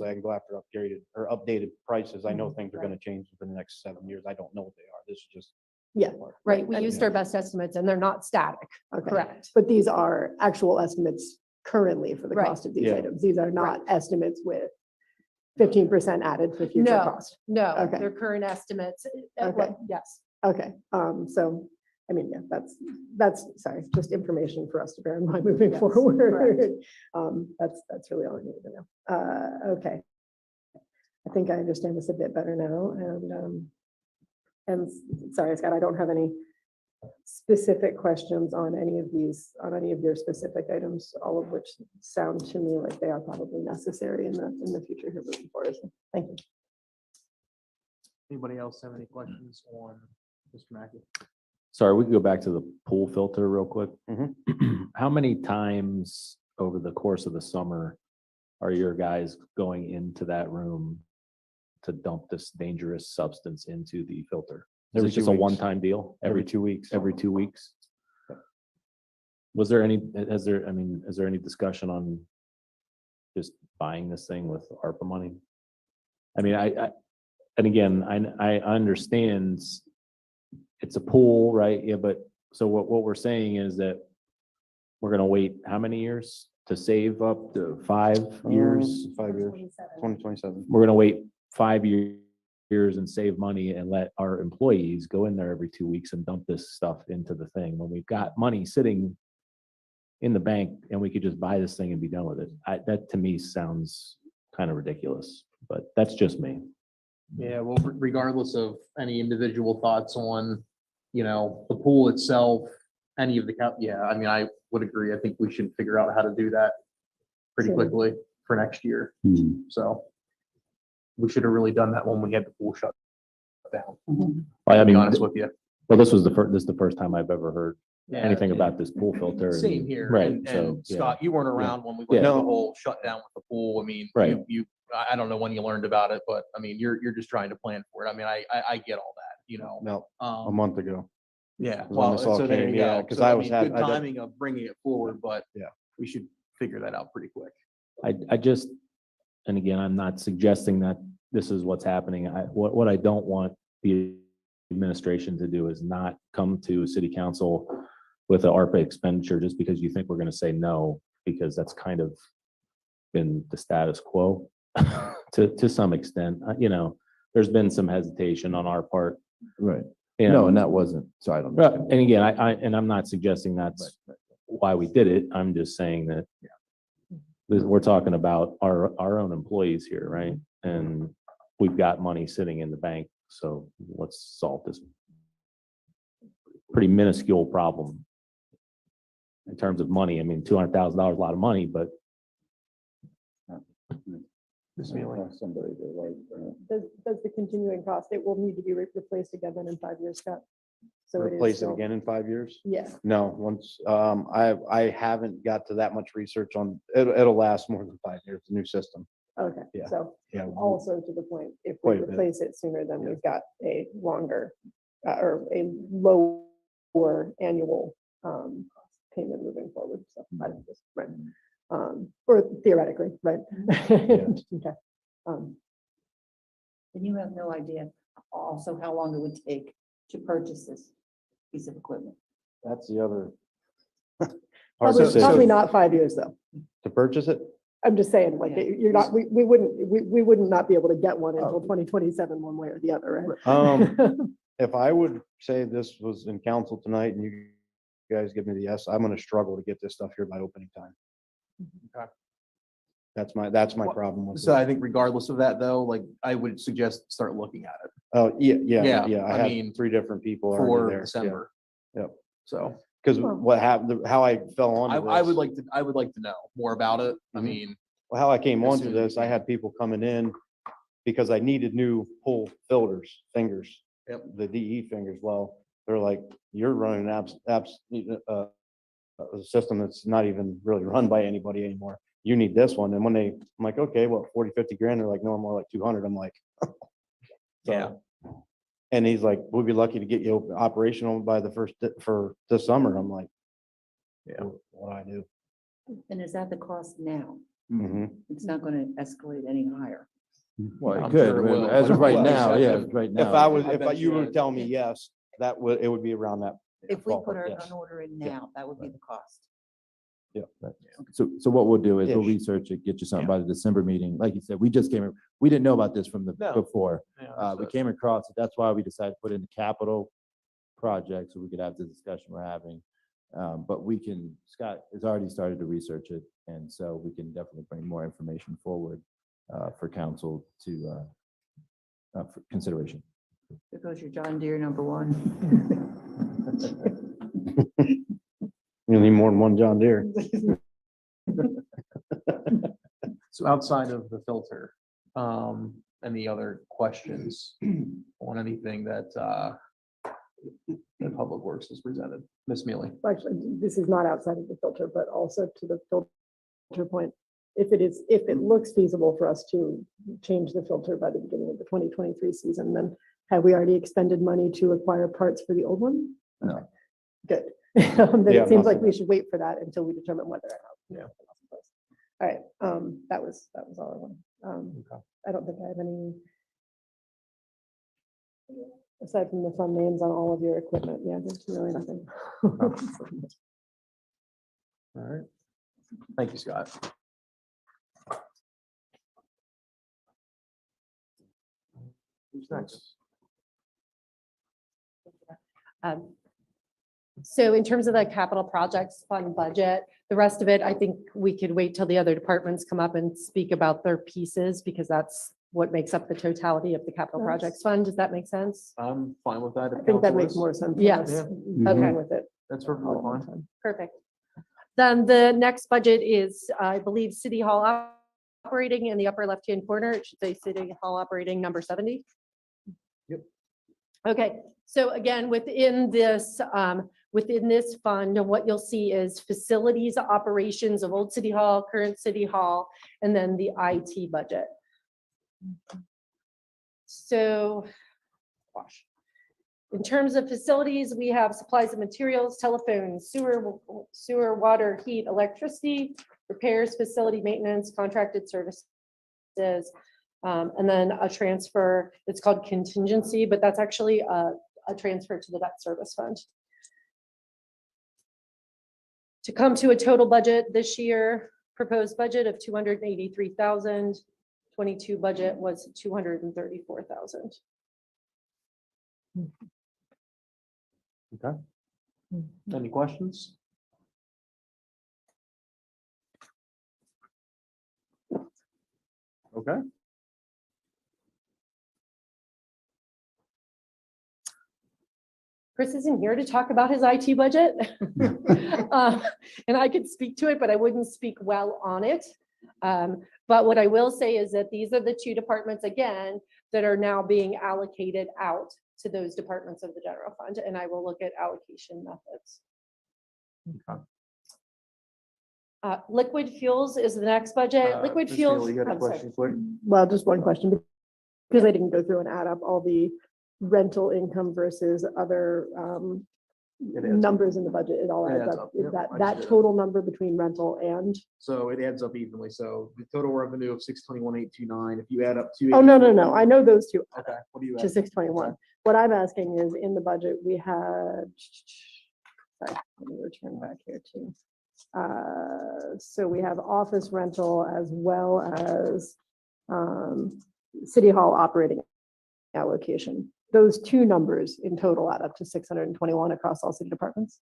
I can go after upgraded or updated prices. I know things are going to change within the next 7 years. I don't know what they are. This is just. yeah, Right. We And- used our best estimates and they're not static. okay. Correct. But these are actual estimates currently for the Right. cost of these Yeah. items. These are not estimates with 15% added for future No. cost. No, Okay. they're current estimates. Okay. Yes. Okay, so, I mean, yeah, that's, sorry, just information for us to bear in mind moving Yes, forward. correct. That's really all I needed to know. Okay. I think I understand this a bit better now, and sorry, Scott, I don't have any specific questions on any of your specific items, all of which sound to me like they are probably necessary in the future here moving forward. So, thank you. Anybody else have any questions on Mr. Mackey? Sorry, we could go back to the pool filter real quick. Mhm. How many times over the course of the summer are your guys going into that room to dump this dangerous substance into the filter? Is Every it just 2 a weeks. one-time deal? Every 2 weeks. Every 2 weeks? Was there any, is there any discussion on just buying this thing with ARPA money? I mean, and again, I understand it's a pool, right? Yeah, but so what we're saying is that we're gonna wait how many years to save up to 5 years? 5 years, 2027. We're gonna wait 5 years and save money and let our employees go in there every 2 weeks and dump this stuff into the thing when we've got money sitting in the bank and we could just buy this thing and be done with it. That to me sounds kind of ridiculous, but that's just me. Yeah, well, regardless of any individual thoughts on, the pool itself, any of the, yeah, I mean, I would agree. I think we should figure out how to do that pretty Sure. quickly for next year. So we should have really done that when we had the pool shut down, I to be mean, honest with you. well, this is the first time I've ever heard Yeah, anything about this pool filter. and- Same here. Right, And so, yeah. Scott, you weren't around when we Yeah. went through the whole shutdown with the pool. I mean, Right. I don't know when you learned about it, but I mean, you're just trying to plan for it. I mean, I get all that, No, a Um, month ago. yeah, when well, this all so there came, you yeah, go. 'cause So, I I was mean, had- good I did- timing of bringing it forward, but Yeah. we should figure that out pretty quick. I just, and again, I'm not suggesting that this is what's happening. What I don't want the administration to do is not come to city council with an ARPA expenditure just because you think we're going to say no, because that's kind of been the status quo to some extent. There's been some hesitation on our part. Right. you No, know. and that wasn't, so I don't. Right, and again, I'm not suggesting that's why we did it. I'm just saying that we're talking about our own employees here, right? And we've got money sitting in the bank, so let's solve this pretty minuscule problem in terms of money. I mean, $200,000 is a lot of money, but Somebody to like, Does the continuing cost, it will need to be replaced again then in 5 years, Scott? So it is Replace it still- again in 5 years? Yeah, No, once, I haven't got to that much research on, it'll last more than 5 years, the new system. okay. Yeah. So Yeah. also to the point, if we Quite a bit. replace it sooner, then we've got a longer or a lower annual payment moving forward. So I don't just, right. Or theoretically, right? Okay. And you have no idea also how long it would take to purchase this piece of equipment. That's the other. hard Probably, to- probably not 5 years, though. To purchase it? I'm just saying, like, Yeah. you're not, we wouldn't not be able to get one until 2027, one way or the other, right? If I would say this was in council tonight and you guys give me the yes, I'm gonna struggle to get this stuff here by opening time. Okay. That's my Well, problem with So it. I think regardless of that though, like I would suggest start looking at it Oh, yeah, Yeah, yeah, yeah. I I mean, had 3 different people already for there. December. Yep. So Because what happened, how I fell onto I would this, I would like to know more about it. I Mhm. mean, well, how I came as onto soon as we this, I can. had people coming in because I needed new pull filters, fingers. Yep. The DE fingers. Well, they're like, you're running a system that's not even really run by anybody anymore. You need this one. And when I'm like, okay, well, 40, 50 grand, they're like, no, more like 200. I'm like, Yeah. And he's like, we'll be lucky to get you operational by for this summer. I'm like, Yeah. what do I do? And is that the cost now? Mhm. It's not going to escalate any higher. well, I'm it could, sure it will, as of but- right Well, now, yeah, if- right If now. I was, I bet you you would that- tell me yes, it would be around that. If we ballpark, put yes. an order in now, that would be the cost. So what we'll do is we'll Ish. research it, get you something by the December meeting. Like you said, we didn't know about this from No. before. Yeah, We understood. came across it. That's why we decided to put in the capital project so we could have the discussion we're having. But Scott has already started to research it, and so we can definitely bring more information forward for council for consideration. There goes your John Deere #1. You need more than one John Deere. So outside of the filter, any other questions on anything that Public Works has presented? Ms. Mealy? Actually, this is not outside of the filter, but also to the filter point. If it looks feasible for us to change the filter by the beginning of the 2023 season, then have we already expended money to acquire parts for the old one? No. Good. Then Yeah, it seems like nothing. we should wait for that until we determine whether or not. Yeah. All right, that was all I wanted. Okay. I don't think I have any. Aside from the fun names on all of your equipment, yeah, there's really nothing. All right. Thank you, Scott. Who's next? So in terms of the capital projects fund budget, the rest of it, I think we could wait till the other departments come up and speak about their pieces because that's what makes up the totality of the capital Yes. projects fund. Does that make sense? I'm fine with that. I if think that council makes is. more sense. Yes. Yeah. I'm Okay. fine with it. That's perfectly all at one fine. time. Perfect. Then the next budget is, I believe, City Hall operating in the upper left-hand corner. It should say City Hall operating number 70. Yep. Okay, so again, within this fund, what you'll see is facilities operations of old City Hall, current City Hall, and then the IT budget. So, gosh. In terms of facilities, we have supplies and materials, telephone, sewer, water, heat, electricity, repairs, facility maintenance, contracted services. And then a transfer, it's called contingency, but that's actually a transfer to the debt service fund. To come to a total budget this year, proposed budget of 283,000, 22 budget was 234,000. Okay. Any questions? Okay. Chris isn't here to talk about his IT budget. And I could speak to it, but I wouldn't speak well on it. But what I will say is that these are the two departments, again, that are now being allocated out to those departments of the general fund, and I will look at allocation methods. Liquid fuels is the next budget. Liquid Ms. fuels. Bailey, you had a I'm sorry. question, quick? Well, just one question, because I didn't go through and add up all the rental income versus other It adds up. numbers in the budget. It all It adds adds up. up. Is Yep, that I that just did it. total number between rental and? So it adds up evenly. So the total revenue of 621,829, if you add up two. Oh, no. I know those two Okay, what do you? to add? 621. What I'm asking is in the budget, we had, sorry, let me return back here too. So we have office rental as well as city hall operating allocation. Those two numbers in total add up to 621 across all city departments.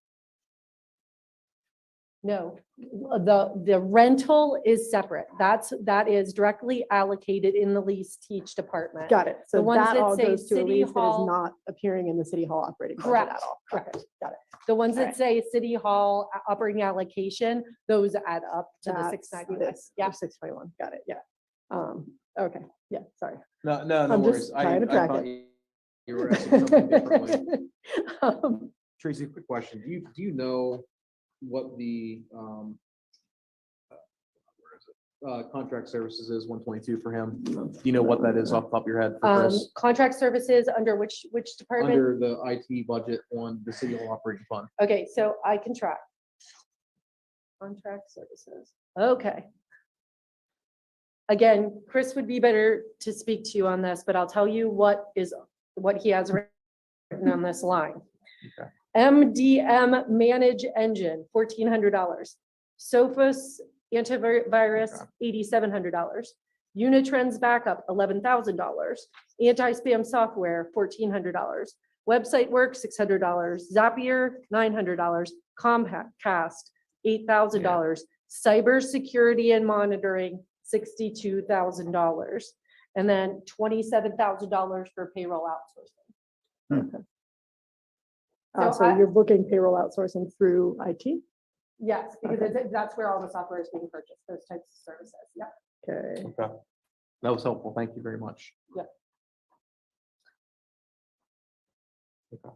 No, the rental is separate. That is directly allocated in the lease to each department. Got it. So The ones that that all say goes to a city lease that is hall- not appearing in the city hall operating budget Correct, at all. correct. Okay, got it. The ones that Alright. say city hall operating allocation, those add up to the That's 691. this, Yeah. 621. Got it. Yeah. Okay. Yeah. Sorry. No, I'm worries. just trying to track thought it. you were asking something differently. Um, Tracy, quick question. Do you know what the contract services is 122 for him? Do you know what that is off the top of your head for Chris? Contract services under which department? Under the IT budget on the city hall operating fund. Okay, so I can track. Contract services. Okay. Again, Chris would be better to speak to you on this, but I'll tell you what he has written on this line. Okay. MDM Manage Engine, $1,400. Sophos Antivirus, $8,700. Unitrends Backup, $11,000. Anti-spam software, $1,400. Website work, $600. Zapier, $900. Comcast, $8,000. Cybersecurity and monitoring, $62,000. And then $27,000 for payroll outsourcing. So So you're booking payroll outsourcing through IT? Yes, because that's where all the software is being purchased, those types of services. Yeah. Okay. Okay. That was helpful. Thank you very much. Yeah. Okay.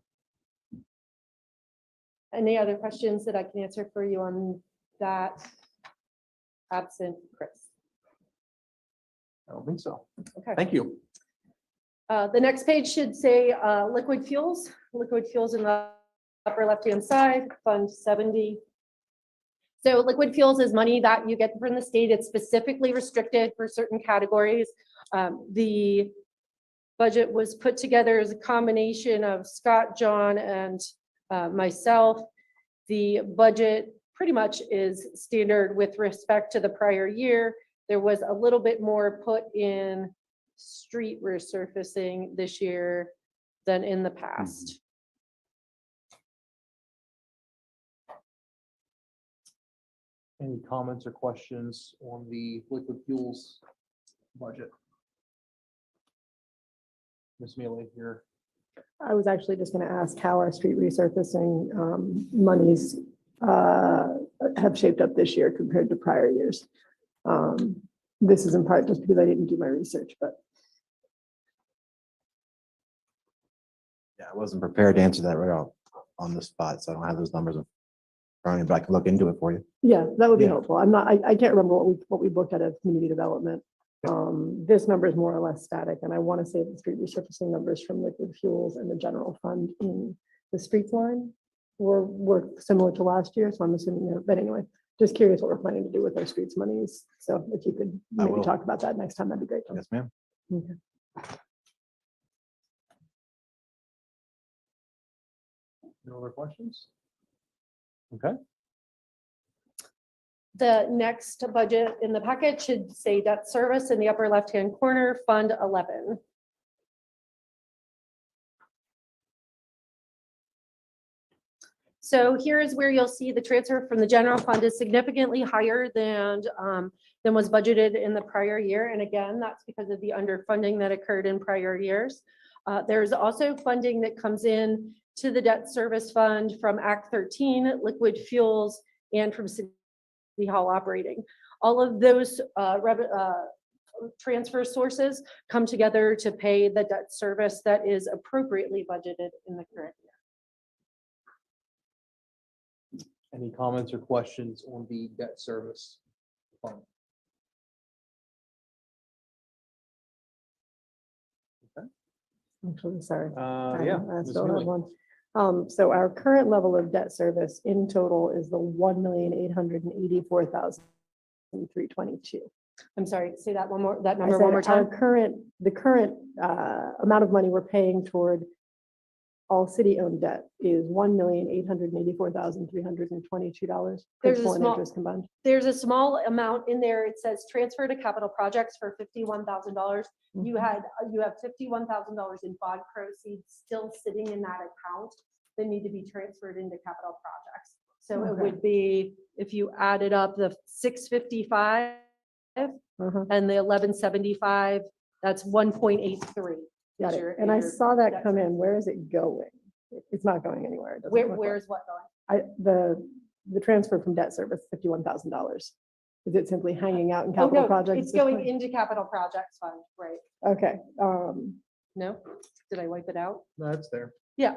Any other questions that I can answer for you on that? Absent Chris. I don't think so. Okay. Thank you. The next page should say liquid fuels in the upper left-hand side, Fund 70. So liquid fuels is money that you get from the state. It's specifically restricted for certain categories. The budget was put together as a combination of Scott, John, and myself. The budget pretty much is standard with respect to the prior year. There was a little bit more put in street resurfacing this year than in the past. Any comments or questions on the liquid fuels budget? Ms. Mealy, here. I was actually just going to ask how our street resurfacing monies have shaped up this year compared to prior years. This is in part just because I didn't do my research, but Yeah, I wasn't prepared to answer that right off on the spot, so I don't have those numbers in front of me, but I can look into it for you. yeah, that would be Yeah. helpful. I can't remember what we booked out of community development. This number is more or less static, and I want to say the street resurfacing numbers from liquid fuels and the general fund in the streets line were similar to last year, so I'm assuming, but anyway, just curious what we're planning to do with our streets monies. So if you could I maybe will. talk about that next time, that'd be great. Yes, ma'am. Okay. No other questions? Okay. The next budget in the packet should say debt service in the upper left-hand corner, Fund 11. So here is where you'll see the transfer from the general fund is significantly higher than was budgeted in the prior year. And again, that's because of the underfunding that occurred in prior years. There's also funding that comes in to the debt service fund from Act 13, liquid fuels, and from City Hall operating. All of those transfer sources come together to pay the debt service that is appropriately budgeted in the current year. Any comments or questions on the debt service fund? Actually, sorry. Yeah. I Ms. still have Mealy. one. So our current level of debt service in total is the 1,884,322. I'm sorry, say that one more, that I number said one more our time. the current amount of money we're paying toward all city-owned debt is $1,884,322 There's a principal and small- interest combined. There's a small amount in there. It says transfer to capital projects for $51,000. You have $51,000 in bond proceeds still sitting in that account that need to be transferred into capital projects. So it Okay. would be, if you added up the 655 Uh-huh. and the 1175, that's 1.83. Got is it. your- And I is your saw that debt come in. service. Where is it going? It's not going anywhere. It doesn't look like. Where's what going? The transfer from debt service, $51,000. Is it simply hanging out in Oh, capital no, projects? it's at this going point? into capital projects fund, right? Okay, No? Did I wipe it out? No, it's there. yeah,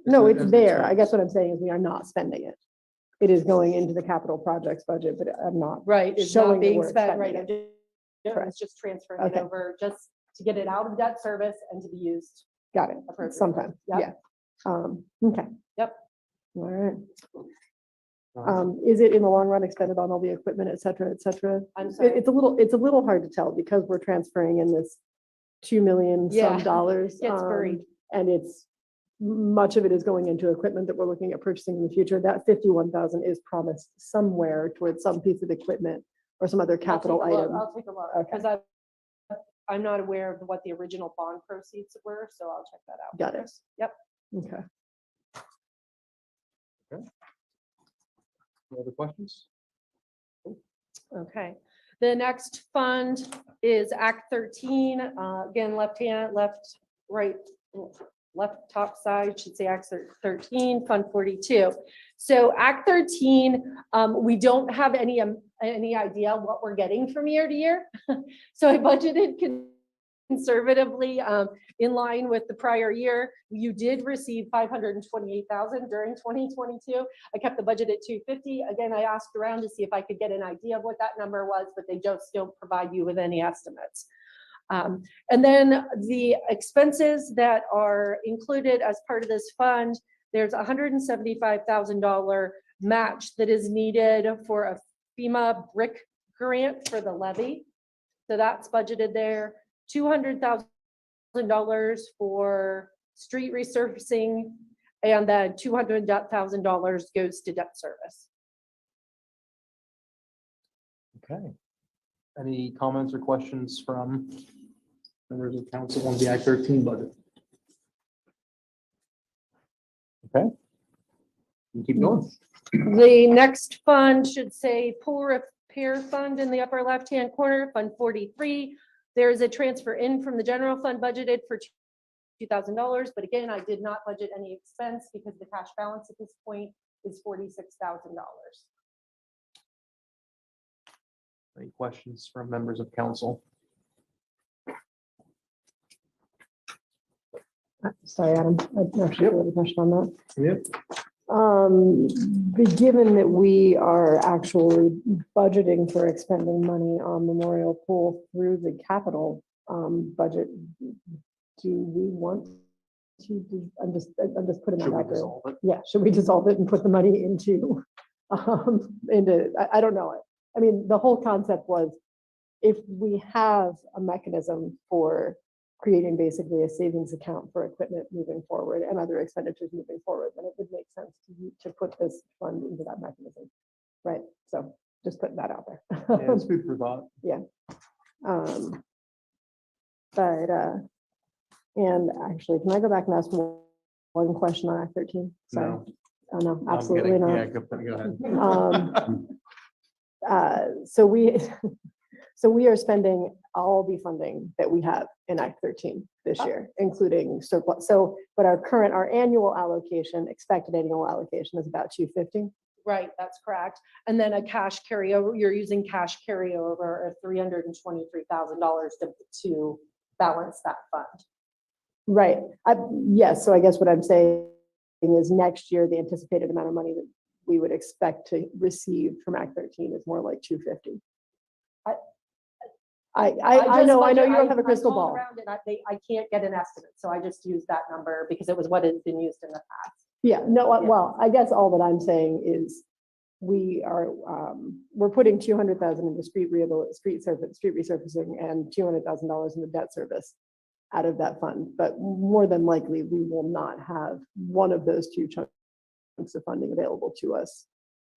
no, It's it's an there. I expense. guess what I'm saying is we are not spending it. It is going into the capital projects budget, but I'm not. Right, it's showing not that being we're spent, right, spending I Correct. was just transferring it Okay. over, just to get it out of debt service and to be used. Got it, Appropriately. sometime, Yep. yeah. Okay. Yep. All right. Is it in the long run expended on all the equipment, et cetera, et cetera? I'm sorry. It's a little hard to tell because we're transferring in this 2 million Yeah, some dollars. gets buried. And much of it is going into equipment that we're looking at purchasing in the future. That 51,000 is promised somewhere towards some piece of equipment or some other capital item. I'll take a look, Okay. because I'm not aware of what the original bond proceeds were, so I'll check that out. Got it. Yep. Okay. Any other questions? Okay, the next fund is Act 13, again, right, left top side, should say Act 13, Fund 42. So Act 13, we don't have any idea what we're getting from year to year. So I budgeted conservatively in line with the prior year. You did receive 528,000 during 2022. I kept the budget at 250. Again, I asked around to see if I could get an idea of what that number was, but they just don't provide you with any estimates. And then the expenses that are included as part of this fund, there's a $175,000 match that is needed for a FEMA brick grant for the levy. So that's budgeted there. $200,000 for street resurfacing, and then $200,000 goes to debt service. Okay. Any comments or questions from members of council on the Act 13 budget? Okay. You keep going. The next fund should say pool repair fund in the upper left-hand corner, Fund 43. There is a transfer in from the general fund budgeted for $2,000, but again, I did not budget any expense because the cash balance at this point is $46,000. Any questions from members of council? Sorry, Adam, I actually have a question on that. Yep. Given that we are actually budgeting for expending money on Memorial Pool through the capital budget, do we want to, I'm just putting that Should we out there. dissolve it? Yeah, should we dissolve it and put the money into, I don't know. I mean, the whole concept was if we have a mechanism for creating basically a savings account for equipment moving forward and other expenditures moving forward, then it would make sense to put this fund into that mechanism. Right, so just putting that out there. Yeah, it's food for thought. And actually, can I go back and ask one question on Act 13? Sorry. No. Oh, no, I'm absolutely kidding. not. Yeah, go ahead. So So we are spending all the funding that we have in Act 13 this year, including surplus. So, but our annual allocation, expected annual allocation is about 250. Right, that's correct. And then a cash carryover, you're using cash carryover of $323,000 to balance that fund. Right. Yes. So I guess what I'm saying is next year, the anticipated amount of money that we would expect to receive from Act 13 is more like 250. I know you don't have a crystal I called ball. around and I can't get an estimate, so I just used that number because it was what has been used in the past. Yeah, no, well, I guess all that I'm saying is we're putting 200,000 into street resurfacing and $200,000 in the debt service out of that fund. But more than likely, we will not have one of those two chunks of funding available to us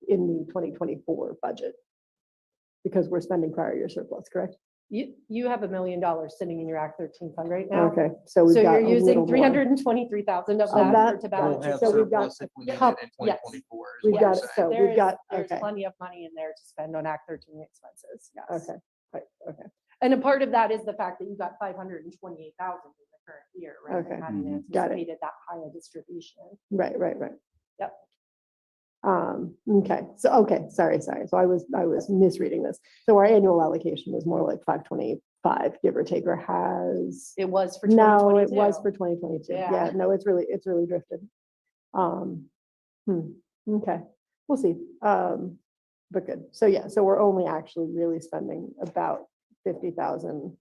in the 2024 budget because we're spending prior year surplus, correct? You have $1 million sitting in your Act 13 fund right now. Okay, so we've So got you're a using little more. 323,000 of Of that that, to We'll balance. have so we've got surplus if we need it couple- in yes. 2024. is We've what got you're it. saying. So we've got, There's okay, plenty of money in there to spend on Act 13 expenses. Yes. okay, right, okay. And a part of that is the fact that you got 528,000 in the current year, right? Okay. And hadn't Got it. anticipated that high a distribution. Right. Yep. Okay, sorry. So I was misreading this. So our annual allocation is more like 525, give or take, or has. It was for No, it 2022. was for 2022. Yeah. Yeah, no, it's really drifted. Okay, we'll see. But good. So yeah, so we're only actually really spending about 50,000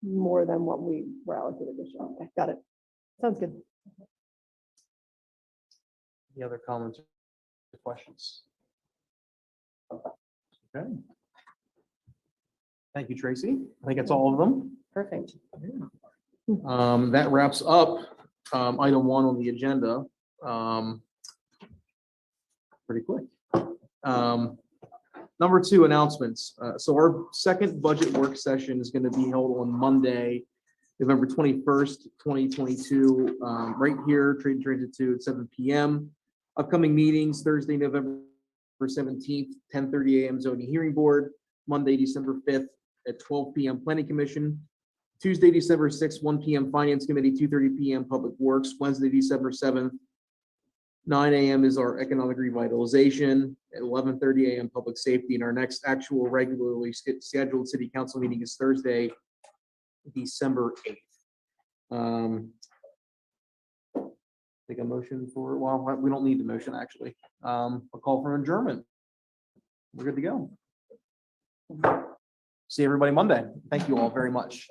more than what we were allocated this year. Okay, got it. Sounds good. Any other comments or questions? Okay. Thank you, Tracy. I think that's all of them. Perfect. That wraps up item 1 on the agenda. Pretty quick. Number 2, announcements. So our second budget work session is going to be held on Monday, November 21st, 2022, right here, Trade Transit 2 at 7 p.m. Upcoming meetings, Thursday, November 17th, 10:30 a.m. zoning hearing board, Monday, December 5th at 12 p.m. planning commission, Tuesday, December 6th, 1 p.m. finance committee, 2:30 p.m. public works, Wednesday, December 7th, 9 a.m. is our economic revitalization, at 11:30 a.m. public safety, and our next actual regularly scheduled city council meeting is Thursday, December 8th. Take a motion for, well, we don't need the motion, actually. A call for adjournment. We're good to go. See everybody Monday. Thank you all very much.